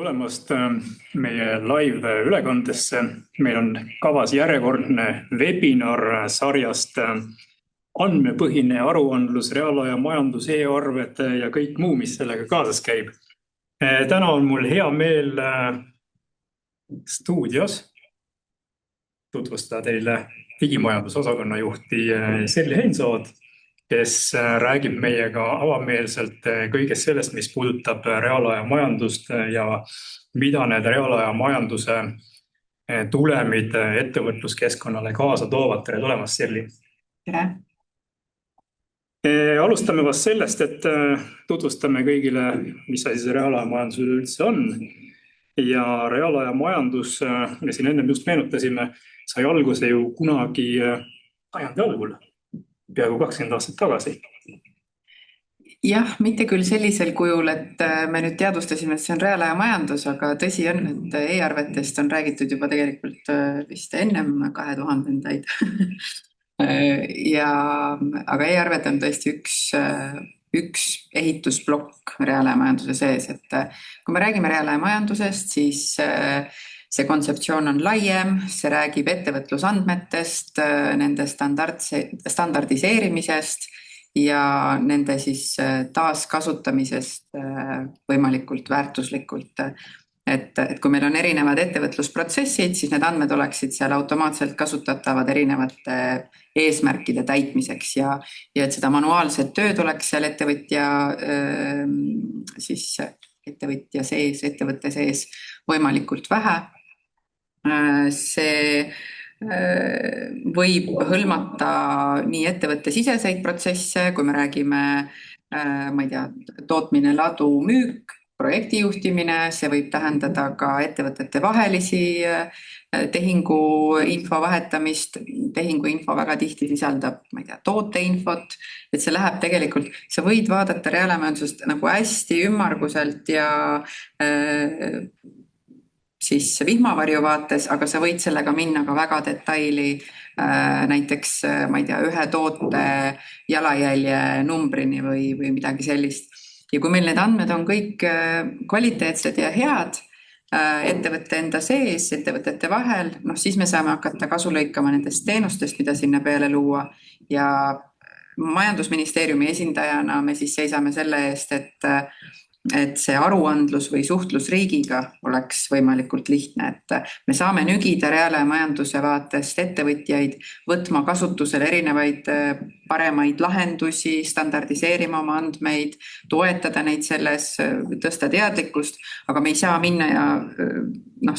tulemast meie live-ülekandesse. Meil on kavas järjekordne webinar sarjast andmepõhine aruandlus, reaalaja majandus, e-arved ja kõik muu, mis sellega kaasas käib. Täna on mul hea meel stuudios tutvustada teile digimajandusosakonna juhti Serli Heinsood, kes räägib meiega avameelselt kõigest sellest, mis puudutab reaalaja majandust ja mida need reaalaja majanduse tulemid ettevõtluskeskkonnale kaasa toovad. Tere tulemast, Serli! Tere! Alustame vast sellest, et tutvustame kõigile, mis asi see reaalaja majandus üldse on. Ja reaalaja majandus, me siin ennem just meenutasime, sai alguse ju kunagi sajandi algul. Peaaegu 20 aastat tagasi. Jah, mitte küll sellisel kujul, et me nüüd teadvustasime, et see on reaalaja majandus, aga tõsi on, et e-arvetest on räägitud juba tegelikult vist ennem 2000-ndaid. Aga e-arved on tõesti üks ehitusblokk reaalaja majanduse sees. Et kui me räägime reaalaja majandusest, siis see kontseptsioon on laiem, see räägib ettevõtlusandmetest, nende standardiseerimisest ja nende siis taaskasutamisest võimalikult väärtuslikult. Et kui meil on erinevad ettevõtlusprotsessid, siis need andmed oleksid seal automaatselt kasutatavad erinevate eesmärkide täitmiseks ja et seda manuaalset tööd oleks seal ettevõtte sees võimalikult vähe. See võib hõlmata nii ettevõtte siseseid protsesse, kui me räägime, tootmine, ladu, müük, projektijuhtimine, see võib tähendada ka ettevõtete vahelisi tehinguinfo vahetamist. Tehinguinfo väga tihti sisaldab, tooteinfot, et see läheb tegelikult, sa võid vaadata reaalamajandusest nagu hästi ümmarguselt ja siis vihmavarju vaates, aga sa võid sellega minna ka väga detaili, näiteks, ühe toote jalajälje numbrini või midagi sellist. Ja kui meil need andmed on kõik kvaliteetsed ja head ettevõtte enda sees, ettevõtete vahel, siis me saame hakata kasu lõikama nendest teenustest, mida sinna peale luua. Ja majandusministeeriumi esindajana me siis seisame selle eest, et see aruandlus või suhtlus riigiga oleks võimalikult lihtne, et me saame nügida reaalaja majanduse vaatest ettevõtjaid võtma kasutusele erinevaid paremaid lahendusi, standardiseerima oma andmeid, toetada neid selles, tõsta teadlikkust, aga me ei saa minna ja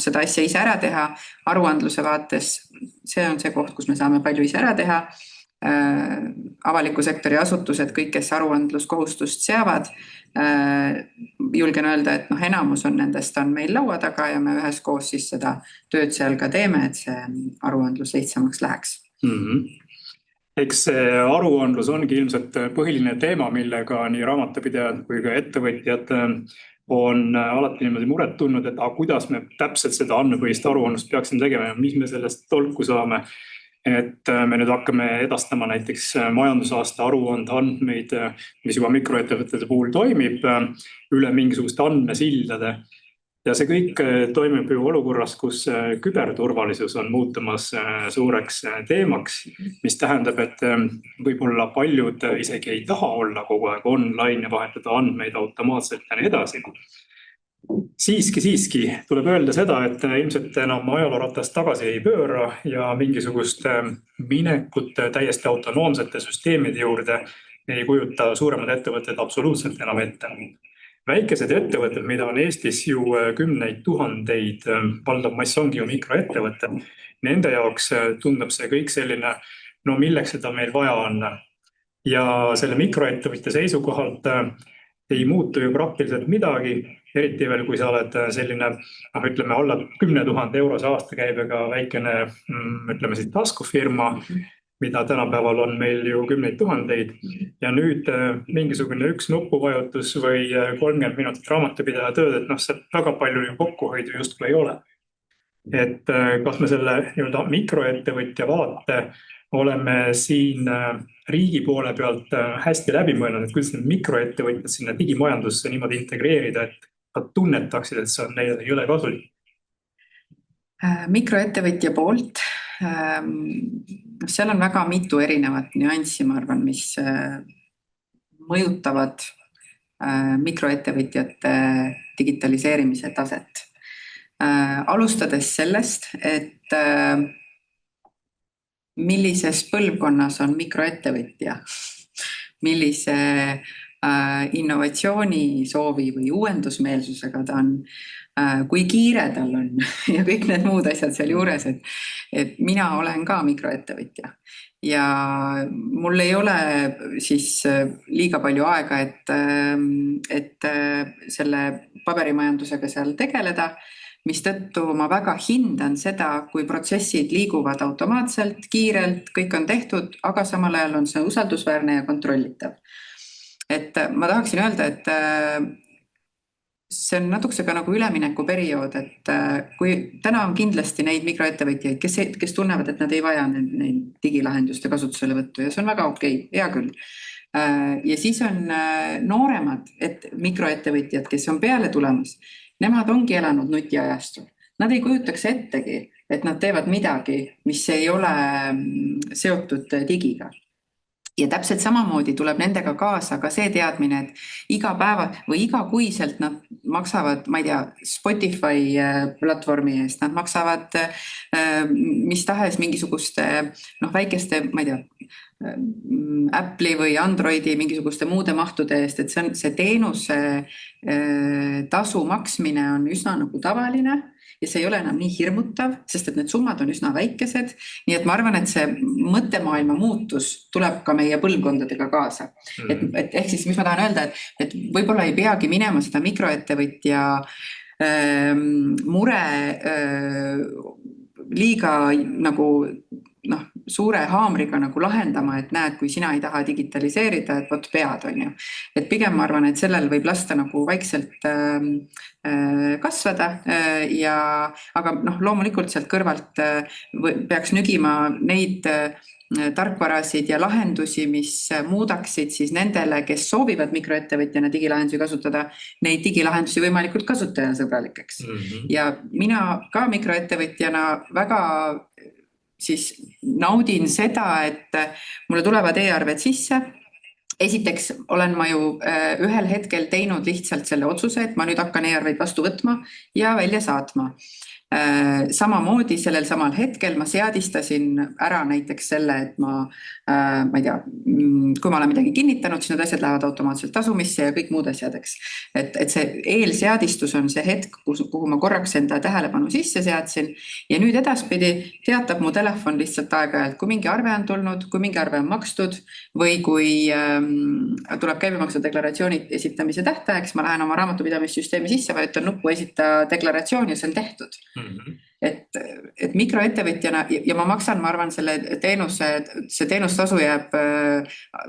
seda asja ise ära teha. Aruandluse vaates see on see koht, kus me saame palju ise ära teha. Avaliku sektori asutused, kõik, kes aruandluskohustust seavad, julgen öelda, et enamus on nendest on meil laua taga ja me üheskoos siis seda tööd seal ka teeme, et see aruandlus lihtsamaks läheks. Eks see aruandlus ongi ilmselt põhiline teema, millega nii raamatupidajad kui ka ettevõtjad on alati niimoodi muret tundnud, et kuidas me täpselt seda andmepõhist aruandlust peaksime tegema ja mis me sellest tolku saame. Et me nüüd hakkame edastama näiteks majandusaasta aruande andmeid, mis juba mikroettevõtete puhul toimib, üle mingisuguste andmesildade. Ja see kõik toimib ju olukorras, kus küberturvalisus on muutumas suureks teemaks, mis tähendab, et võib-olla paljud isegi ei taha olla kogu aeg online ja vahetada andmeid automaatselt ja nii edasi. Siiski tuleb öelda seda, et ilmselt enam ajalooratast tagasi ei pööra ja mingisugust minekut täiesti autonoomsete süsteemide juurde ei kujuta suuremad ettevõtted absoluutselt enam ette. Väikesed ettevõtted, mida on Eestis ju 10 000, valdav mass ongi ju mikroettevõtted, nende jaoks tundub see kõik selline, milleks seda meil vaja on. Ja selle mikroettevõtja seisukohalt ei muutu ju praktiliselt midagi, eriti veel, kui sa oled selline, ütleme, alla 10 000 eurose aastakäibega väikene, ütleme siis taskufirma, mida tänapäeval on meil ju 10 000. Ja nüüd mingisugune üks nupuvajutus või 30 minutit raamatupidaja tööd, et see väga palju ju kokkuhoidu justkui ei ole. Et kas me selle mikroettevõtja vaate oleme siin riigi poole pealt hästi läbi mõelnud, et kuidas need mikroettevõtjad sinna digimajandusse niimoodi integreerida, et nad tunnetaksid, et see on neile jõle kasulik? Mikroettevõtja poolt, seal on väga mitu erinevat nüanssi, ma arvan, mis mõjutavad mikroettevõtjate digitaliseerimise taset. Alustades sellest, et millises põlvkonnas on mikroettevõtja, millise innovatsioonisoovi või uuendusmeelsusega ta on, kui kiire tal on ja kõik need muud asjad seal juures, et mina olen ka mikroettevõtja ja mul ei ole siis liiga palju aega, et selle paberimajandusega seal tegeleda, mistõttu ma väga hindan seda, kui protsessid liiguvad automaatselt, kiirelt, kõik on tehtud, aga samal ajal on see usaldusväärne ja kontrollitav. Et ma tahaksin öelda, et see on natukese ka nagu üleminekuperiood, et kui täna on kindlasti neid mikroettevõtjaid, kes tunnevad, et nad ei vaja neid digilahenduste kasutusele võttu ja see on väga okei, hea küll. Ja siis on nooremad mikroettevõtjad, kes on peale tulemas, nemad ongi elanud nutiajastul. Nad ei kujutaks ettegi, et nad teevad midagi, mis ei ole seotud digiga. Ja täpselt samamoodi tuleb nendega kaasa ka see teadmine, et iga päeva või igakuiselt nad maksavad, ma ei tea, Spotify platvormi eest, nad maksavad mis tahes mingisuguste väikeste, ma ei tea, Apple'i või Androidi mingisuguste muude mahtude eest, et see teenuse tasu maksmine on üsna nagu tavaline ja see ei ole enam nii hirmutav, sest et need summad on üsna väikesed. Nii et ma arvan, et see mõttemaailma muutus tuleb ka meie põlvkondadega kaasa. Et ehk siis, mis ma tahan öelda, et võib-olla ei peagi minema seda mikroettevõtja mure liiga nagu suure haamriga nagu lahendama, et näed, kui sina ei taha digitaliseerida, et vot pead on ju. Et pigem ma arvan, et sellel võib lasta nagu vaikselt kasvada aga loomulikult sealt kõrvalt peaks nügima neid tarkvarasid ja lahendusi, mis muudaksid siis nendele, kes soovivad mikroettevõtjana digilahendusi kasutada, neid digilahendusi võimalikult kasutajasõbralikeks. Ja mina ka mikroettevõtjana väga siis naudin seda, et mulle tulevad e-arved sisse. Esiteks olen ma ju ühel hetkel teinud lihtsalt selle otsuse, et ma nüüd hakkan e-arveid vastu võtma ja välja saatma. Samamoodi sellel samal hetkel ma seadistasin ära näiteks selle, et ma ei tea, kui ma olen midagi kinnitanud, siis need asjad lähevad automaatselt tasumisse ja kõik muud asjad, eks. Et see eelseadistus on see hetk, kuhu ma korraks enda tähelepanu sisse seadsin ja nüüd edaspidi teatab mu telefon lihtsalt aeg-ajalt, kui mingi arve on tulnud, kui mingi arve on makstud või kui tuleb käibemaksudeklaratsiooni esitamise tähtajaks, ma lähen oma raamatupidamissüsteemi sisse, vajutan nuppu esita deklaratsioon ja see on tehtud. Et mikroettevõtjana ja ma maksan, ma arvan, see teenustasu jääb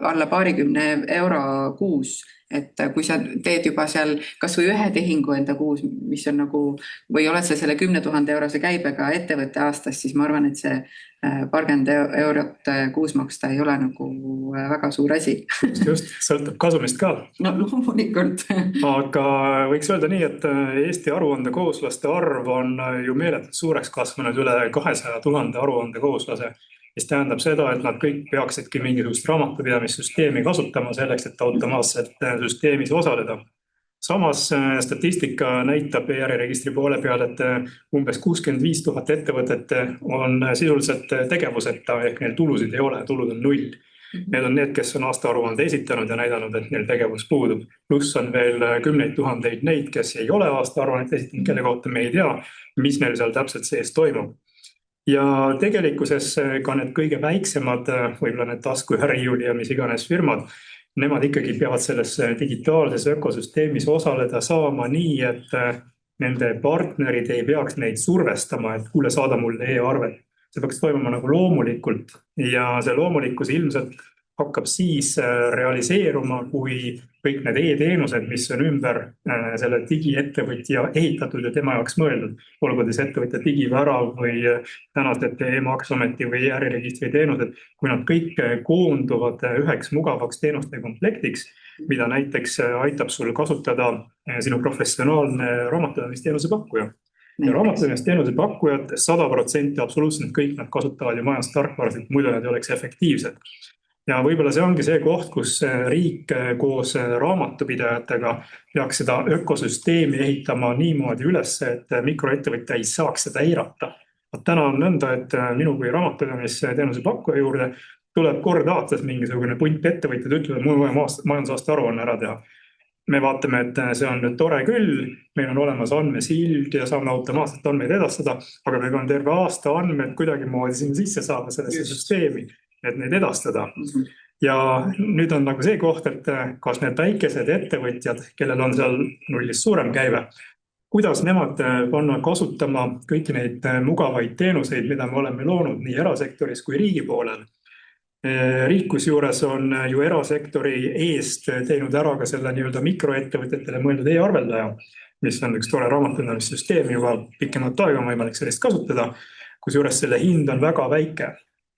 alla paarikümne euro kuus, et kui sa teed juba seal kas või ühe tehingu enda kuus, mis on nagu, või oled sa selle 10 000 eurose käibega ettevõtte aastas, siis ma arvan, et see paarkümmend eurot kuus maksta ei ole nagu väga suur asi. Just, sõltub kasumist ka. No loomulikult. Aga võiks öelda nii, et Eesti aruandekooslaste arv on ju meeletult suureks kasvanud üle 200 000 aruandekooslase, mis tähendab seda, et nad kõik peaksidki mingisugust raamatupidamissüsteemi kasutama selleks, et automaatselt süsteemis osaleda. Samas statistika näitab e-äriregistri poole peal, et umbes 65 000 ettevõtet on sisuliselt tegevuseta, ehk neil tulusid ei ole, tulud on 0. Need on need, kes on aastaaruande esitanud ja näidanud, et neil tegevus puudub. Pluss on veel 10 000 neid, kes ei ole aastaaruannet esitanud, kelle kohta me ei tea, mis neil seal täpselt sees toimub. Ja tegelikkuses ka need kõige väiksemad, võib-olla need tasku ja riiuli ja mis iganes firmad, nemad ikkagi peavad selles digitaalses ökosüsteemis osaleda saama nii, et nende partnerid ei peaks neid survestama, et kuule, saada mulle e-arvet. See peaks toimuma nagu loomulikult ja see loomulikkus ilmselt hakkab siis realiseeruma, kui kõik need e-teenused, mis on ümber selle digiettevõtja ehitatud ja tema jaoks mõeldud, olgu siis ettevõtja digivärav või tänased e-maksuameti või äriregistri teenused, kui nad kõik koonduvad üheks mugavaks teenuste komplektiks, mida näiteks aitab sul kasutada sinu professionaalne raamatupidamisteenuse pakkuja. Ja raamatupidamisteenuse pakkujad 100% absoluutselt kõik nad kasutavad ju majandustarkvarasid, muidu nad ei oleks efektiivsed. Ja võib-olla see ongi see koht, kus riik koos raamatupidajatega peaks seda ökosüsteemi ehitama niimoodi üles, et mikroettevõtja ei saaks seda eirata. Täna on nõnda, et minu kui raamatupidamisteenuse pakkuja juurde tuleb kord aastas mingisugune punt ettevõtjad, ütlevad, mul vaja majandusaasta aruanne ära teha. Me vaatame, et see on nüüd tore küll, meil on olemas andmesild ja saame automaatselt andmeid edastada, aga meil on terve aasta andmed kuidagimoodi sinna sisse saada sellesse süsteemi, et neid edastada. Ja nüüd on nagu see koht, et kas need väikesed ettevõtjad, kellel on seal nullist suurem käive, kuidas nemad panna kasutama kõiki neid mugavaid teenuseid, mida me oleme loonud nii erasektoris kui riigi poolel. Riik kusjuures on ju erasektori eest teinud ära ka selle nii-öelda mikroettevõtetele mõeldud e-arveldaja, mis on üks tore raamatupidamissüsteem, juba pikemat aega on võimalik sellist kasutada, kusjuures selle hind on väga väike.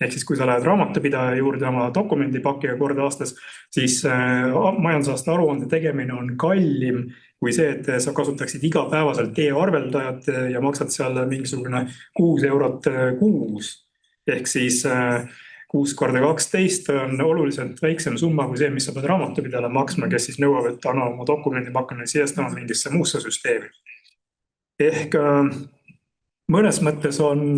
Ehk siis, kui sa lähed raamatupidaja juurde oma dokumendipakiga kord aastas, siis majandusaasta aruande tegemine on kallim kui see, et sa kasutaksid igapäevaselt e-arveldajat ja maksad seal mingisugune 6 eurot kuus. Ehk siis 6 korda 12 on oluliselt väiksem summa kui see, mis sa pead raamatupidajale maksma, kes siis nõuab, et anna oma dokumendipakkina sisestama mingisse muusse süsteemi. Ehk mõnes mõttes on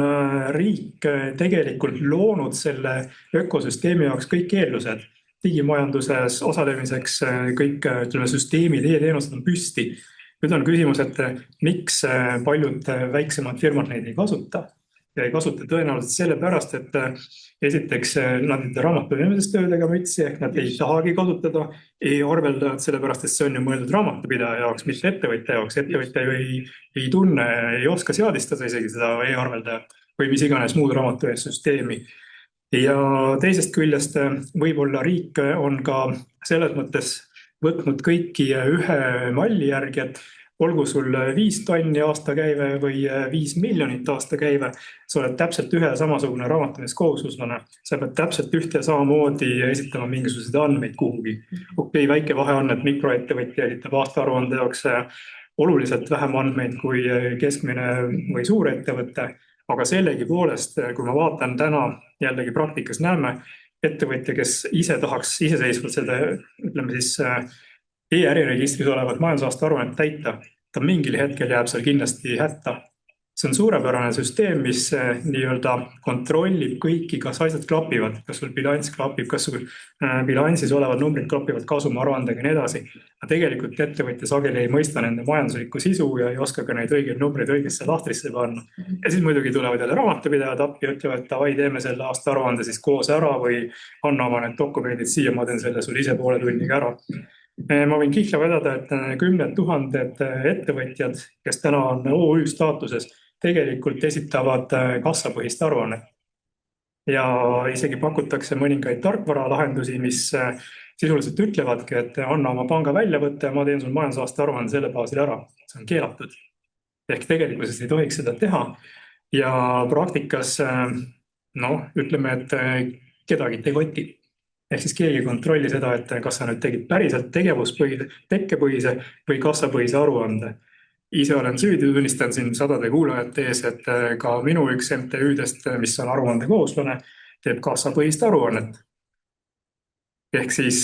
riik tegelikult loonud selle ökosüsteemi jaoks kõik eeldused. Digimajanduses osalemiseks kõik süsteemid, e-teenused on püsti. Nüüd on küsimus, et miks paljud väiksemad firmad neid ei kasuta. Ja ei kasuta tõenäoliselt sellepärast, et esiteks nad ei raamatupidamisest töödega mütsi, ehk nad ei tahagi kasutada e-arveldajat, sellepärast et see on ju mõeldud raamatupidaja jaoks, mitte ettevõtja jaoks. Ettevõtja ei tunne, ei oska seadistada isegi seda e-arveldajat või mis iganes muud raamatupidamissüsteemi. Ja teisest küljest võib-olla riik on ka selles mõttes võtnud kõiki ühe malli järgi, et olgu sul 5 tonni aastakäive või 5 miljonit aastakäive, sa oled täpselt ühe samasugune raamatupidamiskohustuslane. Sa pead täpselt ühte samamoodi esitama mingisuguseid andmeid kuhugi. Okei, väike vahe on, et mikroettevõtja esitab aastaaruande jaoks oluliselt vähem andmeid kui keskmine või suur ettevõte, aga sellegi poolest, kui ma vaatan täna, jällegi praktikas näeme, ettevõtja, kes ise tahaks iseseisvalt seda, ütleme siis, e-äriregistris olevat majandusaasta aruannet täita, ta mingil hetkel jääb seal kindlasti hätta. See on suurepärane süsteem, mis nii-öelda kontrollib kõiki, kas asjad klapivad, kas sul bilanss klapib, kas sul bilansis olevad numbrid klapivad kasumiaruandega ja nii edasi. Aga tegelikult ettevõtja sageli ei mõista nende majanduslikku sisu ja ei oska ka neid õigeid numbreid õigesse lahtrisse panna. Ja siis muidugi tulevad jälle raamatupidajad appi ja ütlevad, et davai, teeme selle aasta aruande siis koos ära või anna oma need dokumendid siia, ma teen selle sul ise poole tunniga ära. Ma võin kihla vedada, et 10 000 ettevõtjad, kes täna on OÜ staatuses, tegelikult esitavad kassapõhist aruannet. Ja isegi pakutakse mõningaid tarkvaralahendusi, mis sisuliselt ütlevadki, et anna oma panga väljavõtte ja ma teen sul majandusaasta aruande selle baasil ära. See on keelatud. Ehk tegelikkuses ei tohiks seda teha. Ja praktikas, ütleme, et kedagi ei koti. Ehk siis keegi kontrolli seda, et kas sa nüüd tegid päriselt tekkepõhise või kassapõhise aruande. Ise olen süüdi, tunnistan siin sadade kuulajate ees, et ka minu üks MTÜ-dest, mis on aruande kooslane, teeb kassapõhist aruannet. Ehk siis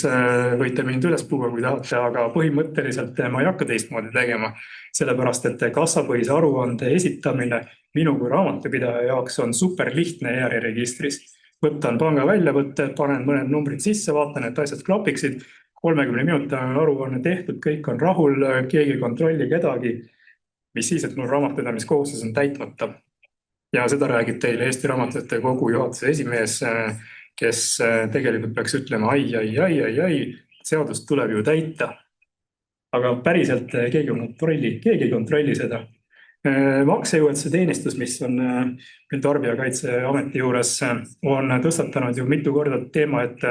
võite mind üles puua, kui tahate, aga põhimõtteliselt ma ei hakka teistmoodi tegema. Sellepärast, et kassapõhise aruande esitamine minu kui raamatupidaja jaoks on super lihtne e-äriregistris. Võtan panga väljavõtte, panen mõned numbrid sisse, vaatan, et asjad klapiksid, 30 minutit on aruanne tehtud, kõik on rahul, keegi ei kontrolli kedagi, mis siis, et mul raamatupidamiskohustus on täitmata. Ja seda räägib teile Eesti Raamatute Kogu juhatuse esimees, kes tegelikult peaks ütlema ai, seadust tuleb ju täita. Aga päriselt keegi ei kontrolli seda. Maksejõuetuse teenistus, mis on Tarbijakaitseameti juures, on tõstatanud ju mitu korda teema, et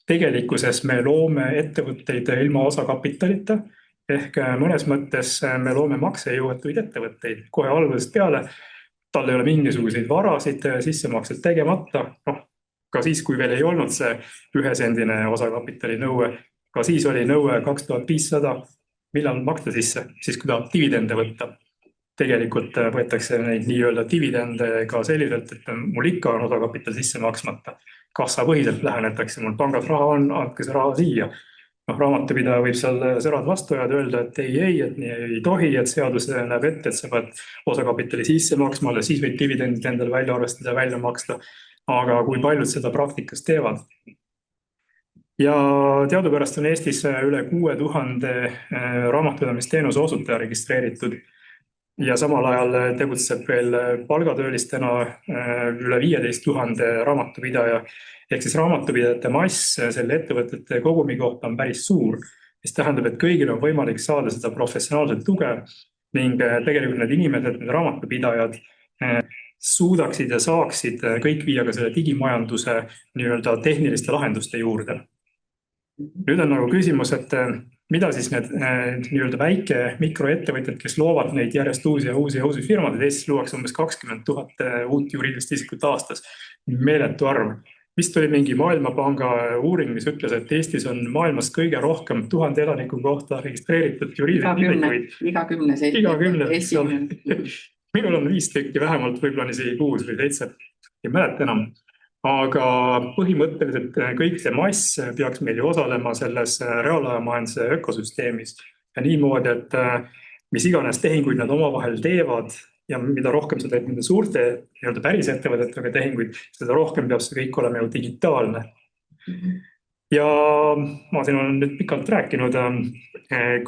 tegelikkuses me loome ettevõtteid ilma osakapitalita ehk mõnes mõttes me loome maksejõuetuid ettevõtteid kohe algusest peale. Tal ei ole mingisuguseid varasid, sissemakseid tegemata. Noh, ka siis, kui veel ei olnud see 1-sendine osakapitali nõue, ka siis oli nõue 2500. Millal maksta sisse? Siis, kui tahab dividende võtta. Tegelikult võetakse neid nii-öelda dividende ka selliselt, et mul ikka on osakapital sisse maksmata. Kassapõhiselt lähenetakse, mul pangas raha on, andke see raha siia. Noh, raamatupidaja võib seal sõrad vastu ajada, öelda, et ei, et nii ei tohi, et seadus näeb ette, et sa pead osakapitali sisse maksma, siis võid dividendid endale välja arvestada ja välja maksta. Aga kui paljud seda praktikas teevad? Ja teadupärast on Eestis üle 6000 raamatupidamisteenuse osutaja registreeritud ja samal ajal tegutseb veel palgatöölistena üle 15 000 raamatupidaja. Ehk siis raamatupidajate mass selle ettevõtete kogumi kohta on päris suur, mis tähendab, et kõigil on võimalik saada seda professionaalset tuge ning tegelikult need inimesed, need raamatupidajad suudaksid ja saaksid kõik viia ka selle digimajanduse nii-öelda tehniliste lahenduste juurde. Nüüd on nagu küsimus, et mida siis need nii-öelda väike mikroettevõtjad, kes loovad neid järjest uusi firmasid, Eestis luuakse umbes 20 000 uut juriidilist isikut aastas, meeletu arv. Vist oli mingi Maailmapanga uuring, mis ütles, et Eestis on maailmas kõige rohkem 1000 elaniku kohta registreeritud juriidilisi isikuid. Iga kümnes. Minul on 5 tükki vähemalt, võib-olla isegi 6 või 7, ei mäleta enam. Aga põhimõtteliselt kõik see mass peaks meil ju osalema selles reaalajamajanduse ökosüsteemis ja niimoodi, et mis iganes tehinguid nad omavahel teevad ja mida rohkem sa teed nende suurte nii-öelda päris ettevõtetega tehinguid, seda rohkem peab see kõik olema ju digitaalne. Ja ma siin olen nüüd pikalt rääkinud,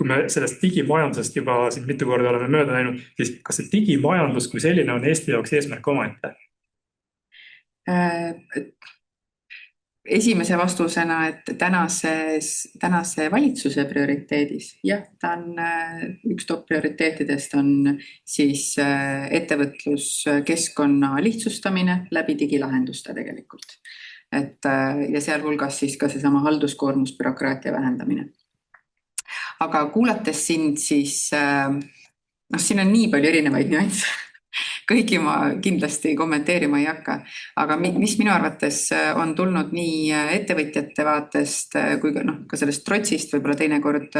kui me sellest digimajandusest juba siin mitu korda oleme mööda läinud, siis kas see digimajandus kui selline on Eesti jaoks eesmärk omaette? Esimese vastusena, et tänase valitsuse prioriteedis, jah, ta on üks top prioriteetidest on siis ettevõtluskeskkonna lihtsustamine läbi digilahenduste tegelikult. Ja sealhulgas siis ka seesama halduskoormus, bürokraatia vähendamine. Aga kuulates sind, siis siin on nii palju erinevaid nüansse. Kõiki ma kindlasti kommenteerima ei hakka, aga mis minu arvates on tulnud nii ettevõtjate vaatest kui ka sellest trotsist võib-olla teinekord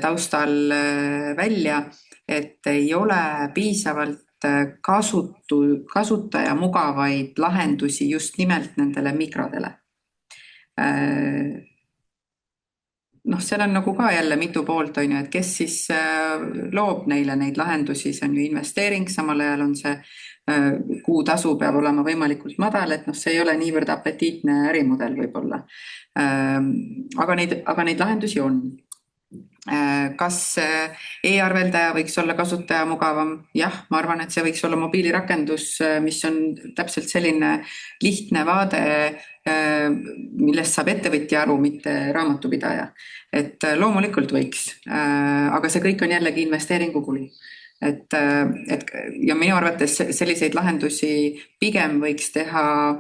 taustal välja, et ei ole piisavalt kasutaja mugavaid lahendusi just nimelt nendele mikrodele. Seal on nagu ka jälle mitu poolt, et kes siis loob neile neid lahendusi, see on ju investeering, samal ajal on see kuutasu peab olema võimalikult madal, et see ei ole niivõrd apetiitne ärimudel võib-olla. Aga neid lahendusi on. Kas e-arveldaja võiks olla kasutaja mugavam? Jah, ma arvan, et see võiks olla mobiilirakendus, mis on täpselt selline lihtne vaade, millest saab ettevõtja aru, mitte raamatupidaja. Et loomulikult võiks, aga see kõik on jällegi investeeringukulu. Ja minu arvates selliseid lahendusi pigem võiks teha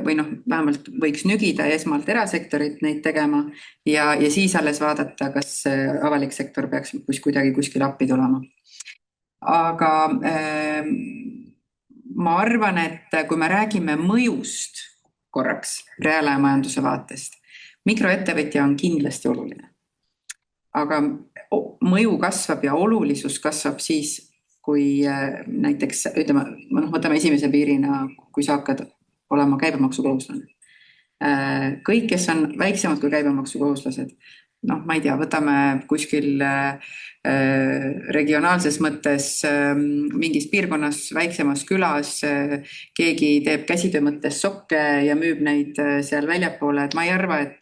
või vähemalt võiks nügida esmalt erasektorit neid tegema ja siis alles vaadata, kas avalik sektor peaks kuidagi kuskil appi tulema. Aga ma arvan, et kui me räägime mõjust korraks reaalajamajanduse vaatest, mikroettevõtja on kindlasti oluline. Aga mõju kasvab ja olulisus kasvab siis, kui näiteks, võtame esimese piirina, kui sa hakkad olema käibemaksukohuslane. Kõik, kes on väiksemad kui käibemaksukohuslased, ma ei tea, võtame kuskil regionaalses mõttes mingis piirkonnas, väiksemas külas, keegi teeb käsitöö mõttes sokke ja müüb neid seal väljapoole, et ma ei arva, et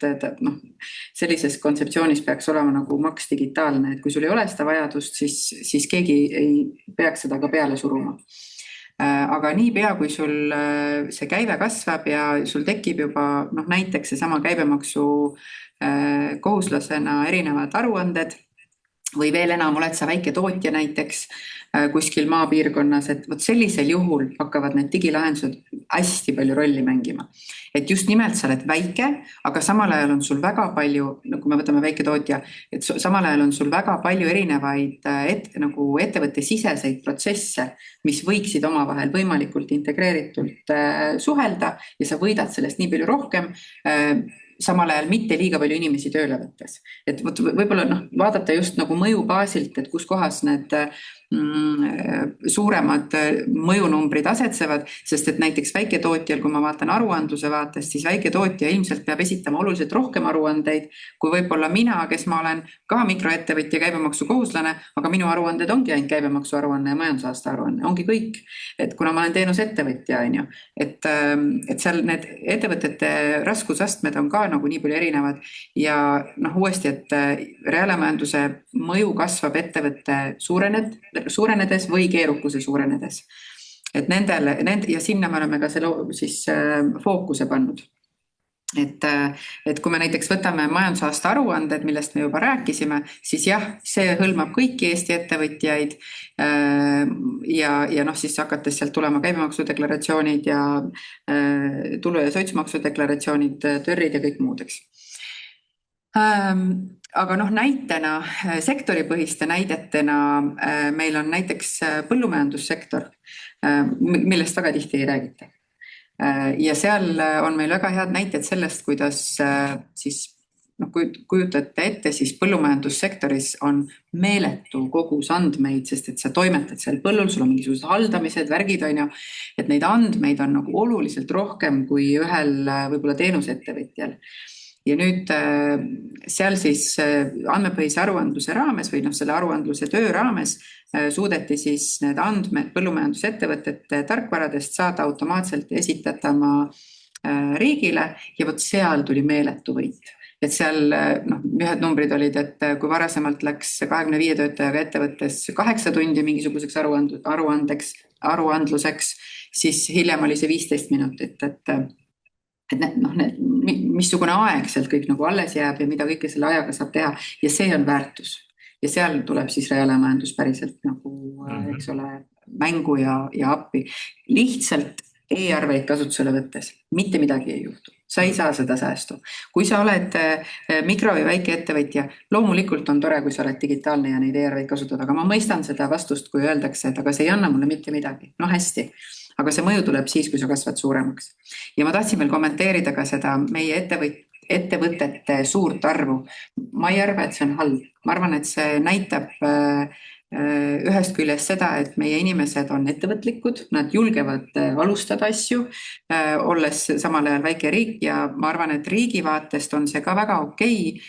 sellises kontseptsioonis peaks olema nagu maks digitaalne, et kui sul ei ole seda vajadust, siis keegi ei peaks seda ka peale suruma. Aga niipea, kui sul see käive kasvab ja sul tekib juba näiteks seesama käibemaksu kohuslasena erinevad aruanded või veel enam, oled sa väike tootja näiteks kuskil maapiirkonnas, et vot sellisel juhul hakkavad need digilahendused hästi palju rolli mängima. Et just nimelt sa oled väike, aga samal ajal on sul väga palju, kui me võtame väike tootja, et samal ajal on sul väga palju erinevaid nagu ettevõtte siseseid protsesse, mis võiksid omavahel võimalikult integreeritult suhelda ja sa võidad sellest nii palju rohkem, samal ajal mitte liiga palju inimesi tööle võttes. Et võib-olla vaadata just nagu mõju baasilt, et kus kohas need suuremad mõjunumbrid asetsevad, sest et näiteks väiketootjal, kui ma vaatan aruandluse vaatest, siis väiketootja ilmselt peab esitama oluliselt rohkem aruandeid kui võib-olla mina, kes ma olen ka mikroettevõtja käibemaksukohuslane, aga minu aruanded ongi ainult käibemaksuaruanne ja majandusaasta aruanne, ongi kõik. Et kuna ma olen teenusettevõtja, et seal need ettevõtete raskusastmed on ka nagu nii palju erinevad ja uuesti, et reaalmajanduse mõju kasvab ettevõtte suurenedes või keerukuse suurenedes. Et ja sinna me oleme ka selle siis fookuse pannud. Et kui me näiteks võtame majandusaasta aruanded, millest me juba rääkisime, siis jah, see hõlmab kõiki Eesti ettevõtjaid ja siis hakates sealt tulema käibemaksudeklaratsioonid ja tulu- ja sotsiaalmaksudeklaratsioonid, TÖRid ja kõik muudeks. Aga näitena, sektoripõhiste näidetena meil on näiteks põllumajandussektor, millest väga tihti ei räägita. Ja seal on meil väga head näited sellest, kuidas siis kujutate ette, siis põllumajandussektoris on meeletu kogus andmeid, sest et sa toimetad seal põllul, sul on mingisugused haldamised, värgid, et neid andmeid on nagu oluliselt rohkem kui ühel võib-olla teenusettevõtjal. Ja nüüd seal siis andmepõhise aruandluse raames või selle aruandluse töö raames suudeti siis need andmed põllumajandusettevõtete tarkvaradest saada automaatselt esitatama riigile ja vot seal tuli meeletu võit. Et seal ühed numbrid olid, et kui varasemalt läks 25 töötajaga ettevõttes 8 tundi mingisuguseks aruandluseks, siis hiljem oli see 15 minutit, et missugune aeg sealt kõik nagu alles jääb ja mida kõike selle ajaga saab teha ja see on väärtus. Ja seal tuleb siis reaalmajandus päriselt nagu, eks ole, mängu ja appi. Lihtsalt e-arveid kasutusele võttes, mitte midagi ei juhtu. Sa ei saa seda säästu. Kui sa oled mikro- või väike ettevõtja, loomulikult on tore, kui sa oled digitaalne ja neid e-arveid kasutada, aga ma mõistan seda vastust, kui öeldakse, et aga see ei anna mulle mitte midagi. Hästi. Aga see mõju tuleb siis, kui sa kasvad suuremaks. Ja ma tahtsin veel kommenteerida ka seda meie ettevõtete suurt arvu. Ma ei arva, et see on halb. Ma arvan, et see näitab ühest küljest seda, et meie inimesed on ettevõtlikud, nad julgevad alustada asju, olles samal ajal väike riik ja ma arvan, et riigi vaatest on see ka väga okei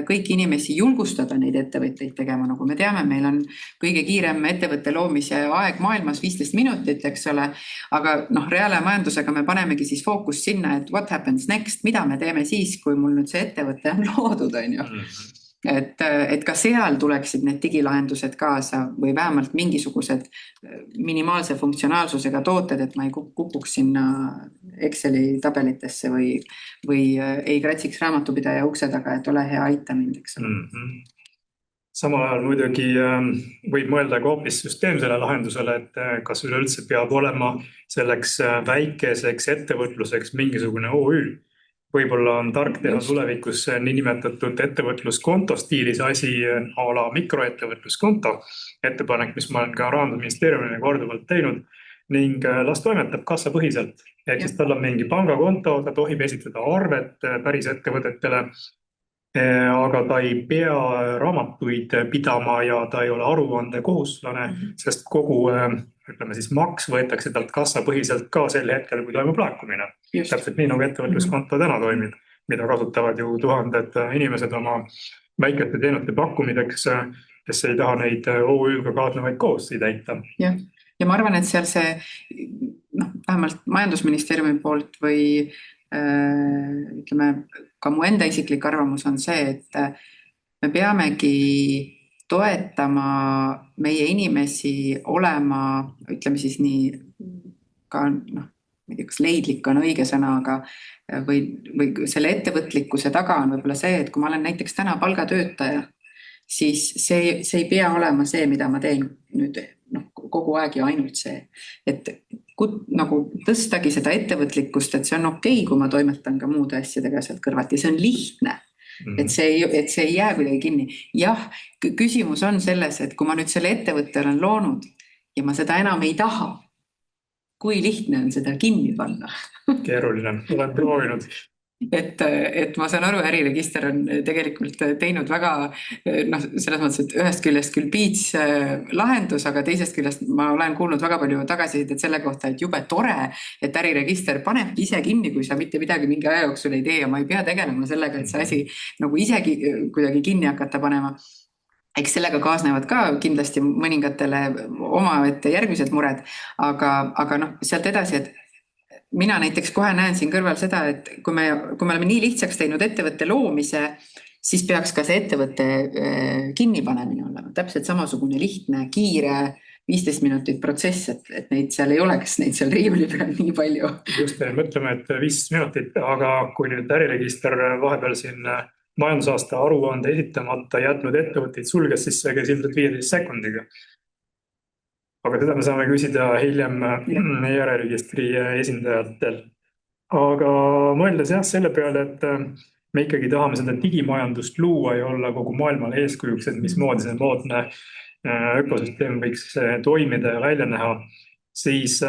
kõiki inimesi julgustada neid ettevõtteid tegema, nagu me teame, meil on kõige kiirem ettevõtte loomise aeg maailmas 15 minutit, eks ole, aga reaalmajandusega me panemegi siis fookus sinna, et what happens next, mida me teeme siis, kui mul nüüd see ettevõte on loodud, Et ka seal tuleksid need digilahendused kaasa või vähemalt mingisugused minimaalse funktsionaalsusega tooted, et ma ei kukuks sinna Exceli tabelitesse või ei kratsiks raamatupidaja ukse taga, et ole hea, aita mind, eks ole. Samal ajal muidugi võib mõelda ka hoopis süsteemsele lahendusele, et kas üleüldse peab olema selleks väikeseks ettevõtluseks mingisugune OÜ. Võib-olla on tark teha tulevikus niinimetatud ettevõtluskonto stiilis asi a la mikroettevõtluskonto ettepanek, mis ma olen ka Rahandusministeeriumile korduvalt teinud ning las toimetab kassapõhiselt. Ehk siis tal on mingi pangakonto, ta tohib esitada arvet päris ettevõtetele, aga ta ei pea raamatuid pidama ja ta ei ole aruande kohuslane, sest kogu ütleme siis maks võetakse talt kassapõhiselt ka sel hetkel, kui toimub laekumine. Täpselt nii nagu ettevõtluskonto täna toimib, mida kasutavad ju tuhanded inimesed oma väikeste teenuste pakkumideks, kes ei taha neid OÜ-ga kaasnevaid kohustusi täita. Ja ma arvan, et seal see vähemalt majandusministeeriumi poolt või ütleme, ka mu enda isiklik arvamus on see, et me peamegi toetama meie inimesi olema, ütleme siis nii, ka ma ei tea, kas leidlik on õige sõna, aga või selle ettevõtlikkuse taga on võib-olla see, et kui ma olen näiteks täna palgatöötaja, siis see ei pea olema see, mida ma teen nüüd kogu aeg ja ainult see. Et nagu tõstagi seda ettevõtlikkust, et see on okei, kui ma toimetan ka muude asjadega sealt kõrvalt ja see on lihtne. Et see ei jää kuidagi kinni. Jah, küsimus on selles, et kui ma nüüd selle ettevõtte olen loonud ja ma seda enam ei taha, kui lihtne on seda kinni panna? Keeruline, olen proovinud. Et ma saan aru, äriregister on tegelikult teinud väga, selles mõttes, et ühest küljest küll piits lahendus, aga teisest küljest ma olen kuulnud väga palju tagasisidet selle kohta, et jube tore, et äriregister panebki ise kinni, kui sa mitte midagi mingi aja jooksul ei tee ja ma ei pea tegelema sellega, et see asi nagu isegi kuidagi kinni hakata panema. Eks sellega kaasnevad ka kindlasti mõningatele omaette järgmised mured, aga sealt edasi, et mina näiteks kohe näen siin kõrval seda, et kui me oleme nii lihtsaks teinud ettevõtte loomise, siis peaks ka see ettevõtte kinnipanemine olema täpselt samasugune lihtne, kiire, 15 minutit protsess, et neid seal ei oleks, neid seal riiuli peal nii palju. Just mõtleme, et 15 minutit, aga kui nüüd äriregister vahepeal siin majandusaasta aruande esitamata jätnud ettevõtteid sulges, siis see käis ilmselt 15 sekundiga. Aga seda me saame küsida hiljem äriregistri esindajatel. Aga mõeldes selle peale, et me ikkagi tahame seda digimajandust luua ja olla kogu maailmale eeskujuks, et mismoodi see moodne ökosüsteem võiks toimida ja välja näha, siis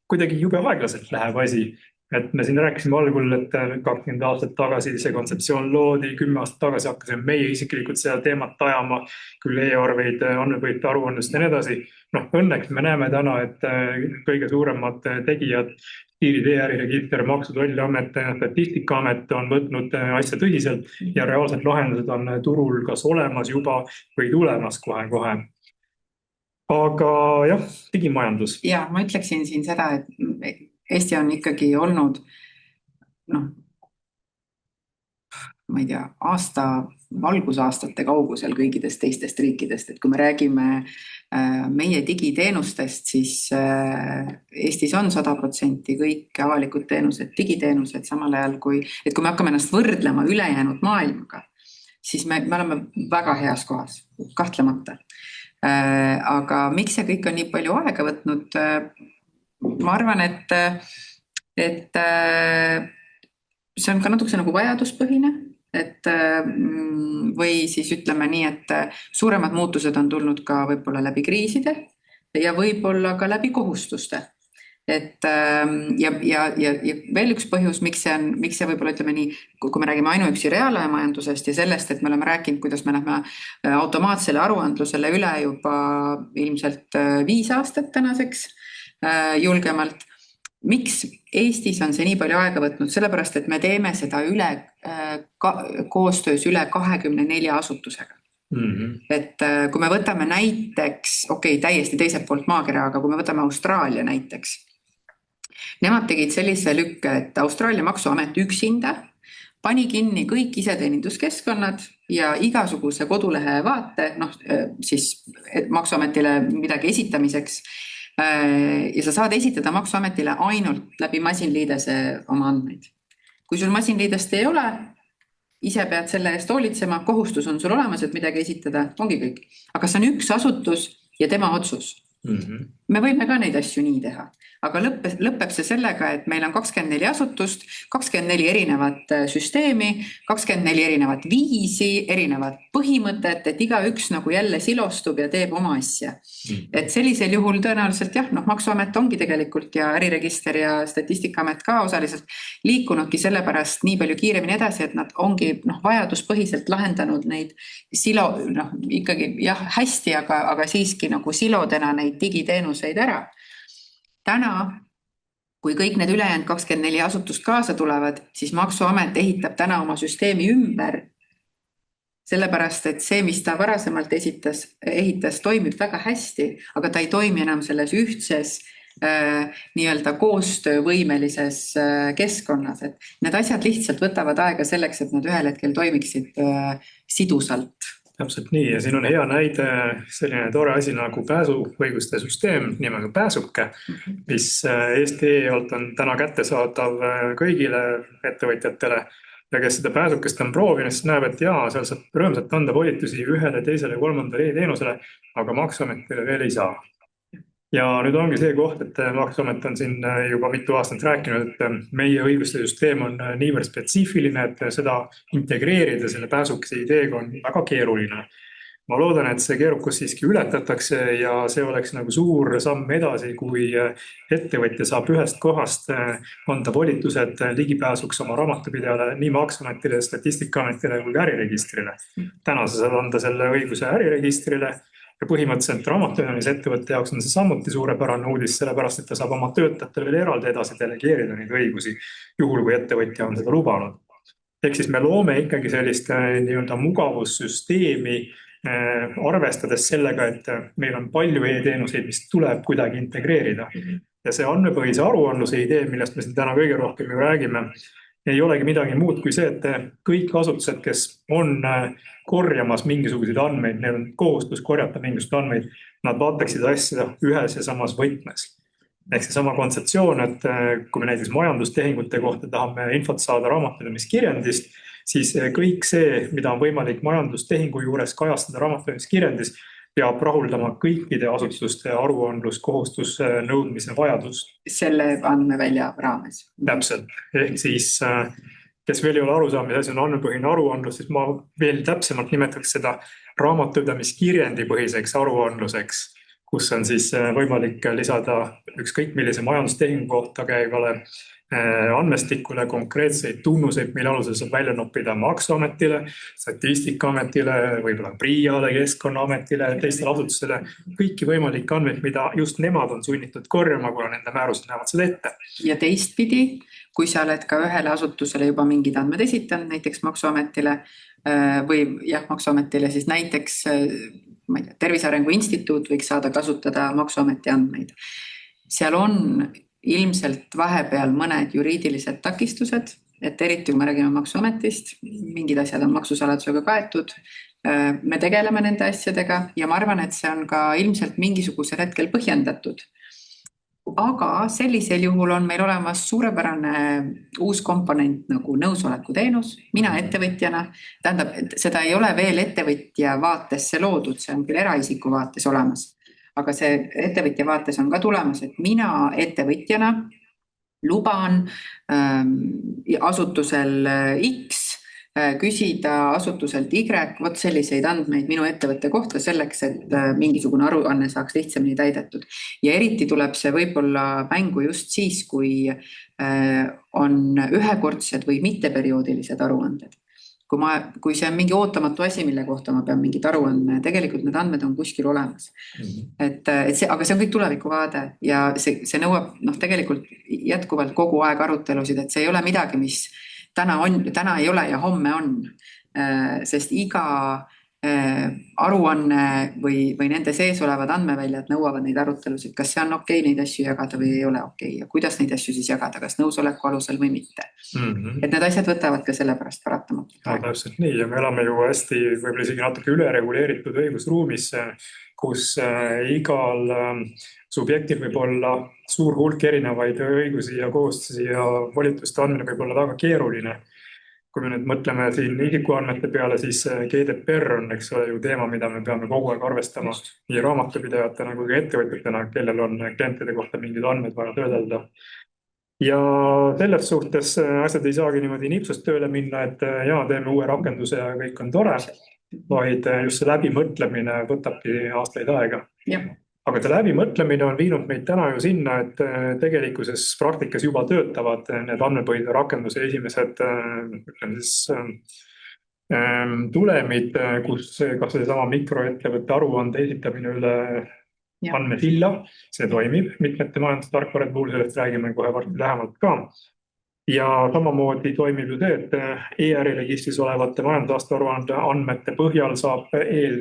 kuidagi jube aeglaselt läheb asi. Et me siin rääkisime algul, et 20 aastat tagasi see kontseptsioon loodi, 10 aastat tagasi hakkasime meie isiklikult seda teemat ajama, küll e-arveid, andmepõhiste aruandlust ja nii edasi. Õnneks me näeme täna, et kõige suuremad tegijad, äriregister, Maksu- ja Tolliamet, Statistikaamet on võtnud asja tõsiselt ja reaalselt lahendused on turul kas olemas juba või tulemas kohe-kohe. Aga jah, digimajandus. Ja ma ütleksin siin seda, et Eesti on ikkagi olnud, ma ei tea, algusaastate kaugusel kõigidest teistest riikidest, et kui me räägime meie digiteenustest, siis Eestis on 100% kõik avalikud teenused, digiteenused, samal ajal kui me hakkame ennast võrdlema ülejäänud maailmaga, siis me oleme väga heas kohas, kahtlemata. Aga miks see kõik on nii palju aega võtnud? Ma arvan, et see on ka natukese nagu vajaduspõhine, või siis ütleme nii, et suuremad muutused on tulnud ka võib-olla läbi kriiside ja võib-olla ka läbi kohustuste. Ja veel üks põhjus, miks see võib-olla ütleme nii, kui me räägime ainuüksi reaalajamajandusest ja sellest, et me oleme rääkinud, kuidas me lähme automaatsele aruandlusele üle juba ilmselt 5 aastat tänaseks, julgemalt. Miks Eestis on see nii palju aega võtnud? Sellepärast, et me teeme seda koostöös üle 24 asutusega. Et kui me võtame näiteks, täiesti teiselt poolt maakera, aga kui me võtame Austraalia näiteks, nemad tegid sellise lükke, et Austraalia maksuamet üksinda pani kinni kõik iseteeninduskeskkonnad ja igasuguse kodulehe vaate, siis maksuametile midagi esitamiseks. Ja sa saad esitada maksuametile ainult läbi masinliidese oma andmeid. Kui sul masinliidest ei ole, ise pead selle eest hoolitsema, kohustus on sul olemas, et midagi esitada, ongi kõik. Aga see on üks asutus ja tema otsus. Me võime ka neid asju nii teha, aga lõpeb see sellega, et meil on 24 asutust, 24 erinevat süsteemi, 24 erinevat viisi, erinevat põhimõtet, et iga üks nagu jälle silostub ja teeb oma asja. Et sellisel juhul tõenäoliselt maksuamet ongi tegelikult ja äriregister ja Statistikaamet ka osaliselt liikunudki sellepärast nii palju kiiremini edasi, et nad ongi vajaduspõhiselt lahendanud neid ikkagi hästi, aga siiski nagu silodena neid digiteenuseid ära. Täna, kui kõik need ülejäänud 24 asutust kaasa tulevad, siis maksuamet ehitab täna oma süsteemi ümber, sellepärast, et see, mis ta varasemalt ehitas, toimib väga hästi, aga ta ei toimi enam selles ühtses nii-öelda koostöövõimelises keskkonnas. Et need asjad lihtsalt võtavad aega selleks, et nad ühel hetkel toimiksid sidusalt. Täpselt nii ja siin on hea näide selline tore asi nagu pääsuõiguste süsteem nimega Pääsuke, mis Eesti alt on täna kättesaadav kõigile ettevõtjatele. ja kes seda pääsukest on proovinud, siis näeb, et jaa, seal saab rõõmsalt anda volitusi ühele, teisele, kolmandale e-teenusele, aga Maksuametile veel ei saa. Ja nüüd ongi see koht, et Maksuamet on siin juba mitu aastat rääkinud, et meie õiguste süsteem on niivõrd spetsiifiline, et seda integreerida selle pääsukese ideega on väga keeruline. Ma loodan, et see keerukus siiski ületatakse ja see oleks nagu suur samm edasi, kui ettevõtja saab ühest kohast anda volitused ligipääsuks oma raamatupidajale nii Maksuametile, Statistikaametile kui ka äriregistrile. Täna sa saad anda selle õiguse äriregistrile ja põhimõtteliselt raamatupidamisettevõtte jaoks on see samuti suurepärane uudis, sellepärast et ta saab oma töötajatele veel eraldi edasi delegeerida neid õigusi, juhul kui ettevõtja on seda lubanud. Ehk siis me loome ikkagi sellist nii-öelda mugavussüsteemi, arvestades sellega, et meil on palju e-teenuseid, mis tuleb kuidagi integreerida. Ja see andmepõhise aruandluse idee, millest me siin täna kõige rohkem ju räägime, ei olegi midagi muud kui see, et kõik asutused, kes on korjamas mingisuguseid andmeid, neil on kohustus korjata mingisuguseid andmeid, nad vaataksid asja ühes ja samas võtmes. Ehk seesama kontseptsioon, et kui me näiteks majandustehingute kohta tahame infot saada raamatupidamiskirjendist, siis kõik see, mida on võimalik majandustehingu juures kajastada raamatupidamiskirjendis, peab rahuldama kõikide asutuste aruandluskohustuse nõudmise vajadust. Selle andmevälja raames. Täpselt. Ehk siis, kes veel ei ole aru saanud, mis asi on andmepõhine aruandlus, siis ma veel täpsemalt nimetaks seda raamatupidamiskirjendi põhiseks aruandluseks, kus on siis võimalik lisada ükskõik millise majandustehingu kohta käivale andmestikule konkreetseid tunnuseid, mille alusel saab välja noppida Maksuametile, Statistikaametile, võib-olla PRIA-le, Keskkonnaametile, teistele asutustele, kõiki võimalikke andmeid, mida just nemad on sunnitud korjama, kuna nende määrused näevad seda ette. Ja teistpidi, kui sa oled ka ühele asutusele juba mingid andmed esitanud, näiteks Maksuametile või Maksuametile, siis näiteks Tervise Arengu Instituut võiks saada kasutada Maksuameti andmeid. Seal on ilmselt vahepeal mõned juriidilised takistused, et eriti kui me räägime Maksuametist, mingid asjad on maksusaladusega kaetud, me tegeleme nende asjadega ja ma arvan, et see on ka ilmselt mingisugusel hetkel põhjendatud. Aga sellisel juhul on meil olemas suurepärane uus komponent nagu nõusoleku teenus. Mina ettevõtjana, tähendab, et seda ei ole veel ettevõtja vaatesse loodud, see on küll eraisiku vaates olemas. Aga see ettevõtja vaates on ka tulemas, et mina ettevõtjana luban asutusel X küsida asutuselt Y vot selliseid andmeid minu ettevõtte kohta selleks, et mingisugune aruanne saaks lihtsamini täidetud. Ja eriti tuleb see võib-olla mängu just siis, kui on ühekordsed või mitteperioodilised aruanded. Kui see on mingi ootamatu asi, mille kohta ma pean mingit aru andma ja tegelikult need andmed on kuskil olemas. Aga see on kõik tulevikuvaade ja see nõuab tegelikult jätkuvalt kogu aeg arutelusid, et see ei ole midagi, mis täna ei ole ja homme on, sest iga aruanne või nende sees olevad andmeväljad nõuavad neid arutelusid, kas see on okei neid asju jagada või ei ole okei ja kuidas neid asju siis jagada, kas nõusoleku alusel või mitte. Et need asjad võtavad ka selle pärast paratamatult. Täpselt nii ja me elame ju hästi võib-olla isegi natuke ülereguleeritud õigusruumis, kus igal subjektil võib olla suur hulk erinevaid õigusi ja kohustusi ja volituste andmine võib olla väga keeruline. Kui me nüüd mõtleme siin isikuandmete peale, siis GDPR on ju teema, mida me peame kogu aeg arvestama nii raamatupidajatena kui ka ettevõtjatena, kellel on klientide kohta mingid andmed vaja töödelda. Ja selles suhtes asjad ei saagi niimoodi nipsust tööle minna, et teeme uue rakenduse ja kõik on tore, vaid just see läbimõtlemine võtabki aastaid aega. Aga see läbimõtlemine on viinud meid täna ju sinna, et tegelikkuses praktikas juba töötavad need andmepõhise rakenduse esimesed tulemid, kus kas seesama mikroettevõtte aruande esitamine üle andmesilla, see toimib mitmete majandustarkvarade puhul, sellest räägime kohe varsti lähemalt ka. Ja samamoodi toimib ju see, et e-äriregistris olevate majandusaasta aruande andmete põhjal saab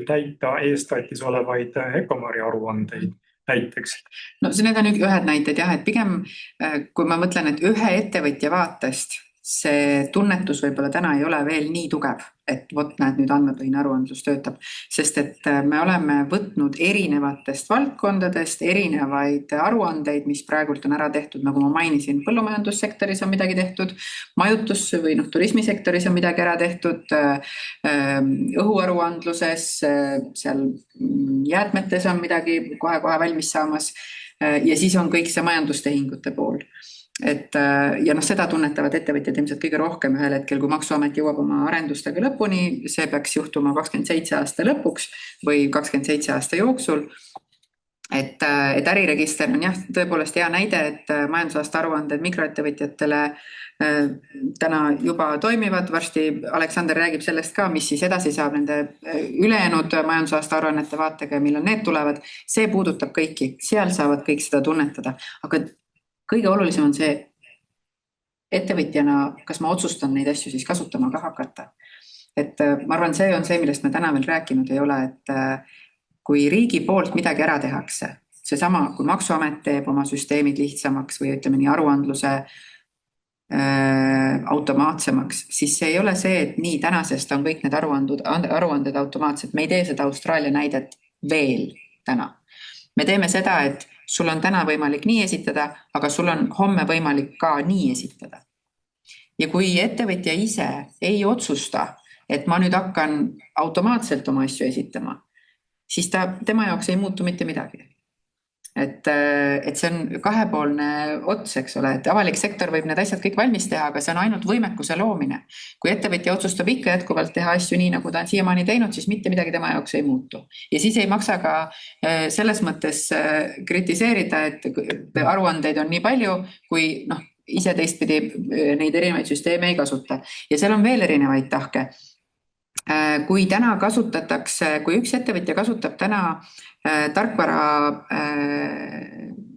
täita eestatis olevaid Ecomari aruandeid näiteks. No need on ühed näited et pigem kui ma mõtlen, et ühe ettevõtja vaatest, see tunnetus võib-olla täna ei ole veel nii tugev, et vot näed, nüüd andmepõhine aruandlus töötab, sest et me oleme võtnud erinevatest valdkondadest erinevaid aruandeid, mis praegult on ära tehtud, nagu ma mainisin, põllumajandussektoris on midagi tehtud, majutus- või turismisektoris on midagi ära tehtud, õhuaruandluses, seal jäätmetes on midagi kohe-kohe valmis saamas ja siis on kõik see majandustehingute pool. Ja seda tunnetavad ettevõtjad ilmselt kõige rohkem ühel hetkel, kui Maksuamet jõuab oma arendustega lõpuni, see peaks juhtuma 27 aasta lõpuks või 27 aasta jooksul. Et äriregister on jah, tõepoolest hea näide, et majandusaasta aruanded mikroettevõtjatele täna juba toimivad. Varsti Aleksander räägib sellest ka, mis siis edasi saab nende ülejäänud majandusaasta aruannete vaatega ja millal need tulevad. See puudutab kõiki, seal saavad kõik seda tunnetada, aga kõige olulisem on see ettevõtjana, kas ma otsustan neid asju siis kasutama ka hakata. Et ma arvan, see on see, millest me täna veel rääkinud ei ole, et kui riigi poolt midagi ära tehakse, seesama, kui Maksuamet teeb oma süsteemid lihtsamaks või ütleme nii aruandluse automaatsemaks, siis see ei ole see, et nii tänasest on kõik need aruanded automaatsed. Me ei tee seda Austraalia näidet veel täna. Me teeme seda, et sul on täna võimalik nii esitada, aga sul on homme võimalik ka nii esitada. Ja kui ettevõtja ise ei otsusta, et ma nüüd hakkan automaatselt oma asju esitama, siis tema jaoks ei muutu mitte midagi. Et see on kahepoolne ots, eks ole, et avalik sektor võib need asjad kõik valmis teha, aga see on ainult võimekuse loomine. Kui ettevõtja otsustab ikka jätkuvalt teha asju nii, nagu ta on siiamaani teinud, siis mitte midagi tema jaoks ei muutu. Ja siis ei maksa ka selles mõttes kritiseerida, et aruandeid on nii palju, kui ise teistpidi neid erinevaid süsteeme ei kasuta. Ja seal on veel erinevaid tahke. Kui täna kasutatakse, kui üks ettevõtja kasutab täna tarkvara,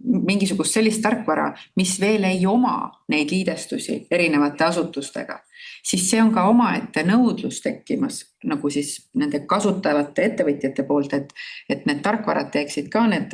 mingisugust sellist tarkvara, mis veel ei oma neid liidestusi erinevate asutustega, siis see on ka omaette nõudlus tekkimas, nagu siis nende kasutavate ettevõtjate poolt, et need tarkvarad teeksid ka need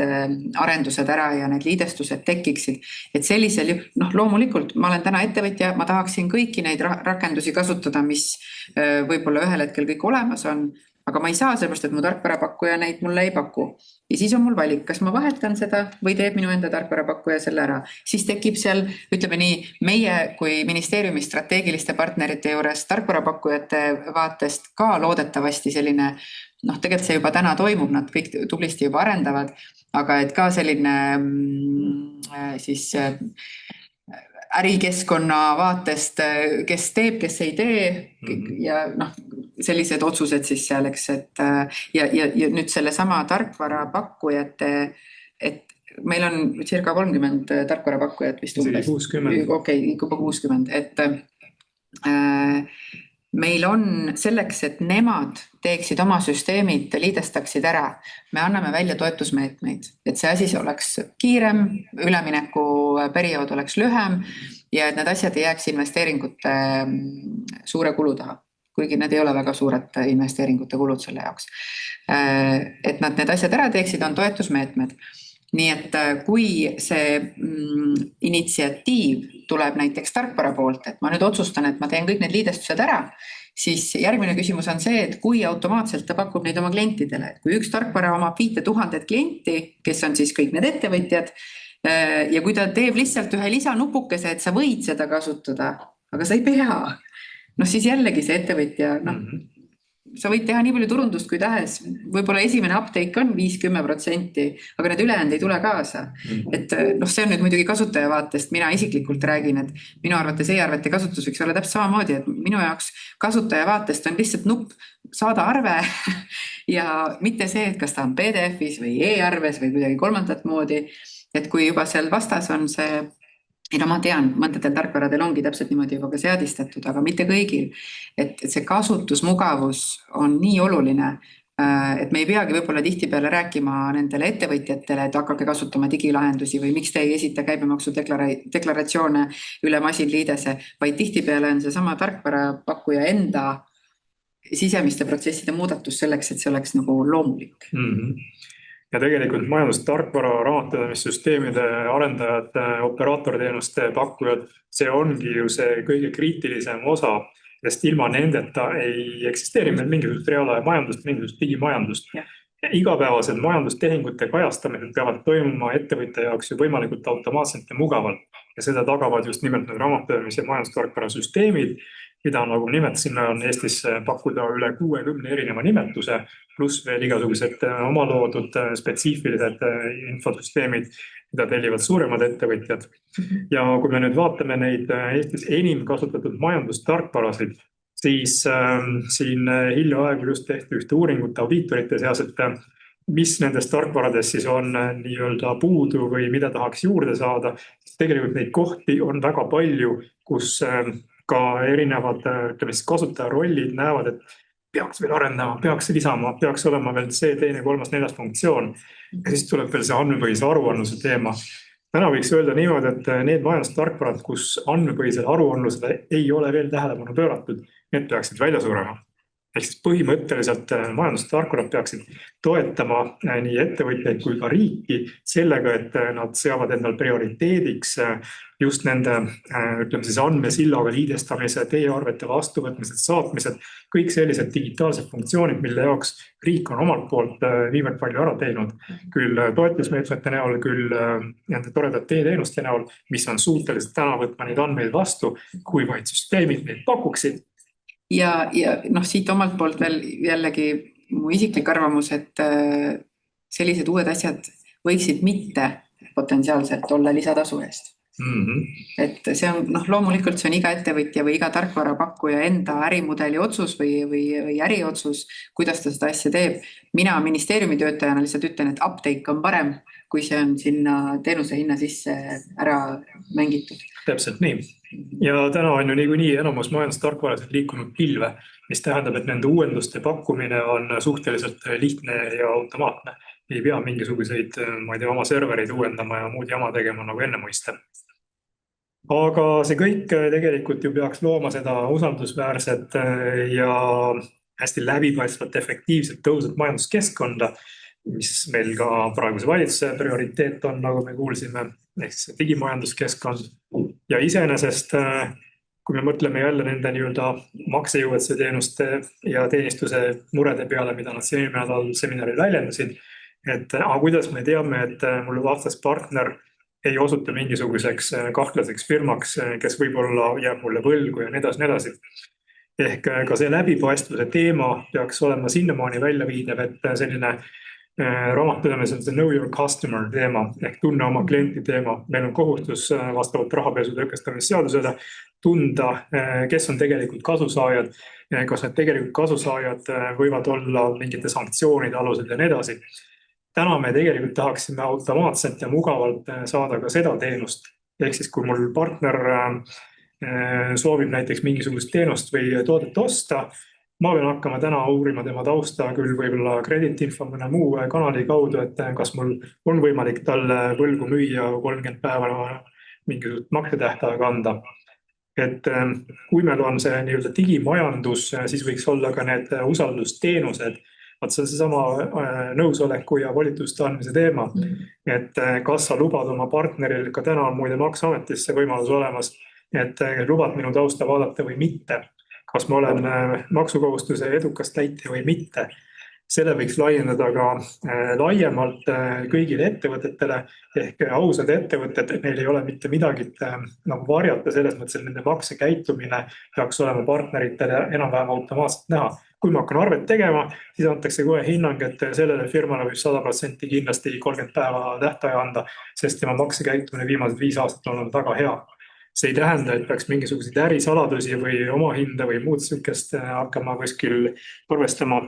arendused ära ja need liidestused tekiksid. Et sellisel, loomulikult ma olen täna ettevõtja, ma tahaksin kõiki neid rakendusi kasutada, mis võib-olla ühel hetkel kõik olemas on, aga ma ei saa sellepärast, et mu tarkvarapakkuja neid mulle ei paku. Ja siis on mul valik, kas ma vahetan seda või teeb minu enda tarkvarapakkuja selle ära. Siis tekib seal, ütleme nii, meie kui ministeeriumi strateegiliste partnerite juures tarkvarapakkujate vaatest ka loodetavasti selline, tegelikult see juba täna toimub, nad kõik tublisti juba arendavad, aga et ka selline siis ärikeskkonna vaatest, kes teeb, kes ei tee ja sellised otsused siis seal, eks, et ja nüüd selle sama tarkvarapakkujate, et meil on circa 30 tarkvarapakkujat vist umbes. 60. Okei, juba 60, et meil on selleks, et nemad teeksid oma süsteemid, liidestaksid ära. Me anname välja toetusmeetmeid, et see asi oleks kiirem, ülemineku periood oleks lühem ja et need asjad ei jääks investeeringute suure kulu taha. Kuigi need ei ole väga suured investeeringute kulud selle jaoks. Et nad need asjad ära teeksid, on toetusmeetmed. Nii et kui see initsiatiiv tuleb näiteks tarkvara poolt, et ma nüüd otsustan, et ma teen kõik need liidestused ära, siis järgmine küsimus on see, et kui automaatselt ta pakub neid oma klientidele. Kui üks tarkvara omab 5000 klienti, kes on siis kõik need ettevõtjad, ja kui ta teeb lihtsalt ühe lisanupukese, et sa võid seda kasutada, aga sa ei pea, siis jällegi see ettevõtja, sa võid teha nii palju turundust kui tahes, võib-olla esimene uptake on 5-10%, aga need ülejäänud ei tule kaasa. Et see on nüüd muidugi kasutaja vaatest, mina isiklikult räägin, et minu arvates e-arvete kasutus võiks olla täpselt samamoodi, et minu jaoks kasutaja vaatest on lihtsalt nupp saada arve ja mitte see, et kas ta on PDF-is või e-arves või kuidagi kolmandat moodi, et kui juba seal vastas on see. Ma tean, mõndadel tarkvaradel ongi täpselt niimoodi juba ka seadistatud, aga mitte kõigil. Et see kasutusmugavus on nii oluline, et me ei peagi võib-olla tihtipeale rääkima nendele ettevõtjatele, et hakake kasutama digilahendusi või miks te ei esita käibemaksu deklaratsioone üle masinliidese, vaid tihtipeale on see sama tarkvarapakkuja enda sisemiste protsesside muudatus selleks, et see oleks nagu loomulik. ja tegelikult majandustarkvara, raamatupidamissüsteemide arendajad, operaatorteenuste pakkujad, see ongi ju see kõige kriitilisem osa, sest ilma nendeta ei eksisteeri meil mingisugust reaalaja majandust, mingisugust digimajandust. Igapäevased majandustehingute kajastamised peavad toimuma ettevõtja jaoks ju võimalikult automaatselt ja mugavalt. Ja seda tagavad just nimelt need raamatupidamise ja majandustarkvara süsteemid, mida nagu nimetasime, on Eestis pakkuda üle 60 erineva nimetuse, pluss veel igasugused omaloodud spetsiifilised infosüsteemid, mida tellivad suuremad ettevõtjad. Ja kui me nüüd vaatame neid Eestis enim kasutatud majandustarkvarasid, siis siin hiljaaegu just tehti ühte uuringut audiitorite seas, et mis nendest tarkvarades siis on nii-öelda puudu või mida tahaks juurde saada. Tegelikult neid kohti on väga palju, kus ka erinevad kasutajarollid näevad, et peaks veel arendama, peaks lisama, peaks olema veel see, teine, kolmas, neljas funktsioon. Ja siis tuleb veel see andmepõhise aruandluse teema. Täna võiks öelda niimoodi, et need majandustarkvarad, kus andmepõhisele aruandlusele ei ole veel tähelepanu pööratud, need peaksid välja surema. Ehk siis põhimõtteliselt majandustarkvarad peaksid toetama nii ettevõtjaid kui ka riiki sellega, et nad seavad endal prioriteediks just nende andmesillaga liidestamised, e-arvete vastuvõtmised, saatmised, kõik sellised digitaalsed funktsioonid, mille jaoks riik on omalt poolt niivõrd palju ära teinud, küll toetusmeetmete näol, küll nende toredate e-teenuste näol, mis on suutelised täna võtma neid andmeid vastu, kui vaid süsteemid neid pakuksid. Ja siit omalt poolt veel jällegi mu isiklik arvamus, et sellised uued asjad võiksid mitte potentsiaalselt olla lisatasu eest. Et see on, loomulikult see on iga ettevõtja või iga tarkvarapakkuja enda ärimudeli otsus või äriotsus, kuidas ta seda asja teeb. Mina ministeeriumi töötajana lihtsalt ütlen, et uptake on parem, kui see on sinna teenuse hinna sisse ära mängitud. Täpselt nii. Ja täna on ju niikuinii enamus majandustarkvarasid liikunud pilve, mis tähendab, et nende uuenduste pakkumine on suhteliselt lihtne ja automaatne. Ei pea mingisuguseid, oma servereid uuendama ja muud jama tegema nagu enne muiste. Aga see kõik tegelikult ju peaks looma seda usaldusväärset ja hästi läbipaistvat, efektiivselt tõusvat majanduskeskkonda, mis meil ka praeguse valitsuse prioriteet on, nagu me kuulsime, ehk see digimajanduskeskkond. Ja iseenesest, kui me mõtleme jälle nende nii-öelda maksejõuetuse teenuste ja teenistuse murede peale, mida nad seminaril väljendasid, et kuidas me teame, et mul vastas partner ei osuta mingisuguseks kahtlaseks firmaks, kes võib-olla jääb mulle võlgu ja nii edasi. Ehk ka see läbipaistvuse teema peaks olema sinnamaani välja viidev, et selline raamatupidamise on see know your customer teema ehk tunne oma klienti teema. Meil on kohustus vastavalt rahapesu tõkestamise seadusele tunda, kes on tegelikult kasusaajad, kas need tegelikult kasusaajad võivad olla mingite sanktsioonide alused ja nii edasi. Täna me tegelikult tahaksime automaatselt ja mugavalt saada ka seda teenust. Ehk siis, kui mul partner soovib näiteks mingisugust teenust või toodet osta, ma pean hakkama täna uurima tema tausta küll võib-olla krediitinfo mõne muu kanali kaudu, et kas mul on võimalik talle võlgu müüa 30 päeva mingisugust maksetähtaega anda. Et kui meil on see nii-öelda digimajandus, siis võiks olla ka need usaldusteenused. See on seesama nõusoleku ja volituste andmise teema, et kas sa lubad oma partneril, ka täna on muide Maksuametisse võimalus olemas, et lubad minu tausta vaadata või mitte. Kas ma olen maksukohustuse edukas täitja või mitte. Selle võiks laiendada ka laiemalt kõigile ettevõtetele ehk ausad ettevõtted, neil ei ole mitte midagi nagu varjata selles mõttes, et nende maksekäitumine peaks olema partneritele enam-vähem automaatselt näha. Kui ma hakkan arvet tegema, siis antakse kohe hinnang, et sellele firmale võib 100% kindlasti 30 päeva tähtaja anda, sest tema maksekäitumine viimased 5 aastat on olnud väga hea. See ei tähenda, et peaks mingisuguseid ärisaladusi või omahinda või muud sükest hakkama kuskil arvestama,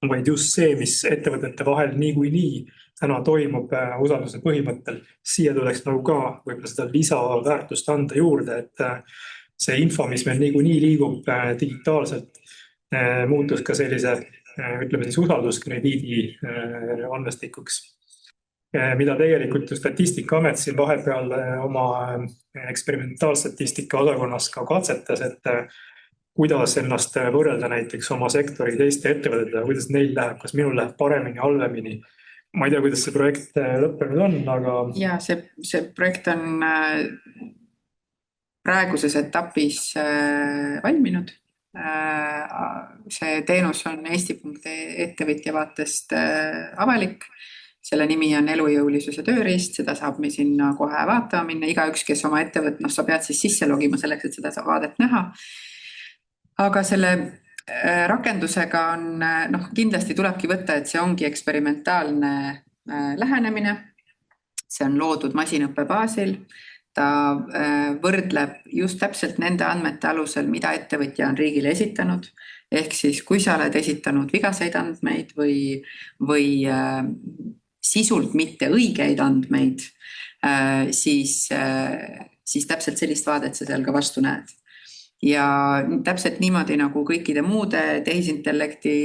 vaid just see, mis ettevõtete vahel niikuinii täna toimub usalduse põhimõttel. Siia tuleks nagu ka võib-olla seda lisaväärtust anda juurde, et see info, mis meil niikuinii liigub digitaalselt, muutus ka sellise, ütleme siis usalduskrediidi andmestikuks, mida tegelikult Statistikaamet siin vahepeal oma eksperimentaalstatistika osakonnas ka katsetas, et kuidas ennast võrrelda näiteks oma sektori teiste ettevõtetega, kuidas neil läheb, kas minul läheb paremini, halvemini. ma ei tea, kuidas see projekt lõppenud on, aga ja see projekt on praeguses etapis valminud. See teenus on Eesti.ee ettevõtja vaatest avalik. Selle nimi on elujõulisuse tööriist, seda saab me sinna kohe vaatama minna. Igaüks, kes oma ettevõt, sa pead siis sisse logima selleks, et seda vaadet näha. Aga selle rakendusega on, kindlasti tulebki võtta, et see ongi eksperimentaalne lähenemine. See on loodud masinõppe baasil. Ta võrdleb just täpselt nende andmete alusel, mida ettevõtja on riigile esitanud. Ehk siis, kui sa oled esitanud vigaseid andmeid või sisult mitte õigeid andmeid, siis täpselt sellist vaadet sa seal ka vastu näed. Ja täpselt niimoodi nagu kõikide muude tehisintellekti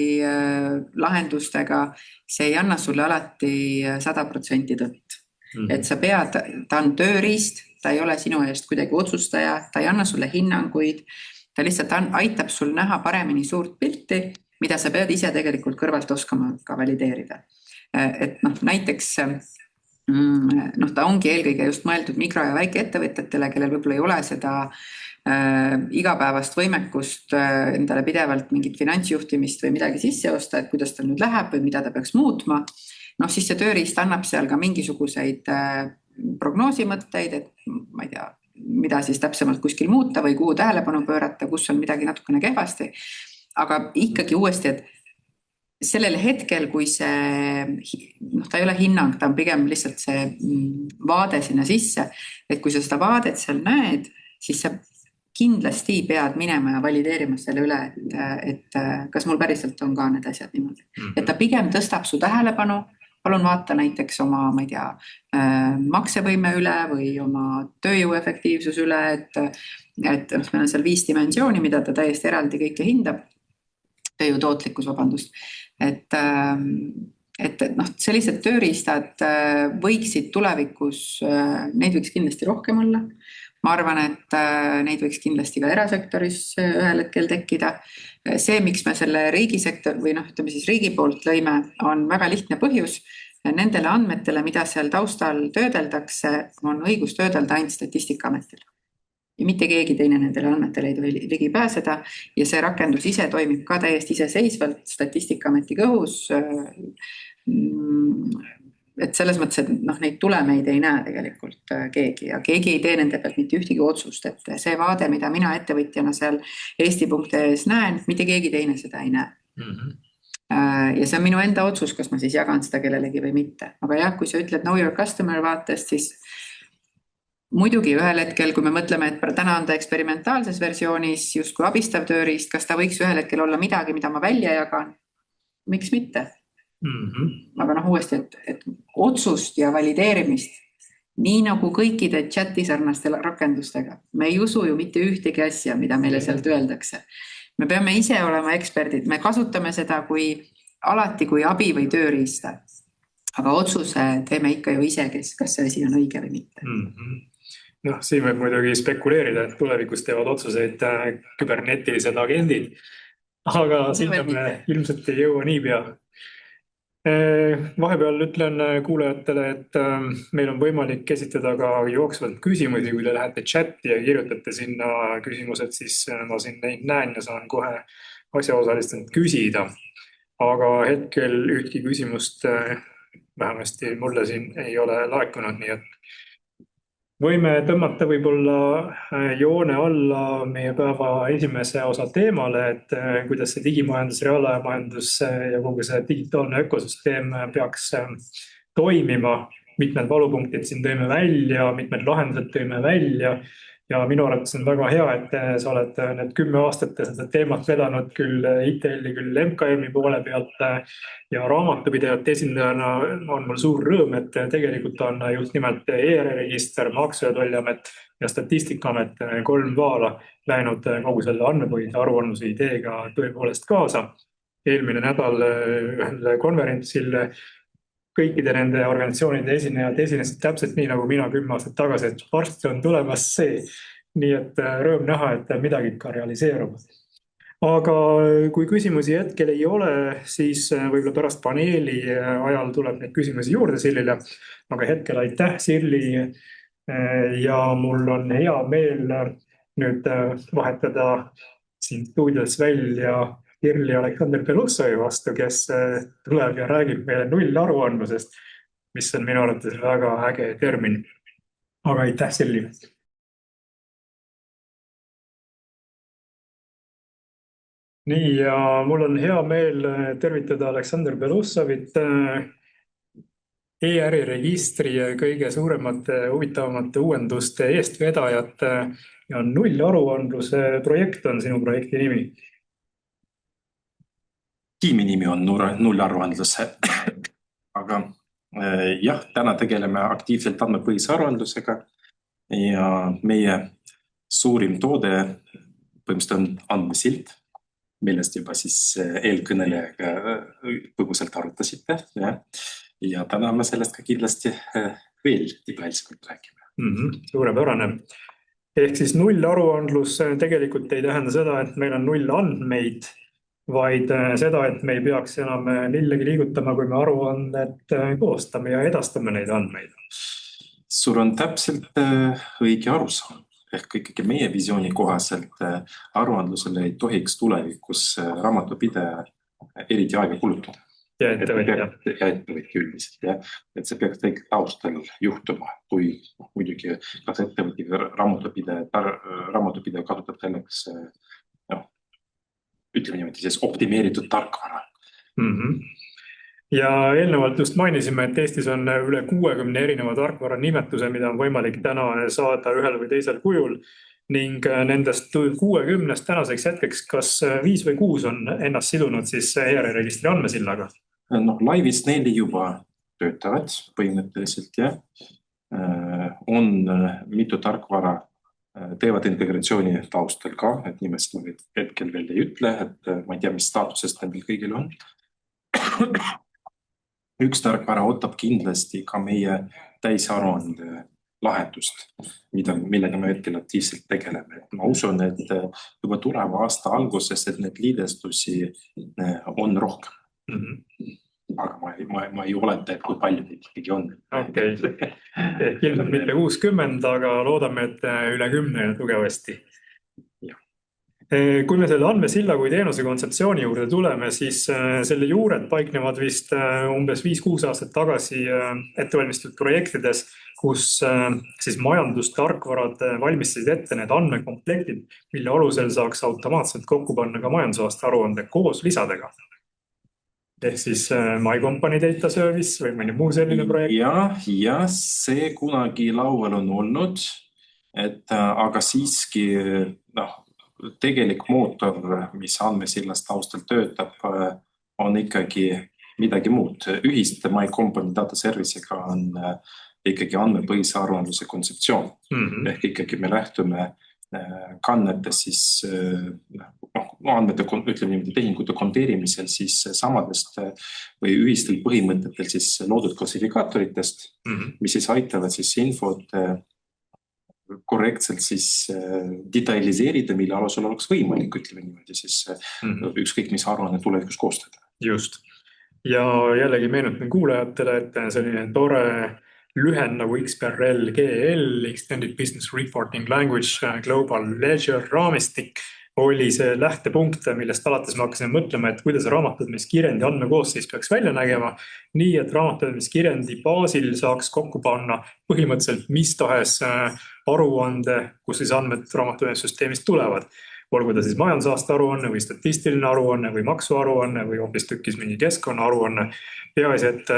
lahendustega, see ei anna sulle alati 100% tõtt. Et sa pead, ta on tööriist, ta ei ole sinu eest kuidagi otsustaja, ta ei anna sulle hinnanguid, ta lihtsalt aitab sul näha paremini suurt pilti, mida sa pead ise tegelikult kõrvalt oskama ka valideerida. Et näiteks ta ongi eelkõige just mõeldud mikro- ja väikeettevõtjatele, kellel võib-olla ei ole seda igapäevast võimekust endale pidevalt mingit finantsjuhtimist või midagi sisse osta, et kuidas tal nüüd läheb või mida ta peaks muutma. Siis see tööriist annab seal ka mingisuguseid prognoosimõtteid, et ma ei tea, mida siis täpsemalt kuskil muuta või kuhu tähelepanu pöörata, kus on midagi natukene kehvasti. Aga ikkagi uuesti, et sellel hetkel, kui see, ta ei ole hinnang, ta on pigem lihtsalt see vaade sinna sisse, et kui sa seda vaadet seal näed, siis sa kindlasti pead minema ja valideerima selle üle, et kas mul päriselt on ka need asjad niimoodi. Et ta pigem tõstab su tähelepanu, palun vaata näiteks oma, ma ei tea, maksevõime üle või oma tööjõu efektiivsus üle, et meil on seal 5 dimensiooni, mida ta täiesti eraldi kõike hindab, tööjõu tootlikkus, vabandust. Et sellised tööriistad võiksid tulevikus, neid võiks kindlasti rohkem olla. Ma arvan, et neid võiks kindlasti ka erasektoris ühel hetkel tekkida. See, miks me selle riigisektor või ütleme siis riigi poolt lõime, on väga lihtne põhjus. Nendele andmetele, mida seal taustal töödeldakse, on õigus töödelda ainult Statistikaametil. Ja mitte keegi teine nendele andmetele ei tohi ligi pääseda ja see rakendus ise toimib ka täiesti iseseisvalt Statistikaameti kõhus. Et selles mõttes, et neid tulemeid ei näe tegelikult keegi ja keegi ei tee nende pealt mitte ühtegi otsust, et see vaade, mida mina ettevõtjana seal Eesti.ee-s näen, mitte keegi teine seda ei näe. Ja see on minu enda otsus, kas ma siis jagan seda kellelegi või mitte. Aga jah, kui sa ütled know your customer vaatest, siis muidugi ühel hetkel, kui me mõtleme, et täna on ta eksperimentaalses versioonis justkui abistav tööriist, kas ta võiks ühel hetkel olla midagi, mida ma välja jagan? Miks mitte? Aga uuesti, et otsust ja valideerimist, nii nagu kõikide chati sarnaste rakendustega, me ei usu ju mitte ühtegi asja, mida meile sealt öeldakse. Me peame ise olema eksperdid, me kasutame seda alati kui abi või tööriista, aga otsuse teeme ikka ju ise, kas see asi on õige või mitte. Siin võib muidugi spekuleerida, et tulevikus teevad otsuseid kübernetilised agendid, aga sinna me ilmselt ei jõua niipea. Vahepeal ütlen kuulajatele, et meil on võimalik esitada ka jooksvalt küsimusi, kui te lähete chati ja kirjutate sinna küsimused, siis ma siin neid näen ja saan kohe asjaosalistelt küsida. Aga hetkel ühtki küsimust vähemasti mulle siin ei ole laekunud, nii et võime tõmmata võib-olla joone alla meie päeva esimese osa teemale, et kuidas see digimajandus, reaalajamajandus ja kogu see digitaalne ökosüsteem peaks toimima. Mitmed valupunktid siin tõime välja, mitmed lahendused tõime välja ja minu arvates on väga hea, et sa oled need 10 aastat seda teemat vedanud küll ITL-i, küll MKM-i poole pealt ja raamatupidajate esindajana on mul suur rõõm, et tegelikult on just nimelt ERR-register, Maksu- ja Tolliamet ja Statistikaamet 3 vaala läinud kogu selle andmepõhise aruandluse ideega tõepoolest kaasa. Eelmine nädal ühel konverentsil kõikide nende organisatsioonide esinejad esinesid täpselt nii, nagu mina 10 aastat tagasi, et varsti on tulemas see. Nii et rõõm näha, et midagi ka realiseerub. aga kui küsimusi hetkel ei ole, siis võib-olla pärast paneeli ajal tuleb neid küsimusi juurde Sirlile. aga hetkel aitäh, Sirli. ja mul on hea meel nüüd vahetada siin stuudios välja Kirli Aleksander Belussovi vastu, kes tuleb ja räägib meile nullaruandlusest, mis on minu arvates väga äge termin. aga aitäh, Sirli. nii, ja mul on hea meel tervitada Aleksander Belussovit, e-äri registri kõige suuremate huvitavamate uuenduste eestvedajat ja nullaruandluse projekt on sinu projekti nimi. Tiimi nimi on nullaruandlus. aga jah, täna tegeleme aktiivselt andmepõhise aruandlusega ja meie suurim toode põhimõtteliselt on andmesild, millest juba siis eelkõnelejaga põgusalt arutasite. Ja täna me sellest ka kindlasti veel detailsemalt räägime. Suurepärane. Ehk siis nullaruandlus tegelikult ei tähenda seda, et meil on null andmeid, vaid seda, et me ei peaks enam lillegi liigutama, kui me aruannet koostame ja edastame neid andmeid. Sul on täpselt õige arusaam. Ehk ikkagi meie visiooni kohaselt aruandlusele ei tohiks tulevikus raamatupidaja eriti aega kulutada. Ja ettevõtja üldiselt, jah. Et see peaks tegelikult taustal juhtuma, kui muidugi kas ettevõtja raamatupidaja kasutab selleks, ütleme niimoodi, siis optimeeritud tarkvara. Ja eelnevalt just mainisime, et Eestis on üle 60 erineva tarkvara nimetuse, mida on võimalik täna saada ühel või teisel kujul. Ning nendest 60 tänaseks hetkeks, kas 5 või 6 on ennast sidunud siis e-äri registri andmesillaga? Laivis 4 juba töötavad põhimõtteliselt, jah. On mitu tarkvara, teevad integratsiooni taustal ka, et nimest ma hetkel veel ei ütle, et ma ei tea, mis staatusest neil kõigil on. Üks tarkvara ootab kindlasti ka meie täisaruande lahendust, millega me hetkel aktiivselt tegeleme. Ma usun, et juba tuleva aasta alguses, et need liidestusi on rohkem. Aga ma ei oleta, et kui palju neid ikkagi on. Okei. Ilmselt mitte 60, aga loodame, et üle 10 tugevasti. Kui me selle andmesilla kui teenuse kontseptsiooni juurde tuleme, siis selle juured paiknevad vist umbes 5-6 aastat tagasi ettevalmistatud projektides, kus siis majandustarkvarad valmistasid ette need andmekomplektid, mille alusel saaks automaatselt kokku panna ka majandusaasta aruande koos lisadega. Ehk siis My Company Data Service või mõni muu selline projekt? Ja see kunagi laual on olnud, aga siiski tegelik mootor, mis andmesillast taustal töötab, on ikkagi midagi muud. Ühist My Company Data Service'iga on ikkagi andmepõhise aruandluse kontseptsioon. Ehk ikkagi me lähtume kannetes siis andmete, ütleme niimoodi, tehingute konteerimisel siis samadest või ühistel põhimõtetel siis loodud klassifikaatoritest, mis siis aitavad siis infot korrektselt siis detailiseerida, mille alusel oleks võimalik, ütleme niimoodi, siis ükskõik mis aruanne tulevikus koostada. Just. Ja jällegi meenutan kuulajatele, et selline tore lühend nagu XBRL GL, Extended Business Reporting Language, Global Ledger raamistik oli see lähtepunkt, millest alates me hakkasime mõtlema, et kuidas raamatupidamiskirendi andmekoosseis peaks välja nägema, nii et raamatupidamiskirendi baasil saaks kokku panna põhimõtteliselt mis tahes aruande, kus siis andmed raamatupidamissüsteemist tulevad. Olgu ta siis majandusaasta aruanne või statistiline aruanne või maksuaruanne või hoopis tükkis mingi keskkonna aruanne. Peaasi, et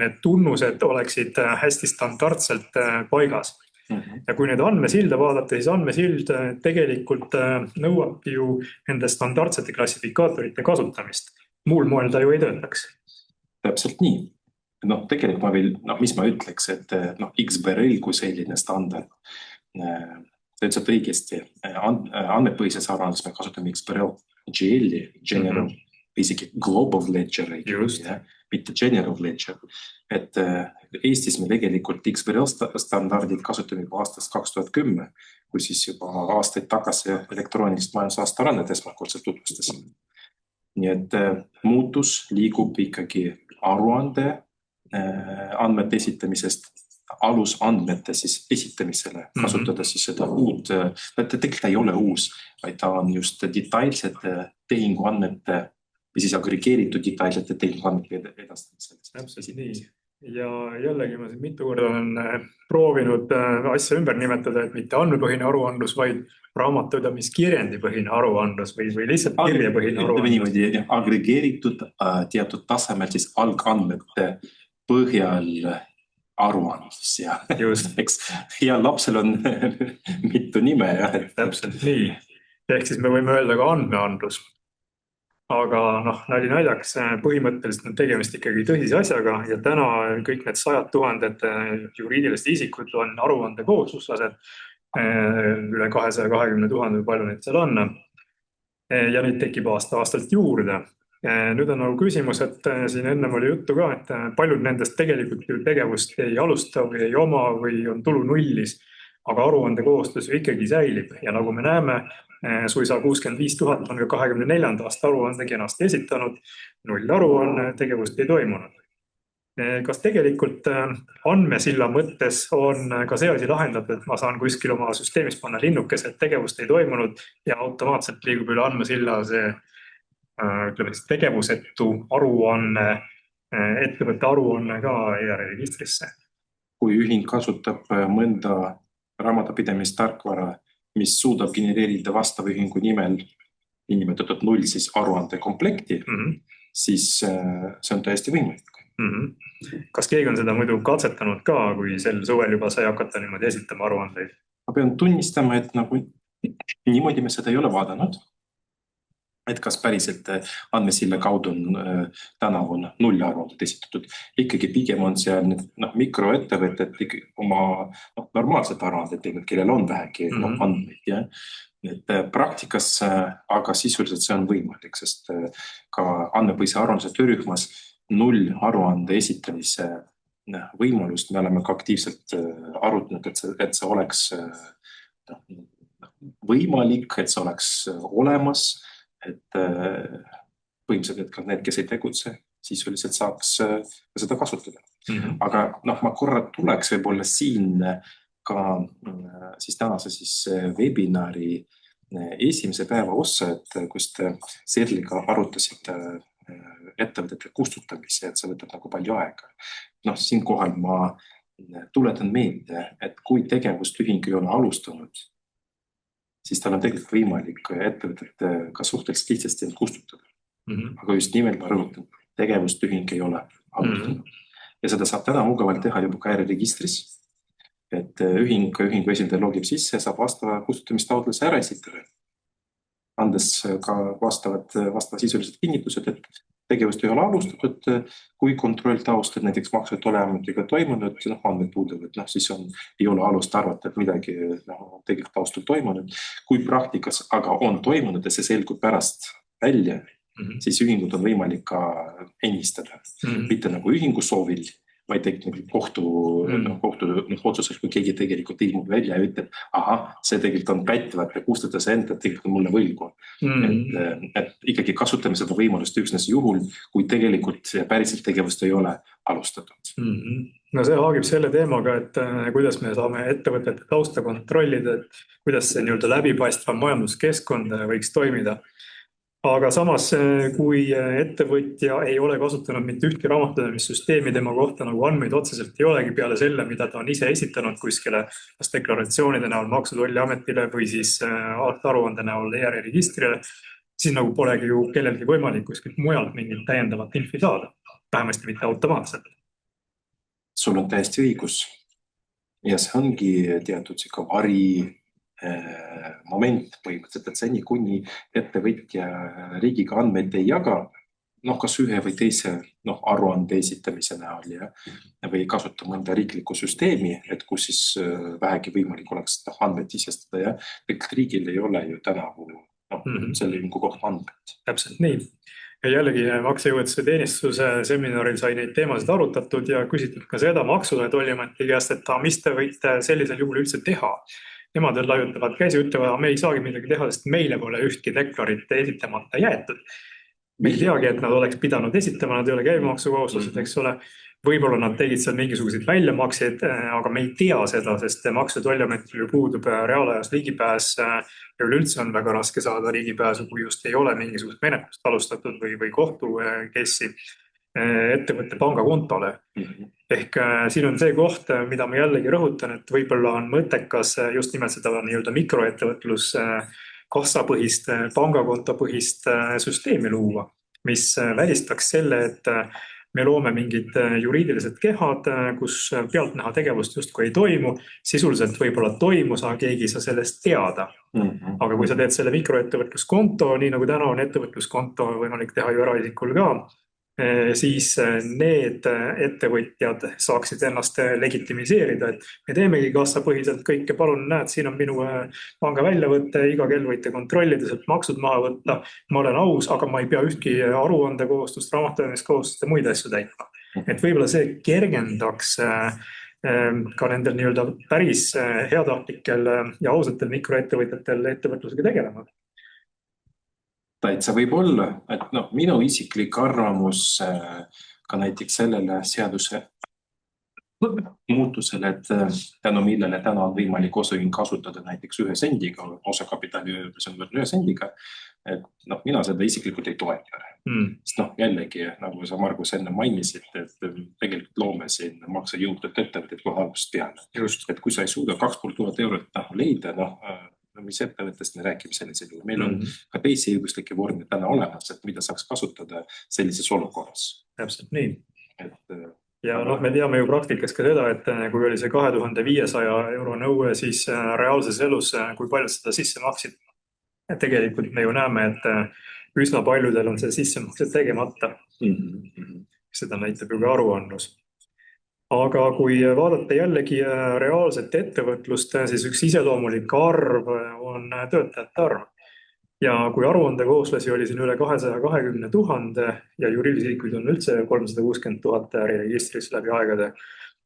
need tunnused oleksid hästi standardselt paigas. Ja kui nüüd andmesilda vaadata, siis andmesild tegelikult nõuab ju nende standardsete klassifikaatorite kasutamist. Muul moel ta ju ei töötaks. Täpselt nii. Tegelikult ma veel, mis ma ütleks, et XBRL kui selline standard, ta ütlesid õigesti, andmepõhises aruandes me kasutame XBRL GL-i, General isegi global ledger, mitte general ledger. Et Eestis me tegelikult XBRL standardid kasutame juba aastast 2010, kui siis juba aastaid tagasi elektroonilist majandusaasta-aruannet esmakordselt tutvustasime. Nii et muutus liigub ikkagi aruande andmete esitamisest alusandmete siis esitamisele, kasutades siis seda uut, tegelikult ei ole uus, vaid ta on just detailsete tehinguandmete või siis agregeeritud detailsete tehinguandmete edastamisele. Täpselt nii. Ja jällegi ma siin mitu korda olen proovinud asja ümber nimetada, et mitte andmepõhine aruandlus, vaid raamatupidamiskirjendipõhine aruandlus või lihtsalt kirjapõhine aruandlus. Niimoodi agregeeritud teatud tasemel siis algandmete põhjal aruandlus ja eks hea lapsel on mitu nime. Täpselt nii. Ehk siis me võime öelda ka andmeandlus. Aga nali naljaks, põhimõtteliselt on tegemist ikkagi tõsise asjaga ja täna kõik need 100 000 juriidilist isikud on aruandekohustuslased, üle 220 000 või palju neid seal on. Ja neid tekib aasta-aastalt juurde. Nüüd on nagu küsimus, et siin ennem oli juttu ka, et paljud nendest tegelikult ju tegevust ei alusta või ei oma või on tulu nullis, aga aruandekohustus ju ikkagi säilib ja nagu me näeme, suisa 65 000 on ka 24. aasta aruande kenasti esitanud, null aruanne, tegevust ei toimunud. Kas tegelikult andmesilla mõttes on ka see asi lahendatud, et ma saan kuskil oma süsteemis panna linnukese, et tegevust ei toimunud ja automaatselt liigub üle andmesilla see tegevusetu aruanne, ettevõtte aruanne ka ERR-registrisse? Kui ühing kasutab mõnda raamatupidamistarkvara, mis suudab genereerida vastava ühingu nimel inimetatud null siis aruande komplekti, siis see on täiesti võimalik. Kas keegi on seda muidu katsetanud ka, kui sel suvel juba sai hakata niimoodi esitama aruandeid? Ma pean tunnistama, et nagu niimoodi me seda ei ole vaadanud. Et kas päriselt andmesilla kaudu on tänavu null aruanded esitatud. Ikkagi pigem on seal mikroettevõtted oma normaalsed aruanded, kellel on vähegi andmeid. Ja? Et praktikas aga sisuliselt see on võimalik, sest ka andmepõhise aruandluse töörühmas null aruande esitamise võimalust me oleme ka aktiivselt arutanud, et see oleks võimalik, et see oleks olemas. Et põhimõtteliselt ka need, kes ei tegutse, sisuliselt saaks seda kasutada. Aga ma korra tuleks võib-olla siin ka siis tänase webinari esimese päeva ossa, et kus te Serliga arutasite ettevõtete kustutamise, et see võtab nagu palju aega. Siinkohal ma tuletan meelde, et kui tegevustühing ei ole alustanud, siis tal on tegelikult võimalik ettevõtet ka suhteliselt lihtsasti kustutada. Aga just nimelt ma rõhutan, tegevustühing ei ole alustanud. Ja seda saab täna mugavalt teha juba ka ERR-registris, et ühingu esindaja logib sisse, saab vastava kustutamistaotluse ära esitada, andes ka vastava sisulised kinnitused, et tegevust ei ole alustatud, kui kontrolltaustud näiteks maksud olematiga toimunud, andmed puuduvad, siis ei ole alust arvata, et midagi tegelikult taustul toimunud. Kui praktikas aga on toimunud ja see selgub pärast välja, siis ühingud on võimalik ka ennistada. Mitte nagu ühingu soovil, vaid tegelikult kohtu otsuseks, kui keegi tegelikult ilmub välja ja ütleb, see tegelikult on pättivat ja kustutada see enda, et tegelikult on mulle võlgu. Et ikkagi kasutame seda võimalust üksnes juhul, kui tegelikult päriselt tegevust ei ole alustatud. No see haagib selle teemaga, et kuidas me saame ettevõtete tausta kontrollida, et kuidas see läbipaistva majanduskeskkond võiks toimida. Aga samas, kui ettevõtja ei ole kasutanud mitte ühtki raamatupidamissüsteemi tema kohta, nagu andmeid otseselt ei olegi peale selle, mida ta on ise esitanud kuskile kas deklaratsioonide näol Maksu- ja Tolliametile või siis aastaaruande näol ERR-registrile, siis nagu polegi ju kellelgi võimalik kuskilt mujalt mingit täiendavat infi saada, vähemasti mitte automaatselt. Sul on täiesti õigus. Ja see ongi teatud vari moment põhimõtteliselt, et seni kuni ettevõtja riigiga andmeid ei jaga, kas ühe või teise aruande esitamise näol või kasuta mõnda riiklikku süsteemi, et kus siis vähegi võimalik oleks andmeid sisestada ja tegelikult riigil ei ole ju tänavu selle ühingu kohta andmeid. Täpselt nii. Ja jällegi maksejõuetuse teenistuse seminaril sai neid teemasid arutatud ja küsitud ka seda Maksu- ja Tolliameti käest, et mis te võite sellisel juhul üldse teha. Nemad veel laiutavad käsi, ütlevad, me ei saagi midagi teha, sest meile pole ühtki deklarit esitamata jäetud. Me ei teagi, et nad oleks pidanud esitama, nad ei ole käibemaksukohustused, eks ole. Võib-olla nad tegid seal mingisuguseid väljamakseid, aga me ei tea seda, sest Maksu- ja Tolliametil ju puudub reaalajas ligipääs ja üleüldse on väga raske saada ligipääsu, kui just ei ole mingisugust menetlust alustatud või kohtukessi ettevõtte pangakontole. Ehk siin on see koht, mida ma jällegi rõhutan, et võib-olla on mõttekas just nimelt seda nii-öelda mikroettevõtlus kassapõhist, pangakontopõhist süsteemi luua, mis välistaks selle, et me loome mingid juriidilised kehad, kus pealtnäha tegevust justkui ei toimu, sisuliselt võib-olla toimus, aga keegi ei saa sellest teada. Aga kui sa teed selle mikroettevõtluskonto, nii nagu täna on ettevõtluskonto võimalik teha ju eraisikul ka, siis need ettevõtjad saaksid ennast legitimiseerida, et me teemegi kassapõhiselt kõike, palun näed, siin on minu panga väljavõte, iga kell võite kontrollida, sealt maksud maha võtta. Ma olen aus, aga ma ei pea ühtki aruandekohustust, raamatupidamiskohustust ja muid asju täitma. Et võib-olla see kergendaks ka nendel nii-öelda päris heatahtlikel ja ausatel mikroettevõtjatel ettevõtlusega tegelema. Täitsa võib olla, et minu isiklik arvamus ka näiteks sellele seaduse muutusele, et tänu millele täna on võimalik osaühing kasutada näiteks 1 sendiga, osakapitali on 1 sendiga, et mina seda isiklikult ei toeta. Sest jällegi, nagu sa Margus enne mainisid, et tegelikult loome siin maksejõutud ettevõtted kohe algusest peale. Et kui sa ei suuda 2500 eurot leida, mis ettevõttest me räägime sellisel juhul. Meil on ka teisi õiguslikke vorme täna olemas, et mida saaks kasutada sellises olukorras. Täpselt nii. Ja me teame ju praktikas ka seda, et kui oli see 2500 euro nõue, siis reaalses elus, kui palju seda sisse maksid. Tegelikult me ju näeme, et üsna paljudel on see sissemaksed tegemata. Seda näitab ju ka aruandlus. Aga kui vaadata jällegi reaalset ettevõtlust, siis üks iseloomulik arv on töötajate arv. Ja kui aruandekohuslasi oli siin üle 220 000 ja juriidilisi isikuid on üldse 360 000 äriregistris läbi aegade,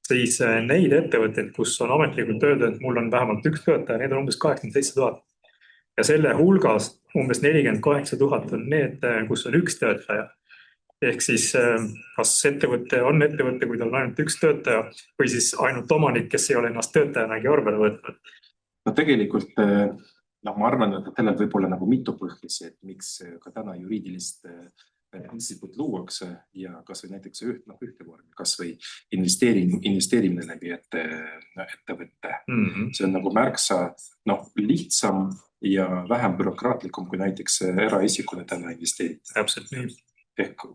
siis neid ettevõtteid, kus on ametlikult öeldud, et mul on vähemalt üks töötaja, need on umbes 87 000. Ja selle hulgas umbes 48 000 on need, kus on üks töötaja. Ehk siis kas ettevõte on ettevõte, kui tal on ainult üks töötaja või siis ainult omanik, kes ei ole ennast töötajanagi arvele võtnud? Tegelikult ma arvan, et sellel võib olla nagu mitu põhjusi, et miks ka täna juriidilist instituut luuakse ja kas või näiteks ühte vormi, kas või investeerimine läbi ettevõtte. See on nagu märksa lihtsam ja vähem bürokraatlikum, kui näiteks eraisikule täna investeerida. Täpselt nii. Ehk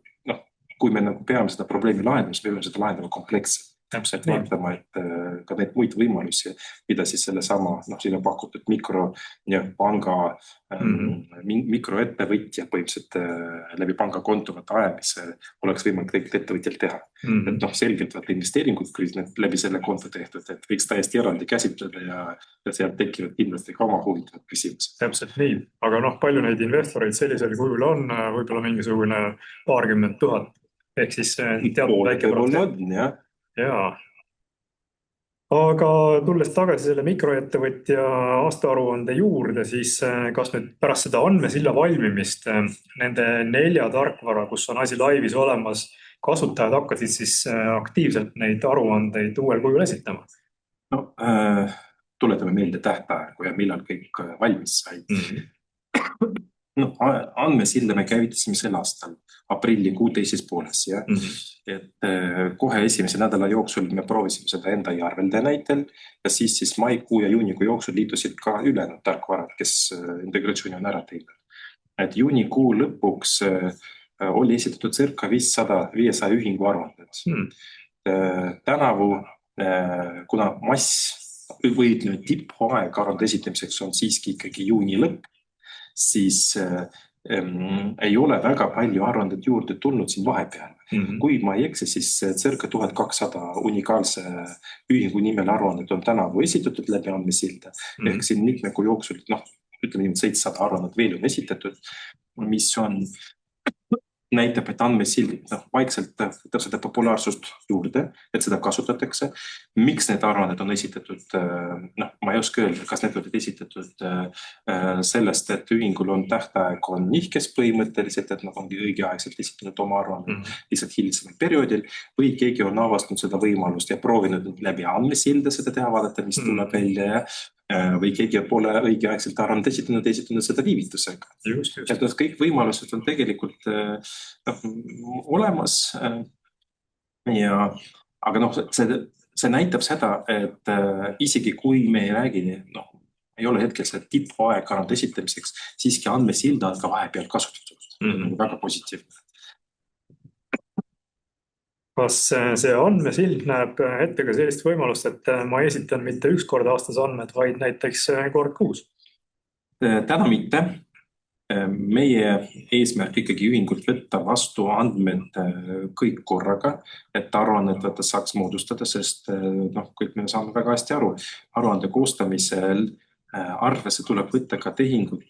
kui me peame seda probleemi lahendama, siis me peame seda lahendama kompleksselt. Täpselt vaatama, et ka neid muid võimalusi, mida siis sellesama siin on pakutud mikropanga, mikroettevõtja põhimõtteliselt läbi pangakontuvate ajamise oleks võimalik tegelikult ettevõtjal teha. Et selgelt vaata investeeringud, kui need läbi selle konto tehtud, et võiks täiesti eraldi käsitleda ja sealt tekivad kindlasti ka oma huvitavad küsimused. Täpselt nii, aga palju neid investoreid sellisel kujul on, võib-olla mingisugune 20 000, ehk siis teatud väike protsent. Jaa. Aga tulles tagasi selle mikroettevõtja aastaaruande juurde, siis kas nüüd pärast seda andmesilla valmimist nende 4 tarkvara, kus on asi laivis olemas, kasutajad hakkasid siis aktiivselt neid aruandeid uuel kujul esitama? Tuletame meelde tähtaegu ja millal kõik valmis said. Andmesilla me käivitasime sel aastal, aprillikuu teises pooles. Et kohe esimese nädala jooksul me proovisime seda enda järvelde näitel ja siis maikuu ja juunikuu jooksul liitusid ka ülejäänud tarkvarad, kes integratsiooni on ära teinud. Et juunikuu lõpuks oli esitatud circa 500 ühingu aruanded. Tänavu, kuna või tippaeg aruande esitamiseks on siiski ikkagi juuni lõpp, siis ei ole väga palju aruandeid juurde tulnud siin vahepeal. Kui ma ei eksi, siis circa 1200 unikaalse ühingu nimel aruandeid on tänavu esitatud läbi andmesilda. Ehk siin mitme kuu jooksul, ütleme 700 aruandeid veel on esitatud, mis on näitab, et andmesild vaikselt tõstab populaarsust juurde, et seda kasutatakse. Miks need aruanded on esitatud? Ma ei oska öelda, kas need olid esitatud sellest, et ühingul on tähtaeg on nihkes põhimõtteliselt, et nad ongi õigeaegselt esitanud oma aruanded lihtsalt hilisemal perioodil või keegi on avastanud seda võimalust ja proovinud läbi andmesilda seda teha, vaadata, mis tuleb välja või keegi pole õigeaegselt aruanded esitanud seda viivitusega. Et kõik võimalused on tegelikult olemas. Aga see näitab seda, et isegi kui me ei räägi, ei ole hetkel seda tipuaeg aruande esitamiseks, siiski andmesilda on ka vahepeal kasutatud. Väga positiivne. Kas see andmesild näeb ette ka sellist võimalust, et ma esitan mitte üks kord aastas andmed, vaid näiteks kord kuus? Täna mitte. Meie eesmärk ikkagi ühingult võtta vastu andmed kõik korraga, et aruannet saaks moodustada, sest kõik me saame väga hästi aru. Aruande koostamisel arvesse tuleb võtta ka tehingud,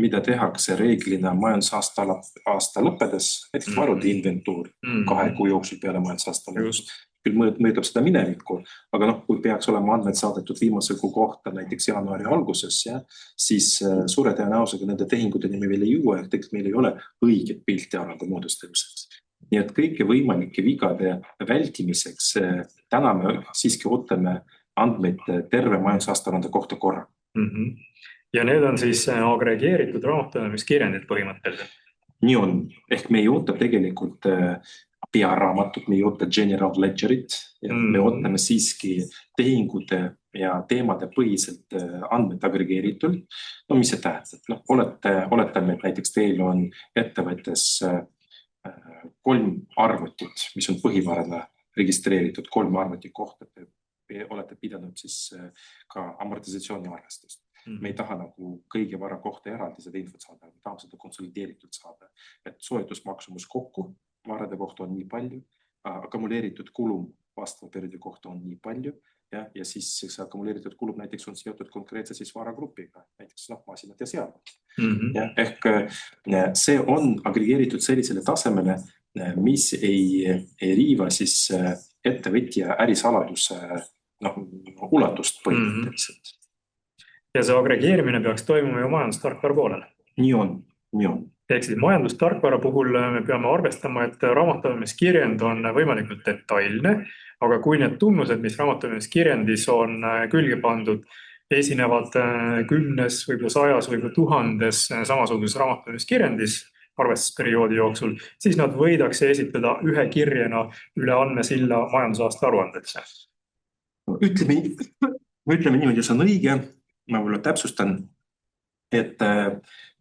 mida tehakse reeglina majandusaasta lõppedes, näiteks varude inventuur 2 kuu jooksul peale majandusaasta lõpus. Küll mõjutab seda minevikku, aga kui peaks olema andmed saadetud viimase kuu kohta näiteks jaanuari alguses, siis suure tõenäosusega nende tehinguteni me veel ei jõua, et meil ei ole õiget pilti aruande moodustamiseks. Nii et kõike võimalike vigade vältimiseks täna me siiski ootame andmeid terve majandusaasta aruande kohta korra. Ja need on siis agregeeritud raamatupidamiskirjandid põhimõtteliselt? Nii on. Ehk me ei oota tegelikult pearaamatut, me ei oota General Ledgerit. Me ootame siiski tehingute ja teemade põhiselt andmed agregeeritult. Mis see tähendab? Oletame, et näiteks teil on ettevõttes 3 arvutit, mis on põhivarana registreeritud 3 arvuti kohta. Te olete pidanud siis ka amortisatsiooni arvestust. Me ei taha kõige vara kohta eraldi seda infot saada, me tahame seda konsolideeritud saada. Et soetusmaksumus kokku varade kohta on nii palju, akkumuleeritud kulum vastava perioodi kohta on nii palju ja siis see akkumuleeritud kulum näiteks on seotud konkreetse siis varagrupiga, näiteks masinad ja seadmed. Ehk see on agregeeritud sellisele tasemele, mis ei riiva siis ettevõtja ärisaladuse ulatust põhimõtteliselt. Ja see agregeerimine peaks toimuma ju majandustarkvara poolel. Nii on. Ehk siis majandustarkvara puhul me peame arvestama, et raamatupidamiskirjand on võimalikult detailne, aga kui need tunnused, mis raamatupidamiskirjandis on külge pandud, esinevad 10, võib-olla 100, võib-olla 1000 samasuguses raamatupidamiskirjandis arvestusperioodi jooksul, siis nad võidakse esitada ühe kirjena üle andmesilla majandusaasta aruandesse. Ütleme niimoodi, see on õige. Ma võib-olla täpsustan, et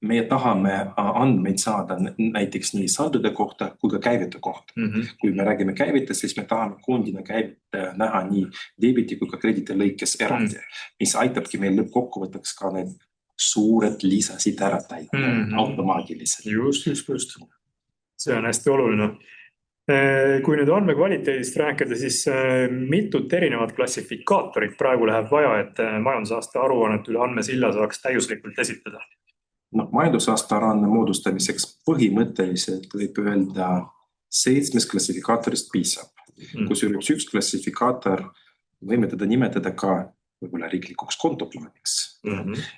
meie tahame andmeid saada näiteks nii saldude kohta kui ka käivete kohta. Kui me räägime käivitest, siis me tahame koondina käivite näha nii debiti kui ka krediti lõikes eraldi, mis aitabki meil lõppkokkuvõtteks ka need suured lisasid ära täita automaatiliselt. Just. See on hästi oluline. Kui nüüd andmekvaliteedist rääkida, siis mitut erinevat klassifikaatorit praegu läheb vaja, et majandusaasta aruannet üle andmesilla saaks täiuslikult esitada? Majandusaasta aruanne moodustamiseks põhimõtteliselt võib öelda 7 klassifikaatorist piisab. Kus üks klassifikaator võime teda nimetada ka võib-olla riiklikuks kontoplaaniks.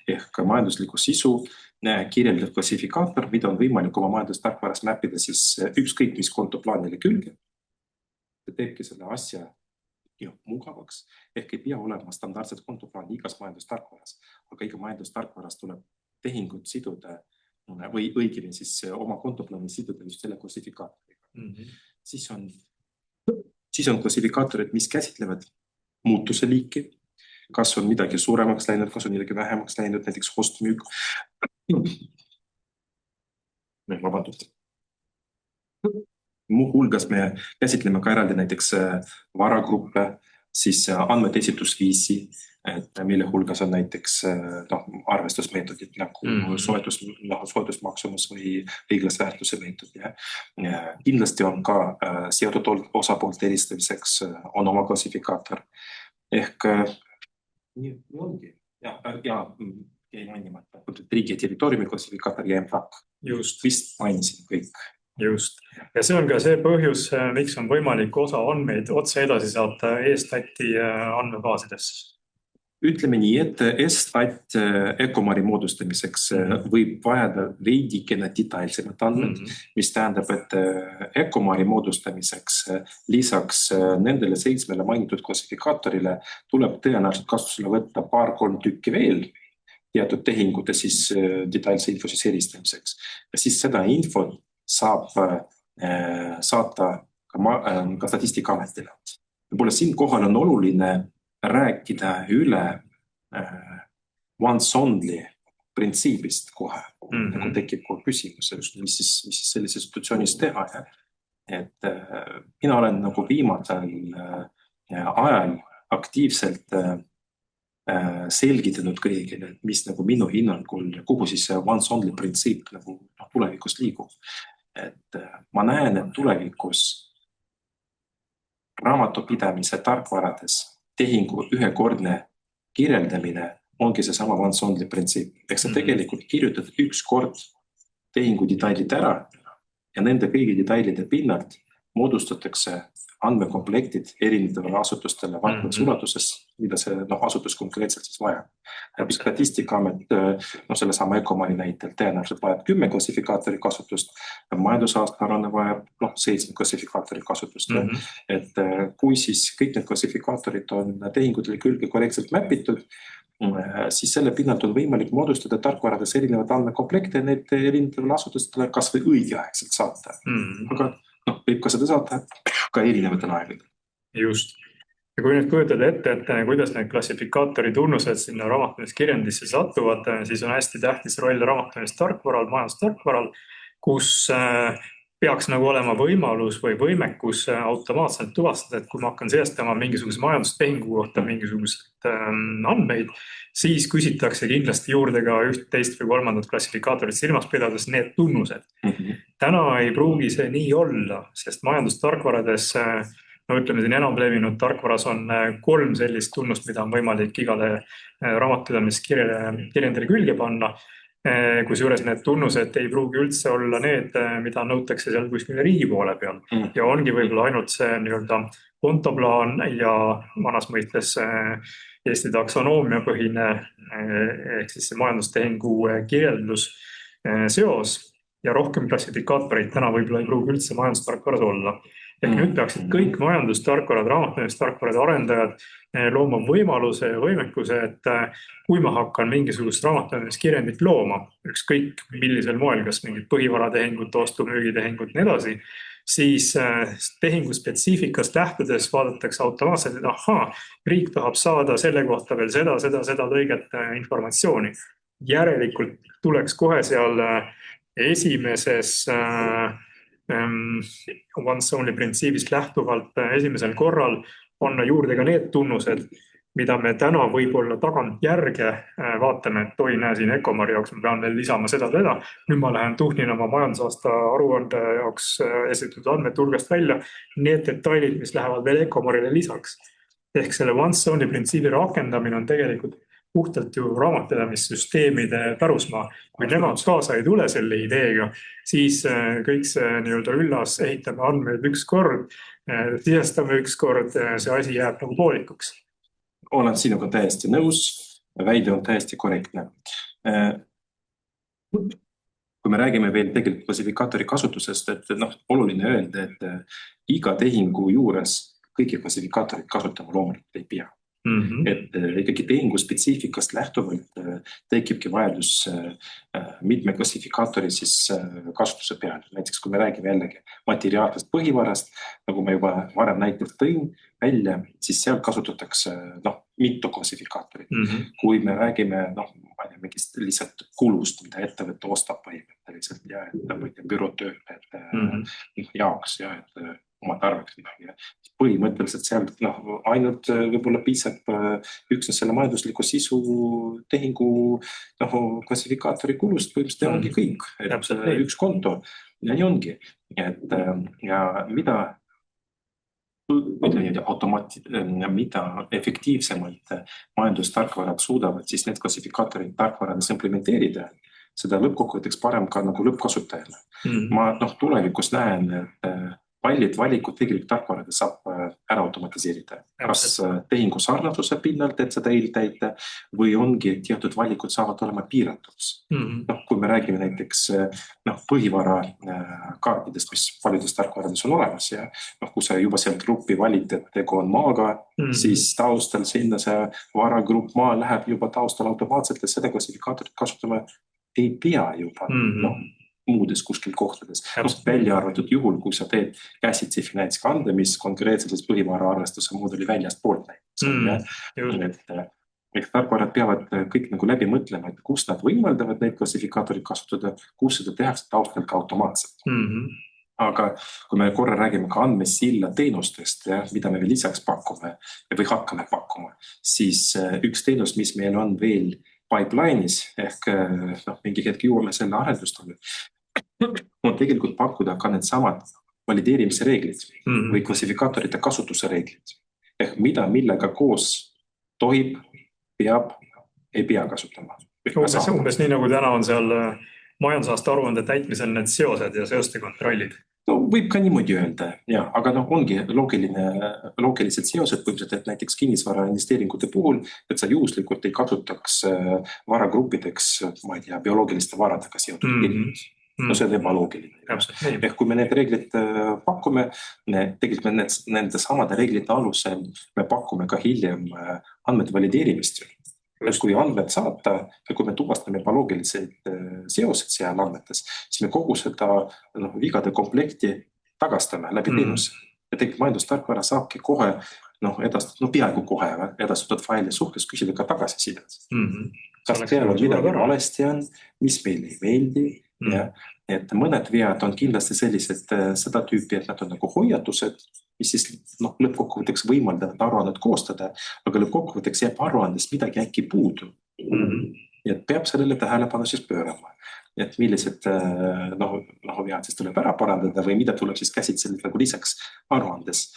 Ehk majandusliku sisu kirjeldav klassifikaator, mida on võimalik oma majandustarkvaras mäppida siis ükskõik mis kontoplaanile külge. See teebki selle asja mugavaks, ehk ei pea olema standardset kontoplaani igas majandustarkvaras, aga iga majandustarkvaras tuleb tehingut siduda või õigemini siis oma kontoplaani siduda just selle klassifikaatoriga. Siis on klassifikaatorid, mis käsitlevad muutuse liiki, kas on midagi suuremaks läinud, kas on midagi vähemaks läinud, näiteks ostmüük. Muuhulgas me käsitleme ka eraldi näiteks varagruppe, siis andmete esitusviisi, mille hulgas on näiteks arvestusmeetodid nagu soetusmaksumus või õiglasväärtuse meetod. Kindlasti on ka seotud osapoolte eristamiseks on oma klassifikaator. Ehk nii ongi. Ja ei mainimata, riigi ja territooriumi klassifikaator ja MFAQ. Vist mainisin kõik. just. Ja see on ka see põhjus, miks on võimalik osa andmeid otse edasi saata eesTAT-i andmebaasidesse. Ütleme nii, et eesTAT Ecomari moodustamiseks võib vajada veidikene detailsemat andmed, mis tähendab, et Ecomari moodustamiseks lisaks nendele 7 mainitud klassifikaatorile tuleb tõenäoliselt kasutusele võtta 2-3 tükki veel teatud tehingute siis detailse info siis eristamiseks. Ja siis seda infot saab saata ka Statistikaametile. Võib-olla siin kohal on oluline rääkida üle once only printsiibist kohe, nagu tekib kohe küsimus, mis siis sellises situatsioonis teha. Et mina olen nagu viimasel ajal aktiivselt selgitanud kõigile, et mis nagu minu hinnangul, kuhu siis see once only printsiip nagu tulevikus liigub. Et ma näen, et tulevikus raamatupidamise tarkvarades tehingu ühekordne kirjeldamine ongi see sama once only printsiip. Ehk sa tegelikult kirjutad üks kord tehingu detailid ära ja nende kõigi detailide pinnalt moodustatakse andmekomplektid erinevatele asutustele vaatavas ulatuses, mida see asutus konkreetselt siis vajab. Statistikaamet selle sama Ecomari näitel tõenäoliselt vajab 10 klassifikaatori kasutust, majandusaasta-aruanne vajab 7 klassifikaatori kasutust. Et kui siis kõik need klassifikaatorid on tehingutele külge korrektselt mäpitud, siis selle pinnalt on võimalik moodustada tarkvarades erinevad andmekomplekte ja need erinevatele asutustele kas või õigeaegselt saata. Aga võib ka seda saata ka erinevatel aegadel. Just. Ja kui nüüd kujutada ette, et kuidas need klassifikaatori tunnused sinna raamatamiskirjandisse satuvad, siis on hästi tähtis roll raamatamistarkvaral, majandustarkvaral, kus peaks nagu olema võimalus või võimekus automaatselt tuvastada, et kui ma hakkan seestama mingisuguse majandustehingu kohta mingisugused andmeid, siis küsitakse kindlasti juurde ka üht, teist või kolmandat klassifikaatorit silmas pidades need tunnused. Täna ei pruugi see nii olla, sest majandustarkvarades, ütleme siin enam levinud tarkvaras on 3 sellist tunnust, mida on võimalik igale raamatupidamiskirjandile külge panna. Kusjuures need tunnused ei pruugi üldse olla need, mida nõutakse seal kuskil riigi poole peal. Ja ongi võib-olla ainult see nii-öelda kontoplaan ja vanas mõistes Eesti taksonoomia põhine ehk siis see majandustehingu kirjeldus seos ja rohkem klassifikaatoreid täna võib-olla ei pruugi üldse majandustarkvaras olla. Ehk nüüd peaksid kõik majandustarkvarad, raamatamistarkvarad, arendajad looma võimaluse ja võimekuse, et kui ma hakkan mingisugust raamatamiskirjandit looma, ükskõik millisel moel, kas mingid põhivaratehingut, ostu-müügitehingut ja nii edasi, siis tehingu spetsiifikast lähtudes vaadatakse automaatselt, et riik tahab saada selle kohta veel seda lõiget informatsiooni. Järelikult tuleks kohe seal esimeses once only printsiibist lähtuvalt esimesel korral panna juurde ka need tunnused, mida me täna võib-olla tagant järge vaatame, et näe siin Ecomari jaoks, ma pean veel lisama seda. Nüüd ma lähen tuhnin oma majandusaasta aruande jaoks esitatud andmete hulgast välja need detailid, mis lähevad veel Ecomarile lisaks. Ehk selle once only printsiibi rakendamine on tegelikult puhtalt ju raamatupidamissüsteemide pärusmaa. Kui nemad kaasa ei tule selle ideega, siis kõik see nii-öelda üllas ehitame andmeid üks kord, sisestame üks kord, see asi jääb nagu poolikuks. Olen sinuga täiesti nõus, väide on täiesti korrektne. Kui me räägime veel tegelikult klassifikaatori kasutusest, et oluline öelda, et iga tehingu juures kõiki klassifikaatorid kasutama loomulikult ei pea. Et ikkagi tehingu spetsiifikast lähtuvalt tekibki vajadus mitme klassifikaatori siis kasutuse peale. Näiteks kui me räägime jällegi materiaalsest põhivarast, nagu ma juba varem näiteks tõin välja, siis seal kasutatakse mitu klassifikaatorit. Kui me räägime mingist lihtsalt kulust, mida ettevõtte ostab põhimõtteliselt ja bürootöötajate jaoks ja et oma tarbeks midagi. Põhimõtteliselt seal ainult võib-olla piisab üksnes selle majandusliku sisu tehingu klassifikaatori kulust, põhimõtteliselt ongi kõik, et üks konto ja nii ongi. Ja mida mida efektiivsemalt majandustarkvarad suudavad siis need klassifikaatorid tarkvarades implementeerida, seda lõppkokkuvõtteks parem ka nagu lõppkasutajale. Ma tulevikus näen, et paljud valikud tegelikult tarkvarades saab ära automatiseerida. Kas tehingu sarnasuse pinnalt, et seda eeltäita, või ongi teatud valikud saavad olema piiratuks. Kui me räägime näiteks põhivara kaartidest, mis paljudes tarkvarades on olemas ja kui sa juba sealt gruppi valid, et tegu on maaga, siis taustal sinna see varagrupp maa läheb juba taustal automaatselt ja seda klassifikaatorit kasutama ei pea juba muudes kuskil kohtades. Välja arvatud juhul, kui sa teed käsitsi finantskande, mis konkreetselt põhivara arvestuse mooduli väljast poolt näiteks. Et tarkvarad peavad kõik nagu läbi mõtlema, et kus nad võimaldavad neid klassifikaatorid kasutada, kus seda tehakse taustal ka automaatselt. Aga kui me korra räägime ka andmesilla teenustest, mida me veel lisaks pakume või hakkame pakkuma, siis üks teenus, mis meil on veel pipeline'is ehk mingi hetk jõuame selle arendustele, on tegelikult pakkuda ka need samad valideerimise reeglid või klassifikaatorite kasutuse reeglid. Ehk mida, millega koos tohib, peab, ei pea kasutama. Umbes nii nagu täna on seal majandusaasta aruande täitmisel need seosed ja seoste kontrollid. No, võib ka niimoodi öelda, aga ongi loogilised seosed põhimõtteliselt, et näiteks kinnisvara investeeringute puhul, et sa juhuslikult ei kasutaks varagruppideks, ma ei tea, bioloogiliste varadega seotud inimesi. No see on ebaloogiline. Ehk kui me need reeglid pakume, tegelikult nende samade reeglite alusel me pakume ka hiljem andmete valideerimist. Kui andmed saata ja kui me tuvastame ebaloogilised seosed seal andmetes, siis me kogu seda vigade komplekti tagastame läbi teenuse. Ja tegelikult majandustarkvara saabki kohe peaaegu kohe edastatud faili suhtes küsida ka tagasisidet. Kas seal on midagi valesti on, mis meile ei meeldi. Et mõned vead on kindlasti sellised seda tüüpi, et nad on nagu hoiatused, mis siis lõppkokkuvõtteks võimaldavad aruannet koostada, aga lõppkokkuvõtteks jääb aruandest midagi äkki puudu. Et peab sellele tähelepanu siis pöörama. Et millised vead siis tuleb ära parandada või mida tuleb siis käsitselda nagu lisaks aruandes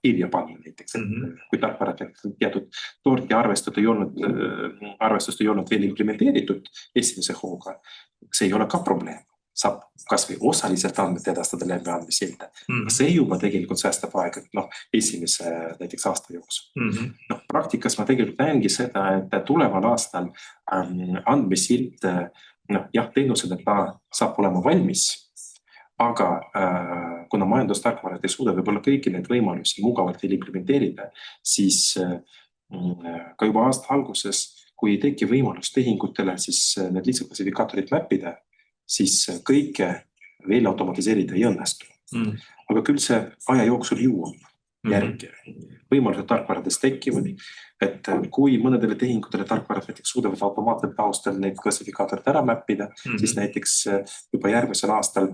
kirja panna näiteks, et kui tarkvarad teatud torti arvestust ei olnud veel implementeeritud esimese hooga, see ei ole ka probleem. Saab kas või osaliselt andmed edastada läbi andmesilda. See juba tegelikult säästab aega esimese näiteks aasta jooksul. Praktikas ma tegelikult näengi seda, et tuleval aastal andmesild, teenused, et ta saab olema valmis, aga kuna majandustarkvarad ei suuda võib-olla kõiki need võimalusi mugavalt veel implementeerida, siis ka juba aasta alguses, kui ei teki võimalus tehingutele, siis need lihtsalt klassifikaatorid mäppida, siis kõike veel automatiseerida ei õnnestu. Aga küll see aja jooksul jõuab järgi. Võimalused tarkvarades tekivad, et kui mõnedele tehingutele tarkvarad näiteks suudavad automaatselt taustal neid klassifikaatorid ära mäppida, siis näiteks juba järgmisel aastal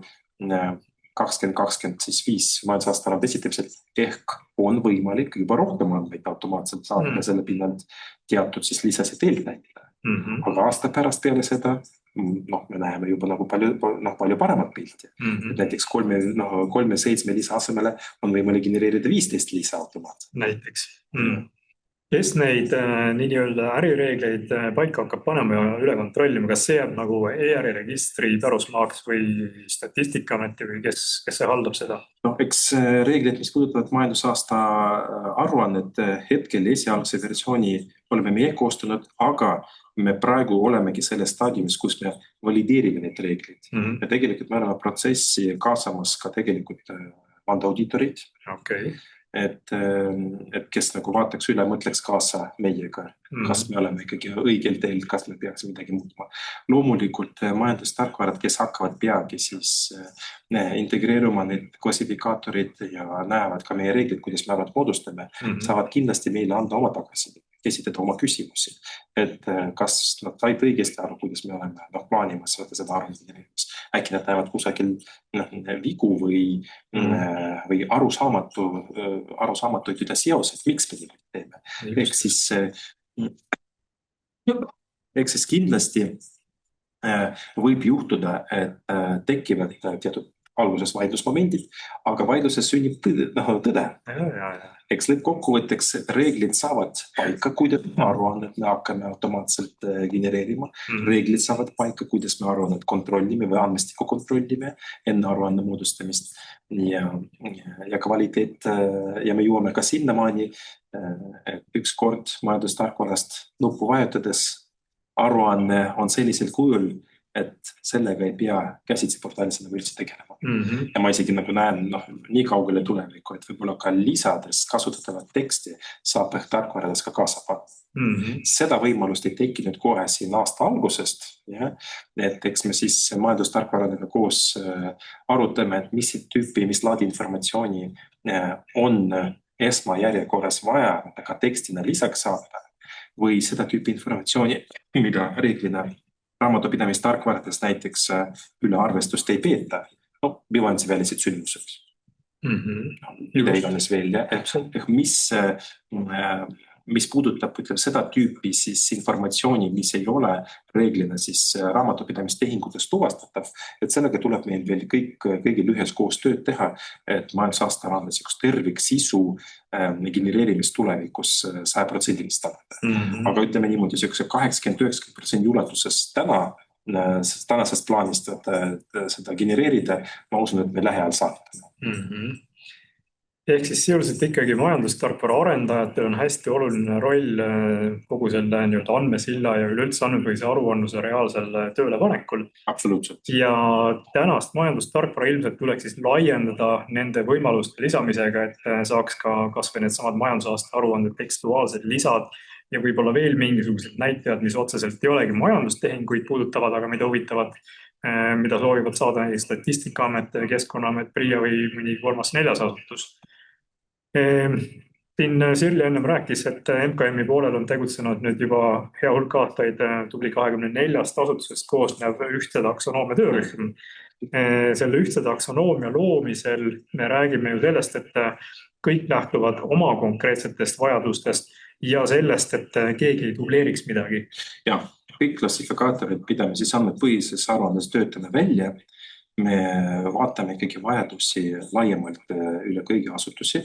2025 majandusaasta arvud esitamisel ehk on võimalik juba rohkem andmeid automaatselt saada ja selle pinnalt teatud siis lisasid eeltäita. Aga aasta pärast peale seda me näeme juba nagu palju paremat pilti. Näiteks 3-7 lisa asemele on võimalik genereerida 15 lisa automaatselt. Näiteks. Kes neid nii-öelda ärireegleid paika hakkab panema ja üle kontrollima, kas see jääb nagu ERI-registri tarusmaaks või Statistikaameti või kes see haldab seda? Eks reeglid, mis puudutavad majandusaasta aruannet, hetkel esialgse versiooni oleme meie koostanud, aga me praegu olemegi selles staadiumis, kus me valideerime neid reeglid. Ja tegelikult me oleme protsessi kaasamas ka tegelikult vandeauditorid. Et kes nagu vaataks üle, mõtleks kaasa meiega, kas me oleme ikkagi õigel teel, kas me peaks midagi muutma. Loomulikult majandustarkvarad, kes hakkavad peagi siis integreeruma need klassifikaatorid ja näevad ka meie reeglid, kuidas me arvad moodustame, saavad kindlasti meile anda oma tagasi, esitada oma küsimusi. Et kas nad said õigesti aru, kuidas me oleme plaanimas seda arvamist. Äkki nad näevad kusagil vigu või arusaamatuid üle seosed, miks me niimoodi teeme. Ehk siis kindlasti võib juhtuda, et tekivad teatud alguses vaidlusmomendid, aga vaidluses sünnib tõde. eks lõppkokkuvõtteks reeglid saavad paika, kuidas me aruannet me hakkame automaatselt genereerima. Reeglid saavad paika, kuidas me aruannet kontrollime või andmestikku kontrollime enne aruanne moodustamist ja kvaliteet ja me jõuame ka sinnamaani, et ükskord majandustarkvarast nuppu vajutades aruanne on sellisel kujul, et sellega ei pea käsitsi portaalis enam üldse tegelema. Ja ma isegi nagu näen nii kaugele tulevikku, et võib-olla ka lisades kasutatavat teksti saab tarkvarades ka kaasa panna. Seda võimalust ei tekkinud kohe siin aasta algusest, et eks me siis majandustarkvaradega koos arutame, et mis tüüpi, mis laadi informatsiooni on esmajärjekorras vaja ka tekstina lisaks saada või seda tüüpi informatsiooni, mida reeglina raamatupidamistarkvarades näiteks üle arvestust ei peeta, bilansivälised sündmused. Mida iganes veel, mis puudutab seda tüüpi siis informatsiooni, mis ei ole reeglina siis raamatupidamistehingutes tuvastatav, et sellega tuleb meil veel kõigil ühes koos tööd teha, et majandusaasta raames tervik sisu genereerimist tulevikus 100% tagada. Aga ütleme niimoodi, 80-90% ulatuses tänasest plaanist seda genereerida, ma usun, et me lähiajal saavutame. Ehk siis sisuliselt ikkagi majandustarkvara arendajatel on hästi oluline roll kogu selle andmesilla ja üleüldse andmepõhise aruandluse reaalsel tööle panekul. Absoluutselt. Ja tänast majandustarkvara ilmselt tuleks siis laiendada nende võimaluste lisamisega, et saaks ka kasvõi need samad majandusaasta aruanded tekstuaalsed lisad ja võib-olla veel mingisugused näitajad, mis otseselt ei olegi majandustehinguid puudutavad, aga mida huvitavad, mida soovivad saada Statistikaamet, Keskkonnaamet, PRIA või mõni kolmas neljas asutus. Siin Sirli ennem rääkis, et MKM-i poolel on tegutsenud nüüd juba hea hulk aastaid tubli 24 asutusest koosnev ühtse taksonoomia töörühm. Selle ühtse taksonoomia loomisel me räägime ju sellest, et kõik lähtuvad oma konkreetsetest vajadustest ja sellest, et keegi ei dubleeriks midagi. Ja, kõik klassifikaatorid pidame siis andmepõhises aruandes töötame välja. Me vaatame ikkagi vajadusi laiemalt üle kõigi asutusi,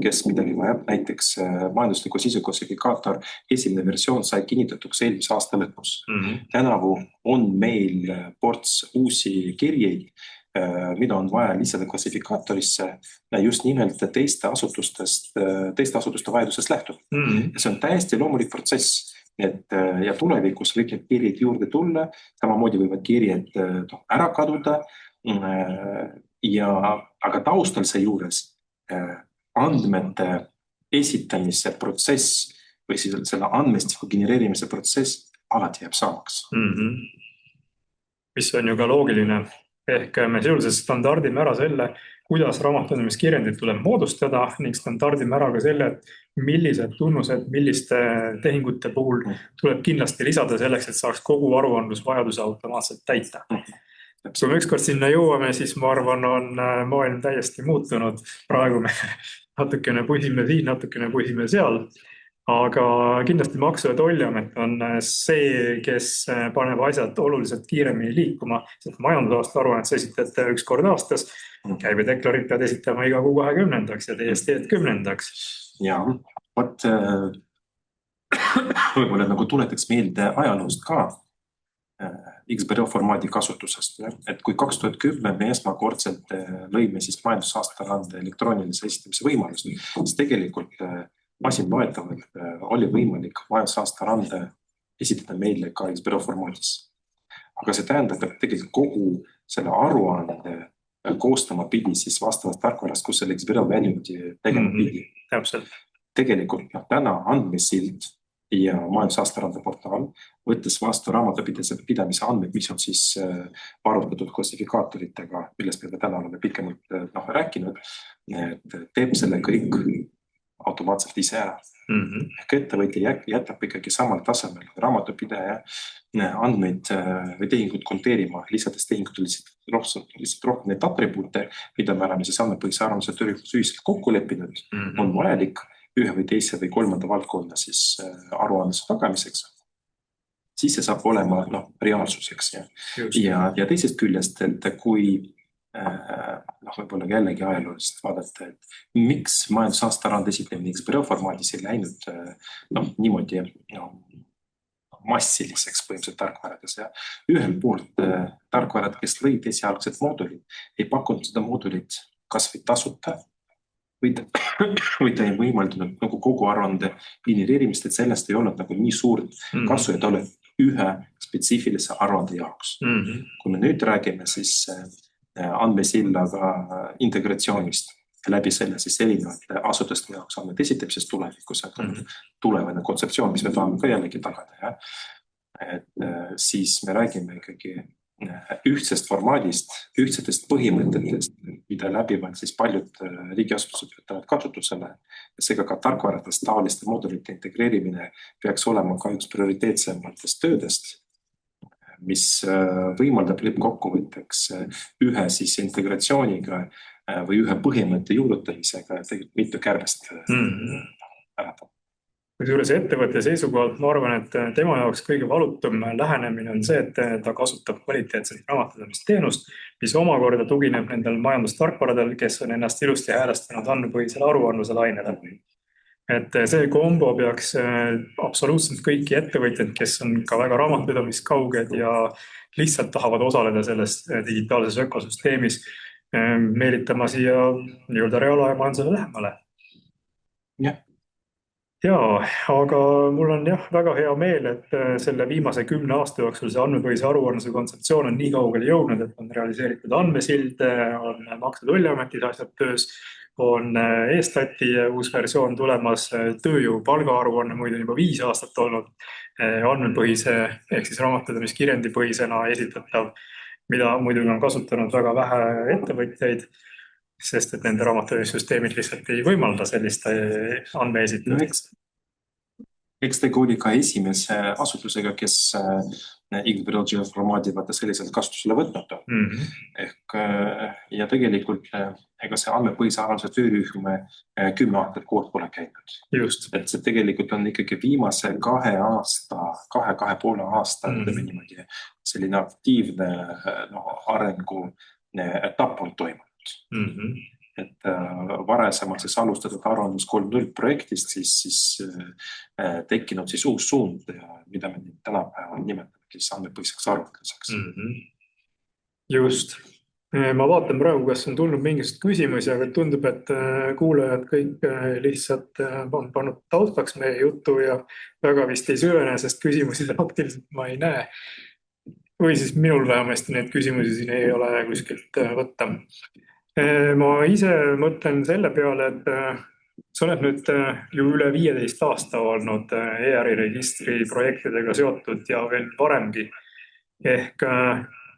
kes midagi vajab. Näiteks majandusliku sisu klassifikaator esimene versioon sai kinnitatuks eelmise aasta lõpus. Tänavu on meil ports uusi kirjeid, mida on vaja lisada klassifikaatorisse just nimelt teiste asutuste vajadusest lähtub. See on täiesti loomulik protsess. Ja tulevikus võib need kirjed juurde tulla, samamoodi võivad kirjed ära kaduda, aga taustal see juures andmete esitamise protsess või siis selle andmestiku genereerimise protsess alati jääb samaks. Mis on ju ka loogiline. Ehk me sisuliselt standardime ära selle, kuidas raamatupidamiskirjendit tuleb moodustada ning standardime ära ka selle, et millised tunnused, milliste tehingute puhul tuleb kindlasti lisada selleks, et saaks kogu aruandlusvajaduse automaatselt täita. Kui me ükskord sinna jõuame, siis ma arvan, on maailm täiesti muutunud. Praegu me natukene pusime siin, natukene pusime seal. Aga kindlasti Maksu- ja Tolliamet on see, kes paneb asjad oluliselt kiiremini liikuma, sest majandusaasta aruannet sa esitate üks kord aastas, käibedeklarid pead esitama iga kuu 20. ja DST-d 10. Ja, võib-olla nagu tuletaks meelde ajaloost ka XBRL formaadi kasutusest, et kui 2010 me esmakordselt lõime siis majandusaasta rande elektroonilise esitamise võimalust, siis tegelikult masinloetavalt oli võimalik majandusaasta rande esitada meile ka XBRL formaadis. Aga see tähendab, et tegelikult kogu selle aruande koostama pidi siis vastavast tarkvarast, kus selle XBRL väljumdi tegema pidi. Tegelikult täna andmesild ja majandusaasta rande portaal, võttes vastu raamatupidamise andmed, mis on siis varutatud klassifikaatoritega, millest me täna oleme pikemalt rääkinud, teeb selle kõik automaatselt ise ära. Ehk ettevõtja jätab ikkagi samal tasemel raamatupidaja andmeid või tehingut konteerima, lisades tehingutele lihtsalt rohkem neid atribuute, mida me oleme siis andmepõhise aruandluse töörühmas ühiselt kokku leppinud, on vajalik ühe või teise või kolmanda valdkonna siis aruandluse tagamiseks, siis see saab olema reaalsuseks. Ja teisest küljest, et kui võib-olla jällegi ajaloolist vaadata, et miks majandusaasta aruande esitlemine XBRO formaadis ei läinud niimoodi massiliseks põhimõtteliselt tarkvarades ja ühel poolt tarkvarad, kes lõid esialgsed moodulid, ei pakkunud seda moodulit kas või tasuta või ta ei võimaldanud nagu kogu aruande genereerimist, et sellest ei olnud nagu nii suurt kasu, et ole ühe spetsiifilise aruande jaoks. Kui me nüüd räägime siis andmesillaga integratsioonist läbi selle siis erinevate asutuste jaoks andmed esitamisest tulevikus, tulevane kontseptsioon, mis me tahame ka jällegi tagada, et siis me räägime ikkagi ühtsest formaadist, ühtsetest põhimõtetest, mida läbivad siis paljud riigiasutused võtavad kasutusele. Seega ka tarkvaradest taoliste moodulite integreerimine peaks olema ka üks prioriteetsematest töödest, mis võimaldab lõppkokkuvõtteks ühe siis integratsiooniga või ühe põhimõtte juurutamisega tegelikult mitu kärbest ärada. Kusjuures ettevõtte seisukohalt ma arvan, et tema jaoks kõige valutum lähenemine on see, et ta kasutab kvaliteetset raamatupidamisteenust, mis omakorda tugineb nendel majandustarkvaradel, kes on ennast ilusti häälestanud andmepõhisele aruandluse lainele. Et see kombo peaks absoluutselt kõiki ettevõtjaid, kes on ka väga raamatupidamiskauged ja lihtsalt tahavad osaleda selles digitaalses ökosüsteemis, meelitama siia nii-öelda reaalaja majandusele lähemale. Jaa, aga mul on väga hea meel, et selle viimase 10 aasta jooksul see andmepõhise aruandluse kontseptsioon on nii kaugele jõudnud, et on realiseeritud andmesild, on Maksu- ja Tolliametis asjad töös, on ESTAT-i uus versioon tulemas, tööjõu palgaaruanne muide juba 5 aastat olnud andmepõhise ehk siis raamatupidamiskirjendipõhisena esitatav, mida muidugi on kasutanud väga vähe ettevõtjaid, sest et nende raamatupidamissüsteemid lihtsalt ei võimalda sellist andmeesitamist. Eks tegu oli ka esimese asutusega, kes XBRO formaadi selliselt kasutusele võtnud. Ja tegelikult ega see andmepõhise aruandluse töörühm 10 aastat koos pole käinud. Just. Et see tegelikult on ikkagi viimase 2,5 aasta niimoodi selline aktiivne arengu etapp on toimunud. Et varasemalt siis alustatud aruandlus 3.0 projektist siis tekkinud siis uus suund, mida me tänapäeval nimetame siis andmepõhiseks aruandluseks. Just. Ma vaatan praegu, kas on tulnud mingisugust küsimusi, aga tundub, et kuulajad kõik lihtsalt on pannud taustaks meie juttu ja väga vist ei süvene, sest küsimusi praktiliselt ma ei näe. Või siis minul vähemasti neid küsimusi siin ei ole kuskilt võtta. Ma ise mõtlen selle peale, et sa oled nüüd ju üle 15 aasta olnud ERI registri projektidega seotud ja veel varemgi. Ehk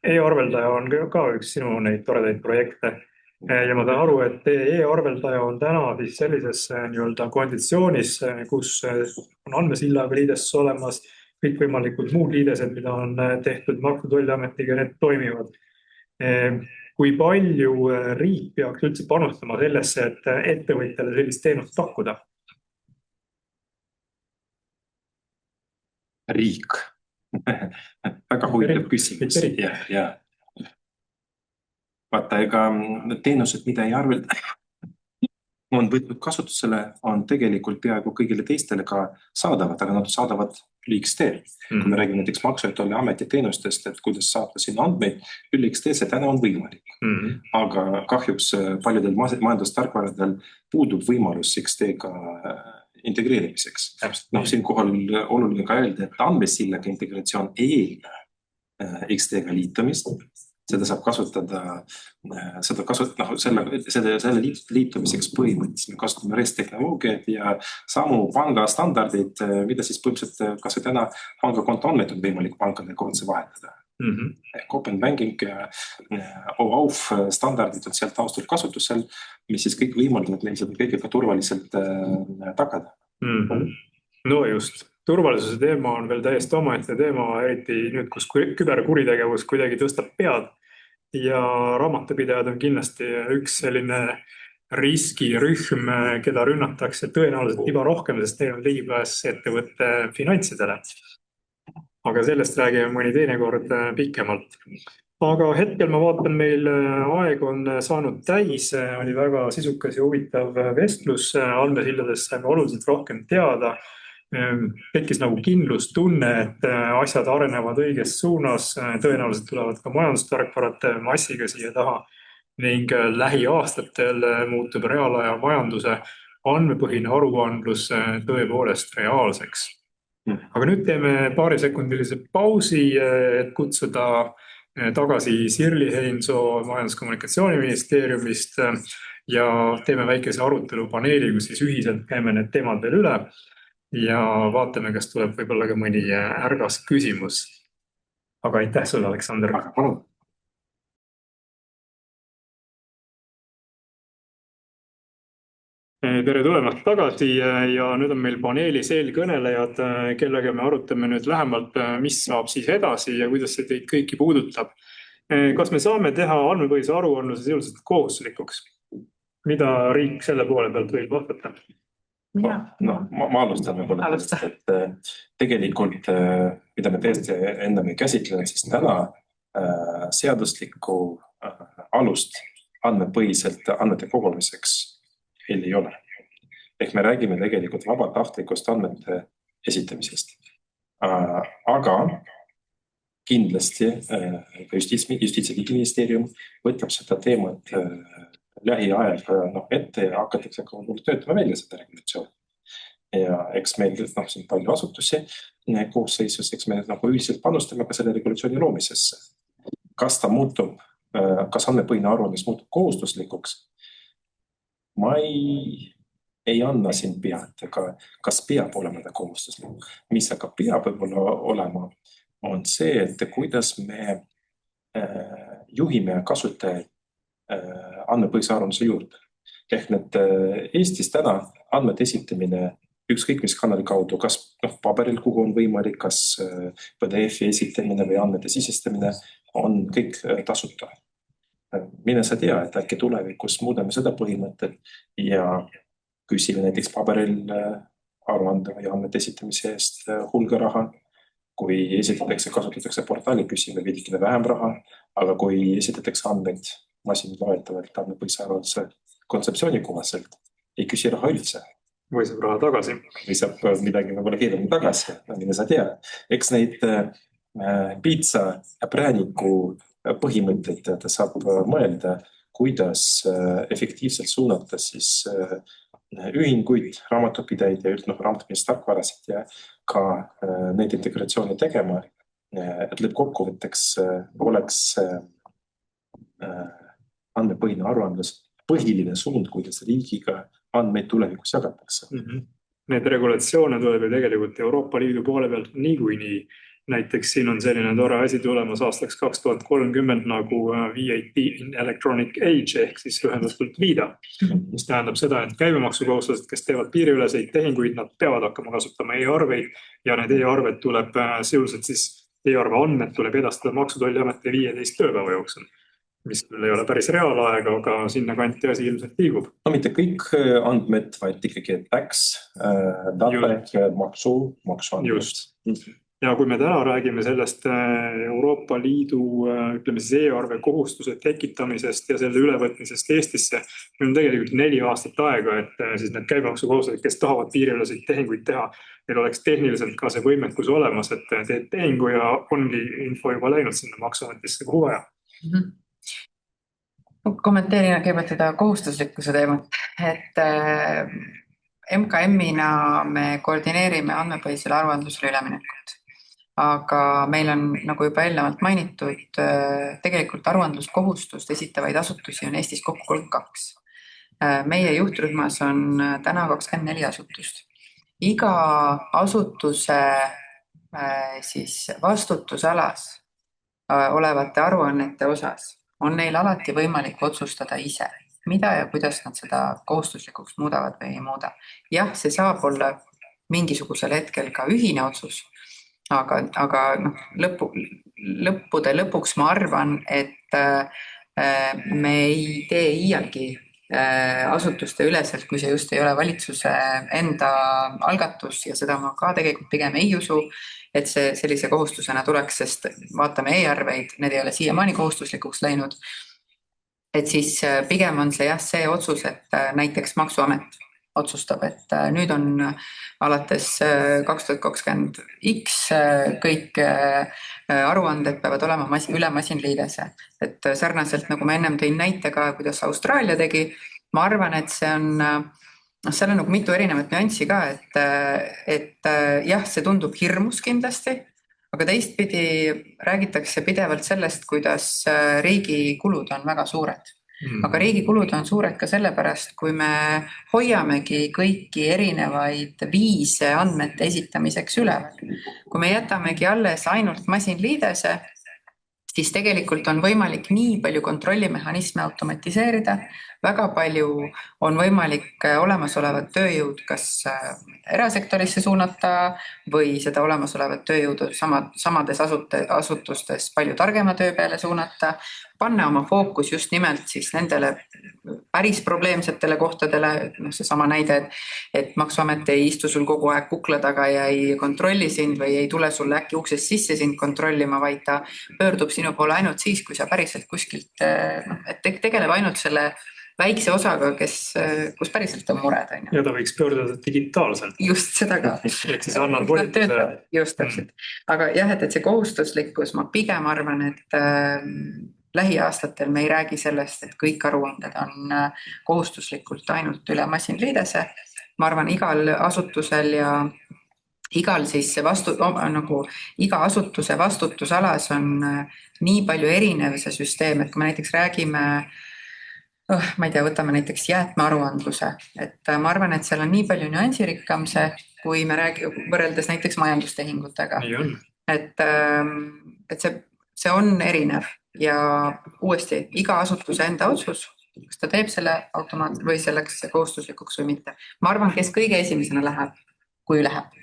e-arveldaja on ka üks sinu neid toredaid projekte. Ja ma saan aru, et e-arveldaja on täna siis sellises nii-öelda konditsioonis, kus on andmesillaga liideses olemas kõikvõimalikud muud liidesed, mida on tehtud Maksu- ja Tolliametiga, need toimivad. Kui palju riik peaks üldse panustama sellesse, et ettevõtjale sellist teenust pakkuda? Riik. Väga huvitav küsimus. Vaata, ega teenused, mida ei arvelda, on võtnud kasutusele, on tegelikult peaaegu kõigile teistele ka saadavad, aga nad saadavad XT. Kui me räägime näiteks Maksu- ja Tolliameti teenustest, et kuidas saada sinna andmeid, XT see täna on võimalik. Aga kahjuks paljudel majandustarkvaradel puudub võimalus XT-ga integreerimiseks. Siinkohal oluline ka öelda, et andmesillaga integratsioon eelda XT-ga liitumist. Seda saab kasutada, selle liitumiseks põhimõtteliselt me kasutame REST-tehnoloogiat ja samu panga standardid, mida siis põhimõtteliselt kas või täna pangakonto andmeid on võimalik pankade koodse vahetada. Open Banking ja OAuth standardid on sealt taustal kasutusel, mis siis kõik võimaldavad meil seda kõigega turvaliselt tagada. No just. Turvalisuse teema on veel täiesti omaette teema, eriti nüüd, kus küberkuritegevus kuidagi tõstab pead ja raamatupidajad on kindlasti üks selline riskirühm, keda rünnatakse tõenäoliselt juba rohkem, sest neil on ligipääs ettevõtte finantsidele. Aga sellest räägime mõni teine kord pikemalt. aga hetkel ma vaatan, meil aeg on saanud täis, oli väga sisukas ja huvitav vestlus, andmesildadest saime oluliselt rohkem teada. Tekkis nagu kindlustunne, et asjad arenevad õiges suunas, tõenäoliselt tulevad ka majandustarkvarad massiga siia taha ning lähiaastatel muutub reaalaja majanduse andmepõhine aruandlus tõepoolest reaalseks. Aga nüüd teeme paarisekundilise pausi, et kutsuda tagasi Sirli Heinsoo Majandus-Kommunikatsiooniministeeriumist ja teeme väikese arutelupaneeli, kus siis ühiselt käime need teemad veel üle ja vaatame, kas tuleb võib-olla ka mõni ärgas küsimus. Aga aitäh sulle, Aleksander. Palun. Tere tulemast tagasi ja nüüd on meil paneelis eelkõnelejad, kellega me arutame nüüd lähemalt, mis saab siis edasi ja kuidas see teid kõiki puudutab. Kas me saame teha andmepõhise aruandluse sisuliselt kohustuslikuks? Mida riik selle poole pealt võib vastata? Ma alustan võib-olla. Tegelikult, mida me tõesti enne me käsitleme, siis täna seaduslikku alust andmepõhiselt andmete kogumiseks ei ole. Ehk me räägime tegelikult vabatahtlikust andmete esitamisest. Aga kindlasti Justiits- ja Digiministeerium võtab seda teemat lähiajal ette ja hakatakse ka töötama välja seda regulatsiooni. Ja eks meil siin palju asutusi koosseisus, eks me ühiselt panustame ka selle regulatsiooni loomisesse. Kas ta muutub, kas andmepõhine aruandlus muutub kohustuslikuks? Ma ei anna siin pead, kas peab olema ta kohustuslik. Mis aga peab võib-olla olema, on see, et kuidas me juhime kasutajaid andmepõhise aruandluse juurde. Ehk need Eestis täna andmete esitamine ükskõik mis kanali kaudu, kas paberil, kuhu on võimalik, kas PDF-i esitamine või andmete sisestamine on kõik tasuta. Mine sa tea, et äkki tulevikus muudame seda põhimõtet ja küsime näiteks paberil aruande või andmete esitamise eest hulga raha. Kui esitatakse, kasutatakse portaali, küsime veidikene vähem raha, aga kui esitatakse andmeid masinloetavalt andmepõhise aruandluse kontseptsiooni kohaselt, ei küsi raha üldse. Või saab raha tagasi. Või saab midagi võib-olla kiiremini tagasi, mine sa tea. Eks neid piitsa ja prääniku põhimõtteid ta saab mõelda, kuidas efektiivselt suunata siis ühinguid, raamatupidajaid ja raamatupidajate tarkvarasid ja ka neid integratsioone tegema, et lõppkokkuvõtteks oleks andmepõhine aruandlus põhiline suund, kuidas riigiga andmeid tulevikus jagatakse. Need regulatsioone tuleb ju tegelikult Euroopa Liidu poole pealt niikuinii. Näiteks siin on selline tore asi tulemas aastaks 2030 nagu VAT Electronic Age ehk siis lühendatult VIDA, mis tähendab seda, et käibemaksukohustused, kes teevad piiriüleseid tehinguid, nad peavad hakkama kasutama e-arveid ja need e-arved tuleb sisuliselt siis e-arve andmed tuleb edastada Maksu- ja Tolliameti 15 tööpäeva jooksul, mis küll ei ole päris reaalaega, aga sinna kanti asi ilmselt liigub. No mitte kõik andmed, vaid ikkagi tax, data, maksuandmed. Just. Ja kui me täna räägime sellest Euroopa Liidu ütleme siis e-arve kohustuse tekitamisest ja selle ülevõtmisest Eestisse, meil on tegelikult 4 aastat aega, et siis need käibemaksukohustused, kes tahavad piiriüleseid tehinguid teha, meil oleks tehniliselt ka see võimekus olemas, et teed tehingu ja ongi info juba läinud sinna maksuametisse kuhu vaja. Kommenteerin kõigepealt seda kohustuslikkuse teemat, et MKM-ina me koordineerime andmepõhisele aruandlusele üleminekut. Aga meil on, nagu juba eelnevalt mainitud, tegelikult aruandluskohustust esitavaid asutusi on Eestis kokku 32. Meie juhtrühmas on täna 24 asutust. Iga asutuse siis vastutusalas olevate aruannete osas on neil alati võimalik otsustada ise, mida ja kuidas nad seda kohustuslikuks muudavad või ei muuda. Jah, see saab olla mingisugusel hetkel ka ühine otsus, aga lõppude lõpuks ma arvan, et me ei tee iialgi asutuste üleselt, kui see just ei ole valitsuse enda algatus ja seda ma ka tegelikult pigem ei usu, et see sellise kohustusena tuleks, sest vaatame e-arveid, need ei ole siiamaani kohustuslikuks läinud. Et siis pigem on see jah, see otsus, et näiteks Maksuamet otsustab, et nüüd on alates 2020X kõik aruanded peavad olema üle masinliidese. Et sarnaselt nagu ma ennem tõin näite ka, kuidas Austraalia tegi, ma arvan, et see on, seal on nagu mitu erinevat nüanssi ka, et jah, see tundub hirmus kindlasti, aga teistpidi räägitakse pidevalt sellest, kuidas riigi kulud on väga suured. Aga riigi kulud on suured ka sellepärast, kui me hoiamegi kõiki erinevaid viise andmete esitamiseks üleval. Kui me jätamegi alles ainult masinliidese, siis tegelikult on võimalik nii palju kontrollimehhanisme automatiseerida, väga palju on võimalik olemasolevat tööjõud kas erasektorisse suunata või seda olemasolevat tööjõudu samades asutustes palju targema töö peale suunata, panna oma fookus just nimelt siis nendele päris probleemsetele kohtadele, seesama näide, et Maksuamet ei istu sul kogu aeg kukla taga ja ei kontrolli sind või ei tule sulle äkki uksest sisse sind kontrollima, vaid ta pöördub sinu poole ainult siis, kui sa päriselt kuskilt, et tegeleb ainult selle väikse osaga, kus päriselt on mured. Ja ta võiks pöörduda digitaalselt. Just seda ka. Ehk siis annad volituse. Just täpselt. Aga jah, et see kohustuslikkus, ma pigem arvan, et lähiaastatel me ei räägi sellest, et kõik aruanded on kohustuslikult ainult üle masinliidese. Ma arvan, igal asutusel ja igal siis iga asutuse vastutusalas on nii palju erinev see süsteem, et kui me näiteks räägime ma ei tea, võtame näiteks jäätmearuandluse, et ma arvan, et seal on nii palju nüansirikkam see, kui me võrreldes näiteks majandustehingutega. Et see on erinev ja uuesti iga asutuse enda otsus, kas ta teeb selle või selleks kohustuslikuks või mitte. Ma arvan, kes kõige esimesena läheb, kui läheb,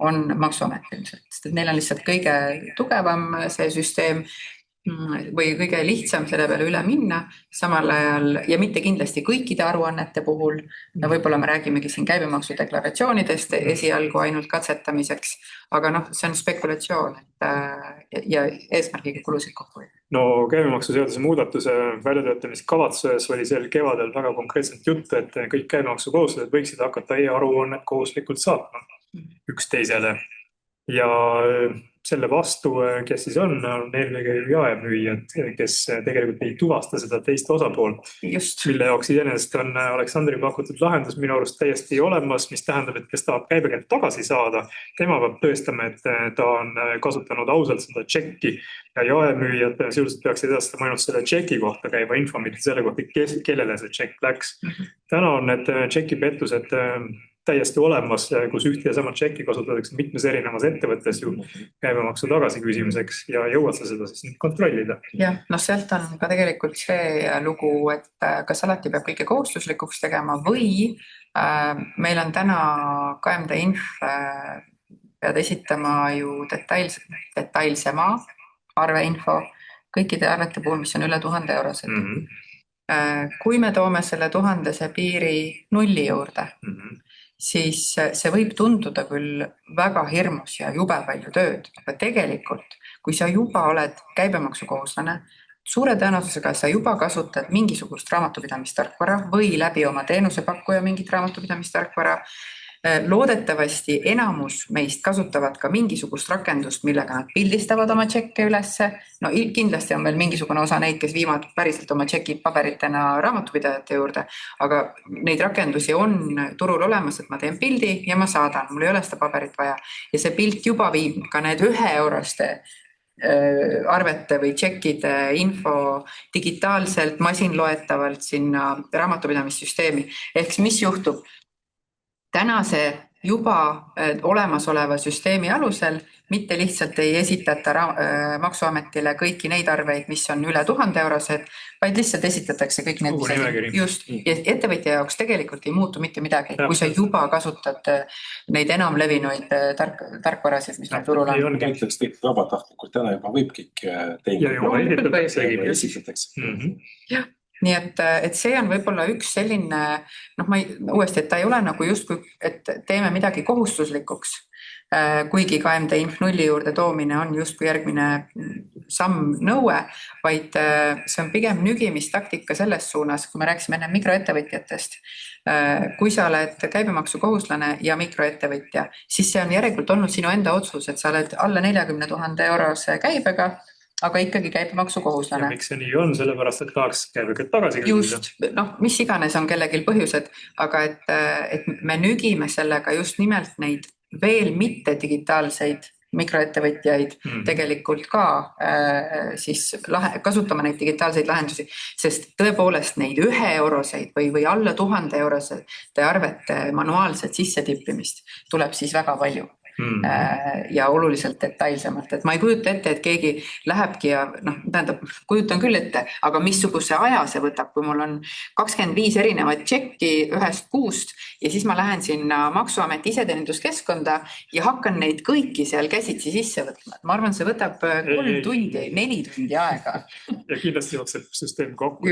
on Maksuamet ilmselt, sest et neil on lihtsalt kõige tugevam see süsteem või kõige lihtsam selle peale üle minna samal ajal ja mitte kindlasti kõikide aruannete puhul. Võib-olla me räägimegi siin käibemaksudeklaratsioonidest esialgu ainult katsetamiseks, aga see on spekulatsioon ja eesmärgiga kulusid kokku. No käibemaksuseaduse muudatuse väljatöötamiskavatsuses oli sel kevadel väga konkreetselt juttu, et kõik käibemaksukohustused võiksid hakata e-aruannet kohustuslikult saatma üksteisele ja selle vastu, kes siis on eelkõige jaemüüjad, kes tegelikult ei tuvasta seda teist osapoolt, mille jaoks iseenesest on Aleksandri pakutud lahendus minu arust täiesti olemas, mis tähendab, et kes tahab käibekätt tagasi saada, tema peab tõestama, et ta on kasutanud ausalt seda tšekki ja jaemüüjad sisuliselt peaksid edastama ainult selle tšeki kohta käiva info, mitte selle kohta, kellele see tšekk läks. Täna on need tšekipettused täiesti olemas, kus ühte ja sama tšekki kasutatakse mitmes erinevas ettevõttes ju käibemaksu tagasi küsimiseks ja jõuad sa seda siis kontrollida. Jah, sealt on ka tegelikult see lugu, et kas alati peab kõike kohustuslikuks tegema või meil on täna KMD Inf pead esitama ju detailsema arveinfo kõikide arvete puhul, mis on üle 1000 eurosed. Kui me toome selle 1000 piiri nulli juurde, siis see võib tunduda küll väga hirmus ja jube palju tööd, aga tegelikult, kui sa juba oled käibemaksukohuslane, suure tõenäosusega sa juba kasutad mingisugust raamatupidamistarkvara või läbi oma teenusepakkuja mingit raamatupidamistarkvara. Loodetavasti enamus meist kasutavad ka mingisugust rakendust, millega nad pildistavad oma tšekke ülesse. Kindlasti on veel mingisugune osa neid, kes viivad päriselt oma tšekid paberitena raamatupidajate juurde, aga neid rakendusi on turul olemas, et ma teen pildi ja ma saadan, mul ei ole seda paberit vaja. Ja see pilt juba viib ka need 1 euroste arvete või tšekkide info digitaalselt, masinloetavalt sinna raamatupidamissüsteemi. Ehk mis juhtub? Tänase juba olemasoleva süsteemi alusel mitte lihtsalt ei esitata Maksuametile kõiki neid arveid, mis on üle 1000 eurosed, vaid lihtsalt esitatakse kõik need, just, ja ettevõtja jaoks tegelikult ei muutu mitte midagi, kui sa juba kasutad neid enam levinuid tarkvarasid, mis meil turul on. Ja ütleks kõik vabatahtlikult täna juba võib kõik teine. Ja juba esitatakse. Jah. nii et see on võib-olla üks selline, uuesti, et ta ei ole nagu justkui, et teeme midagi kohustuslikuks, kuigi KMD Inf 0 juurde toomine on justkui järgmine samm nõue, vaid see on pigem nügimistaktika selles suunas, kui me rääkisime enne mikroettevõtjatest. Kui sa oled käibemaksukohuslane ja mikroettevõtja, siis see on järelikult olnud sinu enda otsus, et sa oled alla 40 000 eurose käibega, aga ikkagi käibemaksukohuslane. Ja miks see nii on, sellepärast, et tahaks käibekad tagasi küsida. Just, mis iganes on kellelgi põhjused, aga et me nügime sellega just nimelt neid veel mitte digitaalseid mikroettevõtjaid tegelikult ka siis kasutama neid digitaalseid lahendusi, sest tõepoolest neid 1 euroseid või alla 1000 eurosete arvete manuaalset sisse tippimist tuleb siis väga palju. Ja oluliselt detailsemalt, et ma ei kujuta ette, et keegi lähebki ja kujutan küll ette, aga missuguse aja see võtab, kui mul on 25 erinevat tšekki ühest kuust ja siis ma lähen sinna Maksuameti iseteeninduskeskkonda ja hakkan neid kõiki seal käsitsi sisse võtma. Ma arvan, see võtab 3 tundi, 4 tundi aega. Ja kindlasti jookseb süsteem kokku.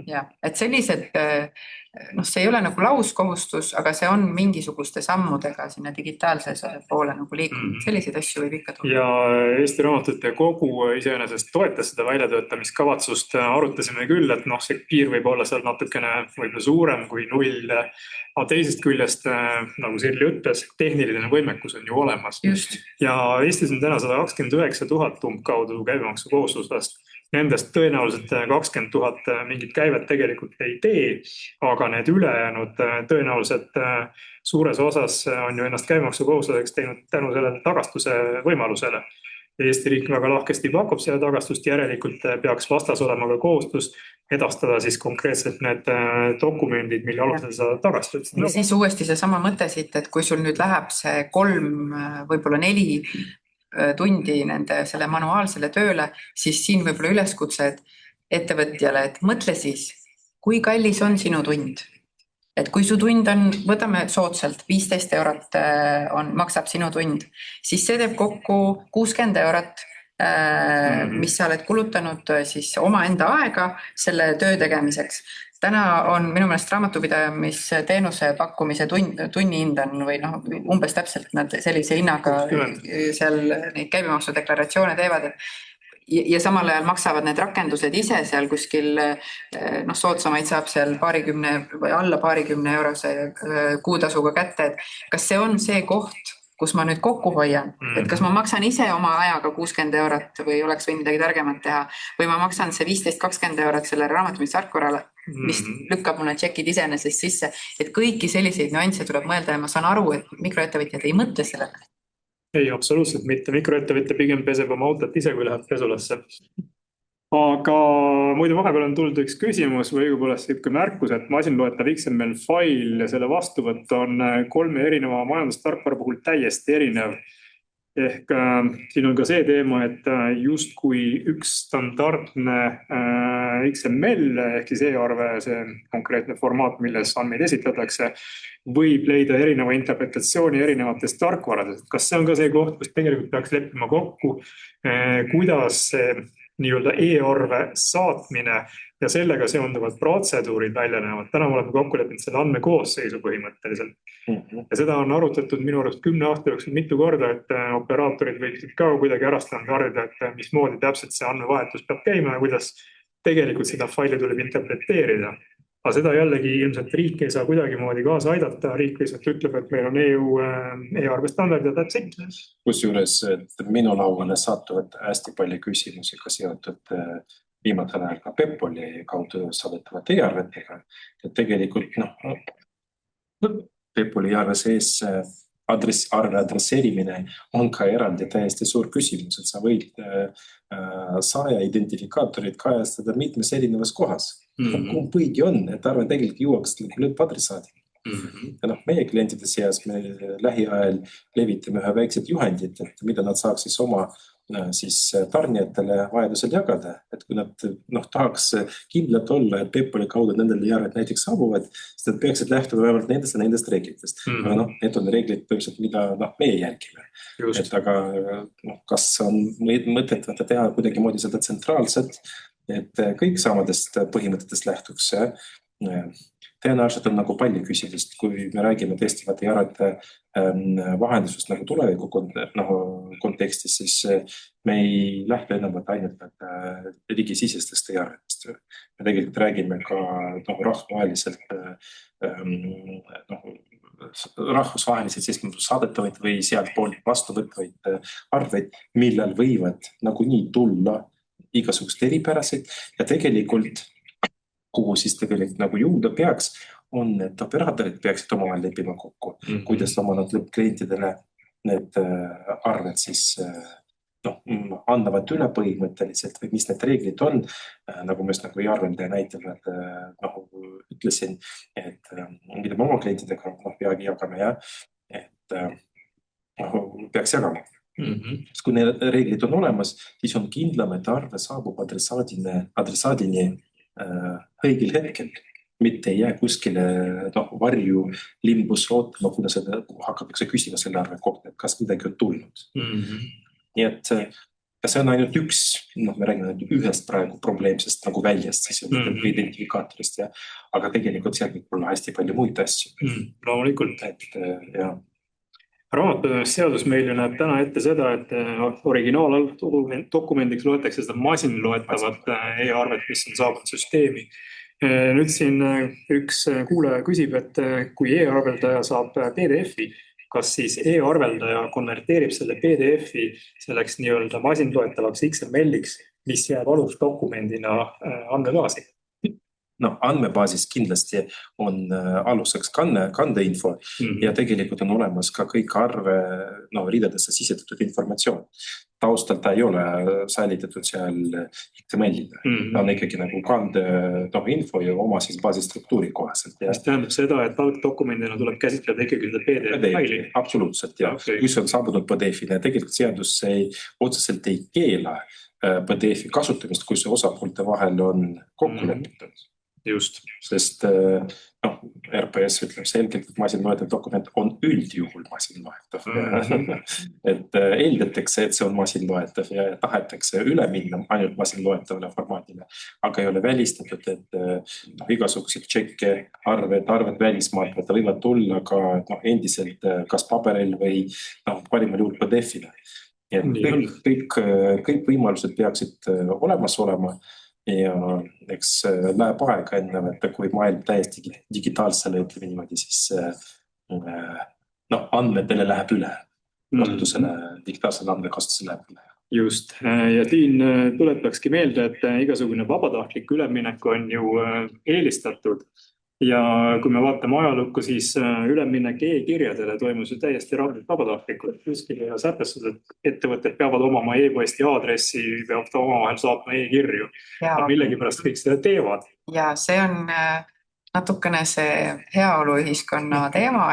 Ja, et sellised, see ei ole nagu lauskohustus, aga see on mingisuguste sammudega sinna digitaalse poole nagu liikunud. Selliseid asju võib ikka tulla. Ja Eesti Raamatute Kogu iseenesest toetas seda väljatöötamiskavatsust. Arutasime küll, et see piir võib olla seal natukene võib-olla suurem kui 0. Aga teisest küljest, nagu Sirli ütles, tehniline võimekus on ju olemas. Just. Ja Eestis on täna 129 000 umbkaudu käibemaksukohustuslast. Nendest tõenäoliselt 20 000 mingit käivet tegelikult ei tee, aga need ülejäänud tõenäoliselt suures osas on ju ennast käibemaksukohustuseks teinud tänu sellele tagastuse võimalusele. Eesti riik väga lahkesti pakub selle tagastust, järelikult peaks vastas olema ka kohustus edastada siis konkreetselt need dokumendid, mille alusel sa tagastad. Ja siis uuesti see sama mõte siit, et kui sul nüüd läheb see 3, võib-olla 4 tundi selle manuaalsele tööle, siis siin võib-olla üleskutse ettevõtjale, et mõtle siis, kui kallis on sinu tund. Et kui su tund on, võtame soodsalt, 15 eurot maksab sinu tund, siis see teeb kokku 60 eurot, mis sa oled kulutanud siis oma enda aega selle töö tegemiseks. Täna on minu meelest raamatupidamisteenuse pakkumise tunni hindan või umbes täpselt nad sellise hinnaga seal neid käibemaksudeklaratsioone teevad, ja samal ajal maksavad need rakendused ise seal kuskil, soodsamaid saab seal alla 20 eurose kuutasuga kätte, et kas see on see koht, kus ma nüüd kokku hoian, et kas ma maksan ise oma ajaga 60 eurot või oleks võinud midagi targemat teha, või ma maksan see 15-20 eurot selle raamatupidamistarkvarale, mis lükkab mulle tšekid iseenesest sisse, et kõiki selliseid nüansse tuleb mõelda ja ma saan aru, et mikroettevõtjad ei mõtle sellele. Ei, absoluutselt mitte. Mikroettevõtja pigem peseb oma autot ise, kui läheb pesulasse. Aga muidu vahepeal on tulnud üks küsimus või õigupoolest siuke märkus, et masinloetav XML fail ja selle vastuvõtt on 3 erineva majandustarkvara puhul täiesti erinev. Ehk siin on ka see teema, et justkui üks standardne XML ehk siis e-arve, see konkreetne formaat, milles andmeid esitatakse, võib leida erineva interpretatsiooni erinevatest tarkvaradest. Kas see on ka see koht, kus tegelikult peaks leppima kokku, kuidas see nii-öelda e-arve saatmine ja sellega seonduvad protseduurid välja näevad. Täna me oleme kokku leppinud selle andmekoosseisu põhimõtteliselt. Ja seda on arutatud minu arust 10 aasta jooksul mitu korda, et operaatorid võiksid ka kuidagi ära standardida, et mismoodi täpselt see andmevahetus peab käima ja kuidas tegelikult seda faili tuleb interpreteerida. Aga seda jällegi ilmselt riik ei saa kuidagi moodi kaasa aidata. Riik lihtsalt ütleb, et meil on EU e-arve standard ja täpselt. Kusjuures minu lauale satuvad hästi palju küsimusi ka seotud viimatel ajal ka Peppoli kaudu saadetavad e-arvetega. Et tegelikult Peppoli e-arve sees arve adresseerimine on ka eraldi täiesti suur küsimus, et sa võid saaja identifikaatorid kajastada mitmes erinevas kohas. Kumb võigi on, et arve tegelikult jõuaks lõppadressaadi. Ja meie klientide seas me lähiajal levitame ühe väikset juhendit, et mida nad saaks siis oma tarnijatele vajadusel jagada. Et kui nad tahaks kindlalt olla, et Peppoli kaudu nendele järved näiteks saabuvad, siis nad peaksid lähtuma vähemalt nendest reeglitest. Aga need on reeglid põhimõtteliselt, mida meie jälgime. Et aga kas on mõtet teha kuidagi moodi seda tsentraalset et kõik samadest põhimõtetest lähtuks. Tõenäoliselt on nagu palju küsimust, kui me räägime testivate järjete vahendusest nagu tuleviku kontekstis, siis me ei lähtu enam ainult riigisisestest järjest. Me tegelikult räägime ka rahvusvaheliselt rahvusvaheliselt saadetavaid või sealt poolt vastuvõtvaid arveid, millal võivad nagunii tulla igasugust eripärasid ja tegelikult kuhu siis tegelikult nagu jõuda peaks, on, et operaatorid peaksid omavahel leppima kokku, kuidas oma lõppklientidele need arved siis annavad üle põhimõtteliselt või mis need reeglid on, nagu ma just nagu Jarveldaja näitel ütlesin, et mida me oma klientidega peagi jagame ja et peaks jagama. Sest kui need reeglid on olemas, siis on kindlam, et arve saabub adressaadini õigel hetkel, mitte ei jää kuskile varju limbus ootama, kuna seda hakatakse küsima selle arve kohta, et kas midagi on tulnud. Nii et see on ainult üks, me räägime ühest praegu probleemsest nagu väljast, siis identifikaatorist, aga tegelikult seal võib olla hästi palju muid asju. Loomulikult. Ja. Raamatupidamisseadus meil näeb täna ette seda, et originaaldokumendiks loetakse seda masinloetavat e-arvet, mis on saabunud süsteemi. Nüüd siin üks kuulaja küsib, et kui e-arveldaja saab PDF-i, kas siis e-arveldaja konverteerib selle PDF-i selleks nii-öelda masinloetavaks XML-iks, mis jääb alusdokumendina andmebaasi? Andmebaasis kindlasti on aluseks kandeinfo ja tegelikult on olemas ka kõik arve ridadesse sisestatud informatsioon. Taustal ta ei ole säilitatud seal XML-ida. Ta on ikkagi nagu kandeinfo ja oma siis baasistruktuuri kohaselt. Mis tähendab seda, et algdokumendina tuleb käsitleda ikkagi seda PDF-faili? Absoluutselt, ja. Kui see on saabunud PDF-ina, tegelikult seadus otseselt ei keela PDF-i kasutamist, kui see osapoolte vahel on kokku lepitud. Just. Sest RPS ütleb selgelt, et masinloetav dokument on üldjuhul masinloetav. Et eeldatakse, et see on masinloetav ja tahetakse üle minna ainult masinloetavale formaadile. Aga ei ole välistatud, et igasugused tšekke, arved välismaalt võivad tulla ka endiselt kas paberil või parimal juhul PDF-ina. Kõik võimalused peaksid olemas olema. Ja eks läheb aega enne, et kui maailm täiesti digitaalsele ütleme niimoodi, siis andmetele läheb üle. Digitaalsele andmekastusele läheb üle. Just. Ja Tiim tuletakski meelde, et igasugune vabatahtlik üleminek on ju eelistatud. Ja kui me vaatame ajalukku, siis üleminek e-kirjadele toimus ju täiesti vabatahtlikult. Kuskil ja sätestatud, et ettevõtted peavad omama e-posti aadressi, peavad omavahel saatma e-kirju. Aga millegipärast kõik seda teevad. Ja see on natukene see heaoluühiskonna teema,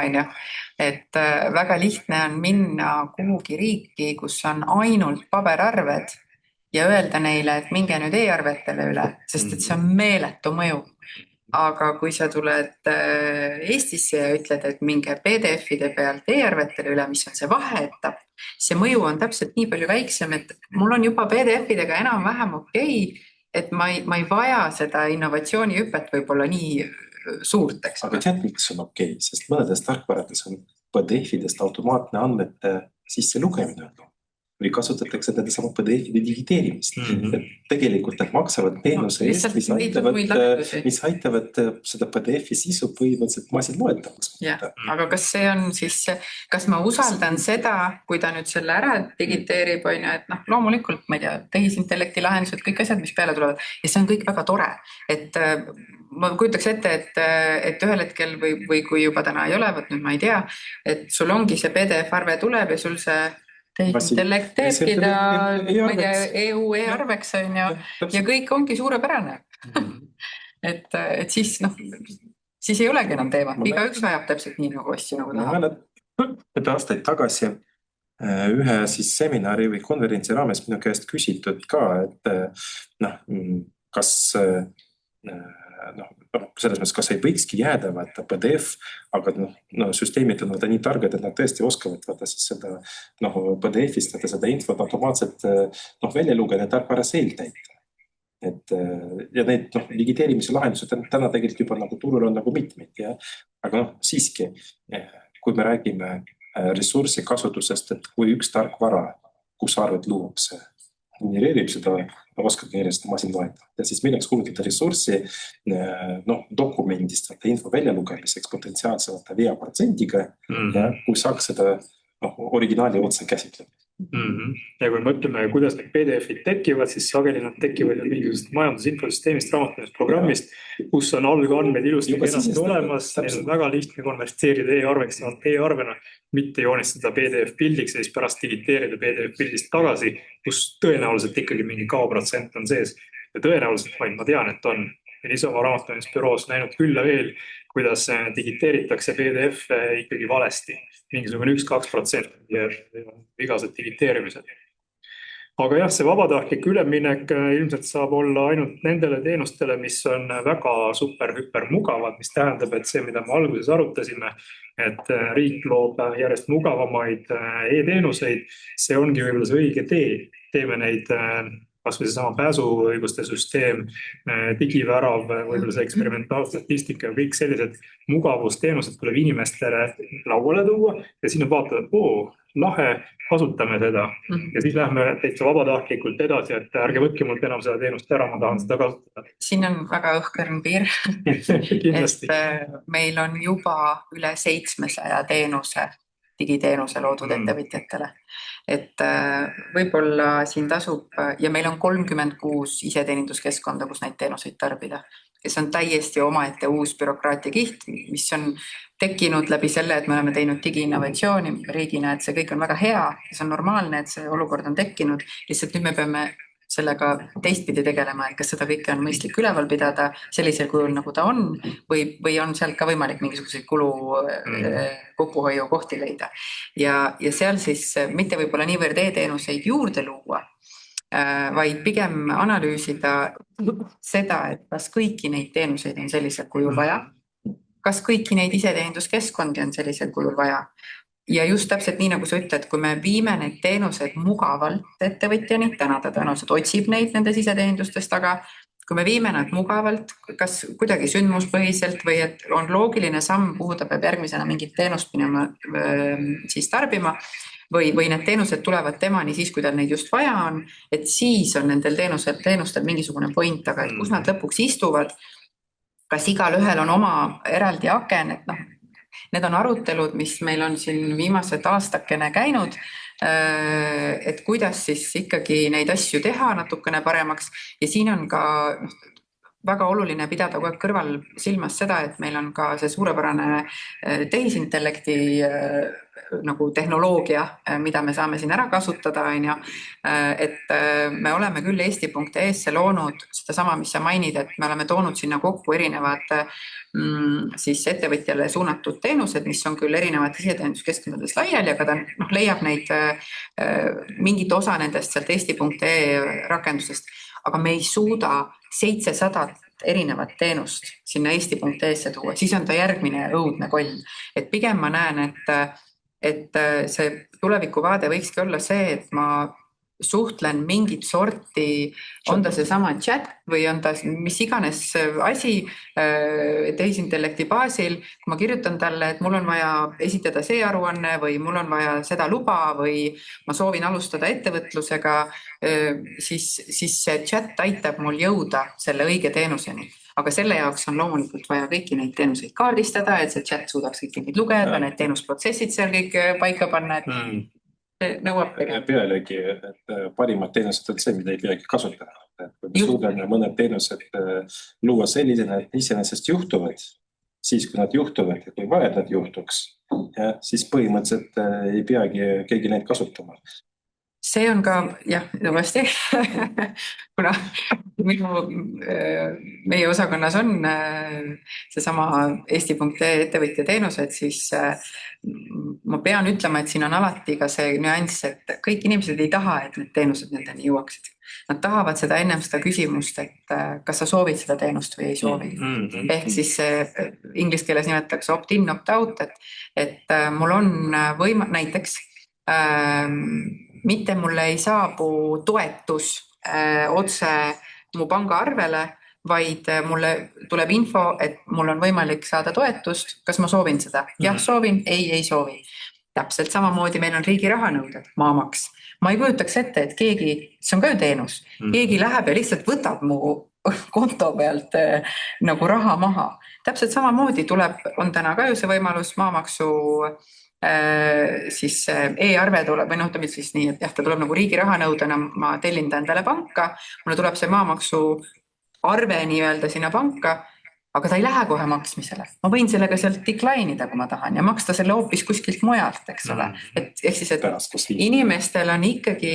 et väga lihtne on minna kuhugi riiki, kus on ainult paberarved ja öelda neile, et minge nüüd e-arvetele üle, sest et see on meeletu mõju. Aga kui sa tuled Eestisse ja ütled, et minge PDF-ide pealt e-arvetele üle, mis on see vaheetapp, see mõju on täpselt nii palju väiksem, et mul on juba PDF-idega enam-vähem okei, et ma ei vaja seda innovatsioonihüpet võib-olla nii suurt. Aga tead, miks on okei? Sest mõnedes tarkvarades on PDF-idest automaatne andmete sisse lugemine olnud. Või kasutatakse nende sama PDF-ide digiteerimist. Tegelikult nad maksavad teenuse eest, mis aitavad seda PDF-i sisu põhimõtteliselt masinloetavaks. Aga kas see on siis, kas ma usaldan seda, kui ta nüüd selle ära digiteerib, et loomulikult, ma ei tea, tehisintellekti lahendused, kõik asjad, mis peale tulevad, ja see on kõik väga tore, et ma kujutaks ette, et ühel hetkel või kui juba täna ei ole, nüüd ma ei tea, et sul ongi see PDF-arve tuleb ja sul see tehisintellekt teebki ta, ma ei tea, EU e-arveks ja kõik ongi suurepärane. Et siis ei olegi enam teemat, igaüks vajab täpselt nii nagu asju nagu taha. Et aastaid tagasi ühe siis seminari või konverentsi raames minu käest küsitud ka, et kas selles mõttes, kas ei võikski jääda PDF, aga süsteemid on nii targad, et nad tõesti oskavad siis seda PDF-ist seda infot automaatselt välja lugeda, tarkvaras eeltäita. Ja need digiteerimise lahendused täna tegelikult juba nagu turul on nagu mitmeid ja, aga siiski, kui me räägime ressursi kasutusest, et kui üks tarkvara, kus arved luuakse, genereerib seda, oskab genereerida masin loeta ja siis milleks kulutada ressurssi dokumendist info välja lugemiseks potentsiaalsevate 5%-ga ja kui saaks seda originaali otsa käsitleda. Ja kui mõtleme, kuidas need PDF-id tekivad, siis sageli nad tekivad mingisugust majandusinfosüsteemist, raamatamisprogrammist, kus on algandmed ilusti kenasti olemas, need on väga lihtne konverteerida e-arvena, mitte joonistada PDF-pildiks ja siis pärast digiteerida PDF-pildist tagasi, kus tõenäoliselt ikkagi mingi kaoprotsent on sees. Ja tõenäoliselt vaid ma tean, et on. Ja ise oma raamatamisbüroos näinud küll ja veel, kuidas digiteeritakse PDF ikkagi valesti. Mingisugune 1-2% vigased digiteerimised. Aga jah, see vabatahtlik üleminek ilmselt saab olla ainult nendele teenustele, mis on väga super-hüper mugavad, mis tähendab, et see, mida me alguses arutasime, et riik loob järjest mugavamaid e-teenuseid, see ongi võib-olla see õige tee. Teeme neid kas või seesama pääsuõiguste süsteem, digivärav, võib-olla see eksperimentaalstatistika ja kõik sellised mugavusteenused tuleb inimestele lauale tuua ja siis nad vaatavad, lahe, kasutame seda. Ja siis lähme täitsa vabatahtlikult edasi, et ärge võtke mult enam seda teenust ära, ma tahan seda kasutada. Siin on väga õhkõrn piir, et meil on juba üle 700 teenuse, digiteenuse loodud ettevõtjatele. Et võib-olla siin tasub ja meil on 36 iseteeninduskeskkonda, kus neid teenuseid tarbida, kes on täiesti omaette uus bürokraatia kiht, mis on tekkinud läbi selle, et me oleme teinud digiinnovatsiooni riigina, et see kõik on väga hea ja see on normaalne, et see olukord on tekkinud. Lihtsalt nüüd me peame sellega teistpidi tegelema, et kas seda kõike on mõistlik üleval pidada sellisel kujul, nagu ta on, või on sealt ka võimalik mingisuguseid kulu kokkuhoiu kohti leida. Ja seal siis mitte võib-olla niivõrd e-teenuseid juurde luua, vaid pigem analüüsida seda, et kas kõiki neid teenuseid on sellisel kujul vaja, kas kõiki neid iseteeninduskeskkondi on sellisel kujul vaja. Ja just täpselt nii, nagu sa ütled, kui me viime need teenused mugavalt ettevõtjani, täna ta tõenäoliselt otsib neid nendes iseteenindustest, aga kui me viime nad mugavalt, kas kuidagi sündmuspõhiselt või et on loogiline samm, kuhu ta peab järgmisena mingit teenust minema siis tarbima või need teenused tulevad temani siis, kui tal neid just vaja on, et siis on nendel teenustel mingisugune point, aga et kus nad lõpuks istuvad, kas igal ühel on oma eraldi aken, et need on arutelud, mis meil on siin viimased aastakene käinud, et kuidas siis ikkagi neid asju teha natukene paremaks ja siin on ka väga oluline pidada kogu aeg kõrval silmas seda, et meil on ka see suurepärane tehisintellekti nagu tehnoloogia, mida me saame siin ära kasutada, et me oleme küll Eesti.ee-sse loonud seda sama, mis sa mainid, et me oleme toonud sinna kokku erinevad siis ettevõtjale suunatud teenused, mis on küll erinevad iseteeninduskeskkondades laiali, aga ta leiab neid mingit osa nendest sealt Eesti.ee rakendusest, aga me ei suuda 700 erinevat teenust sinna Eesti.ee-sse tuua, siis on ta järgmine õudne koll. Et pigem ma näen, et see tulevikuvaade võikski olla see, et ma suhtlen mingit sorti, on ta seesama chat või on ta mis iganes asi tehisintellekti baasil, kui ma kirjutan talle, et mul on vaja esitada see aruanne või mul on vaja seda luba või ma soovin alustada ettevõtlusega, siis see chat aitab mul jõuda selle õige teenuseni. Aga selle jaoks on loomulikult vaja kõiki neid teenuseid kaardistada, et see chat suudaks kõiki neid lugeda, need teenusprotsessid seal kõik paika panna, et nõuab pealegi, et parimad teenused on see, mida ei peagi kasutada. Kui me suudame mõned teenused luua sellisena, et iseenesest juhtuvad, siis kui nad juhtuvad ja kui vaja nad juhtuks, siis põhimõtteliselt ei peagi keegi neid kasutama. See on ka, jah, tõesti, kuna meie osakonnas on seesama Eesti.ee ettevõtja teenused, siis ma pean ütlema, et siin on alati ka see nüanss, et kõik inimesed ei taha, et need teenused nendeni jõuaksid. Nad tahavad seda ennem seda küsimust, et kas sa soovid seda teenust või ei soovi. Ehk siis inglise keeles nimetatakse opt-in, opt-out, et mul on näiteks mitte mulle ei saabu toetus otse mu pangaarvele, vaid mulle tuleb info, et mul on võimalik saada toetust, kas ma soovin seda? Jah, soovin, ei soovi. Täpselt samamoodi meil on riigi rahanõuded, maamaks. Ma ei kujutaks ette, et keegi, see on ka ju teenus, keegi läheb ja lihtsalt võtab mu konto pealt nagu raha maha. Täpselt samamoodi on täna ka ju see võimalus maamaksu siis e-arve tuleb või ütleme siis nii, et jah, ta tuleb nagu riigi rahanõudena, ma tellin ta endale panka, mulle tuleb see maamaksu arve nii-öelda sinna panka, aga ta ei lähe kohe maksmisele. Ma võin sellega sealt decline ida, kui ma tahan ja maksta selle hoopis kuskilt mujalt, eks ole. Ehk siis, et inimestel on ikkagi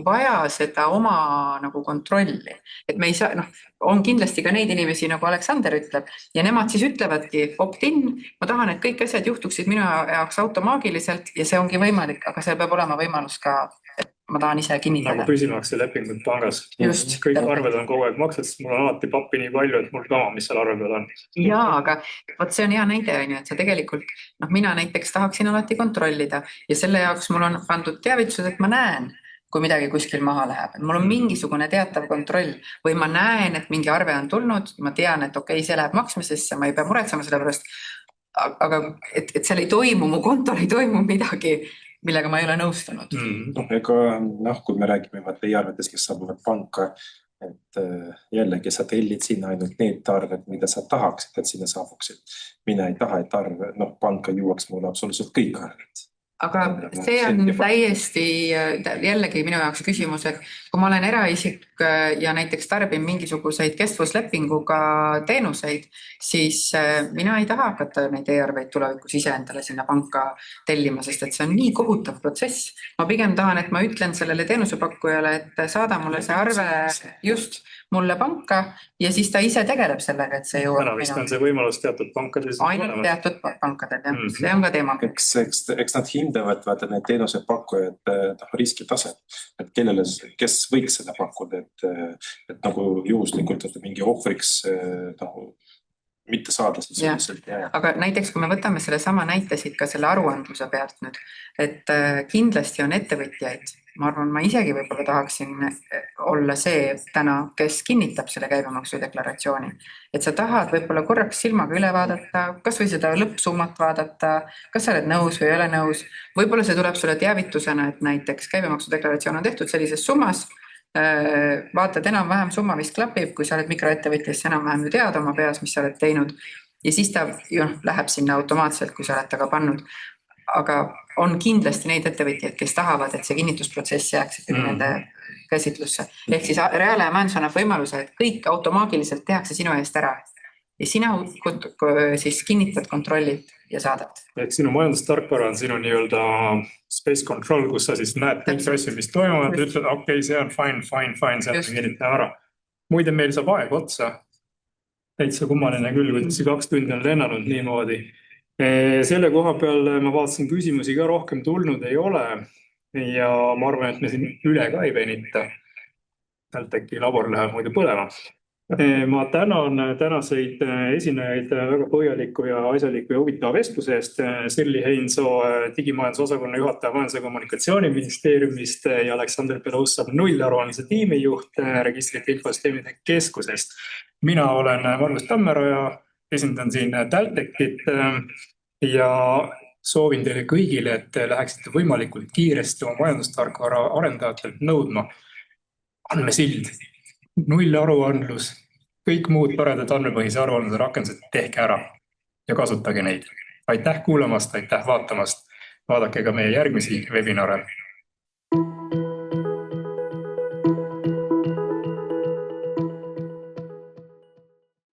vaja seda oma nagu kontrolli. Et me ei saa, on kindlasti ka neid inimesi, nagu Aleksander ütleb, ja nemad siis ütlevadki opt-in, ma tahan, et kõik asjad juhtuksid minu jaoks automaagiliselt ja see ongi võimalik, aga seal peab olema võimalus ka, et ma tahan ise kinnitada. Nagu püsimakse lepingud pangas. Just. Kõik arved on kogu aeg maksed, sest mul on alati pappi nii palju, et mul kama, mis seal arve peal on. Jaa, aga võt see on hea näide, et sa tegelikult, mina näiteks tahaksin alati kontrollida ja selle jaoks mul on pandud teavitused, et ma näen, kui midagi kuskil maha läheb. Mul on mingisugune teatav kontroll või ma näen, et mingi arve on tulnud, ma tean, et okei, see läheb maksmisesse, ma ei pea muretsema selle pärast, aga et seal ei toimu, mu kontol ei toimu midagi, millega ma ei ole nõustunud. Kui me räägime e-arvetest, kes saabuvad panka, et jällegi sa tellid sinna ainult need arved, mida sa tahaksid, et sinna saabuksid. Mina ei taha, et panka jõuaks mulle absoluutselt kõik arved. Aga see on täiesti jällegi minu jaoks küsimus, et kui ma olen eraisik ja näiteks tarbin mingisuguseid kestvuslepinguga teenuseid, siis mina ei taha hakata neid e-arveid tulevikus ise endale sinna panka tellima, sest et see on nii kohutav protsess. Ma pigem tahan, et ma ütlen sellele teenusepakkujale, et saada mulle see arve just mulle panka ja siis ta ise tegeleb sellega, et see jõuab. Täna vist on see võimalus teatud pankadel. Ainult teatud pankadel, jah. See on ka teema. Eks nad hindavad need teenusepakkujad riskitaset, et kes võiks seda pakkuda, et nagu juhuslikult mingi ohvriks mitte saada. Aga näiteks, kui me võtame selle sama näitesid ka selle aruandluse pealt nüüd, et kindlasti on ettevõtjaid, ma arvan, ma isegi võib-olla tahaksin olla see täna, kes kinnitab selle käibemaksudeklaratsiooni. Et sa tahad võib-olla korraks silmaga üle vaadata, kas või seda lõppsummat vaadata, kas sa oled nõus või ei ole nõus. Võib-olla see tuleb sulle teavitusena, et näiteks käibemaksudeklaratsioon on tehtud sellises summas, vaatad enam-vähem summa vist klapib, kui sa oled mikroettevõtjas, enam-vähem ju tead oma peas, mis sa oled teinud ja siis ta läheb sinna automaatselt, kui sa oled taga pannud. Aga on kindlasti neid ettevõtjaid, kes tahavad, et see kinnitusprotsess jääks nende käsitlusse. Ehk siis reaalaja majandus annab võimaluse, et kõik automaagiliselt tehakse sinu eest ära. Ja sina siis kinnitad kontrollid ja saadad. Ehk sinu majandustarkvara on sinu nii-öelda space control, kus sa siis näed kõik asju, mis toimuvad, ütled, okei, see on fine, see on kinnita ära. Muide, meil saab aeg otsa. Täitsa kummaline küll, kuidas 2 tundi on lennanud niimoodi. Selle koha peal ma vaatasin, küsimusi ka rohkem tulnud ei ole ja ma arvan, et me siin üle ka ei venita. Tält äkki labor läheb muidu põlema. Ma tänan tänaseid esinejaid väga põhjaliku ja asjaliku ja huvitava vestluse eest. Serli Heinsoo, digimajandusosakonna juhataja Majandus- ja Kommunikatsiooniministeeriumist ja Aleksander Belousov, nullaruandluse tiimijuht Registrite Infosüsteemide Keskusest. Mina olen Margus Tammeroja, esindan siin Taltechit ja soovin teile kõigile, et läheksite võimalikult kiiresti oma majandustarkvara arendajatelt nõudma. Andmesild, nullaruandlus, kõik muud paredad andmepõhise aruandluse rakendused, tehke ära ja kasutage neid. Aitäh kuulamast, aitäh vaatamast. Vaadake ka meie järgmisi webinare.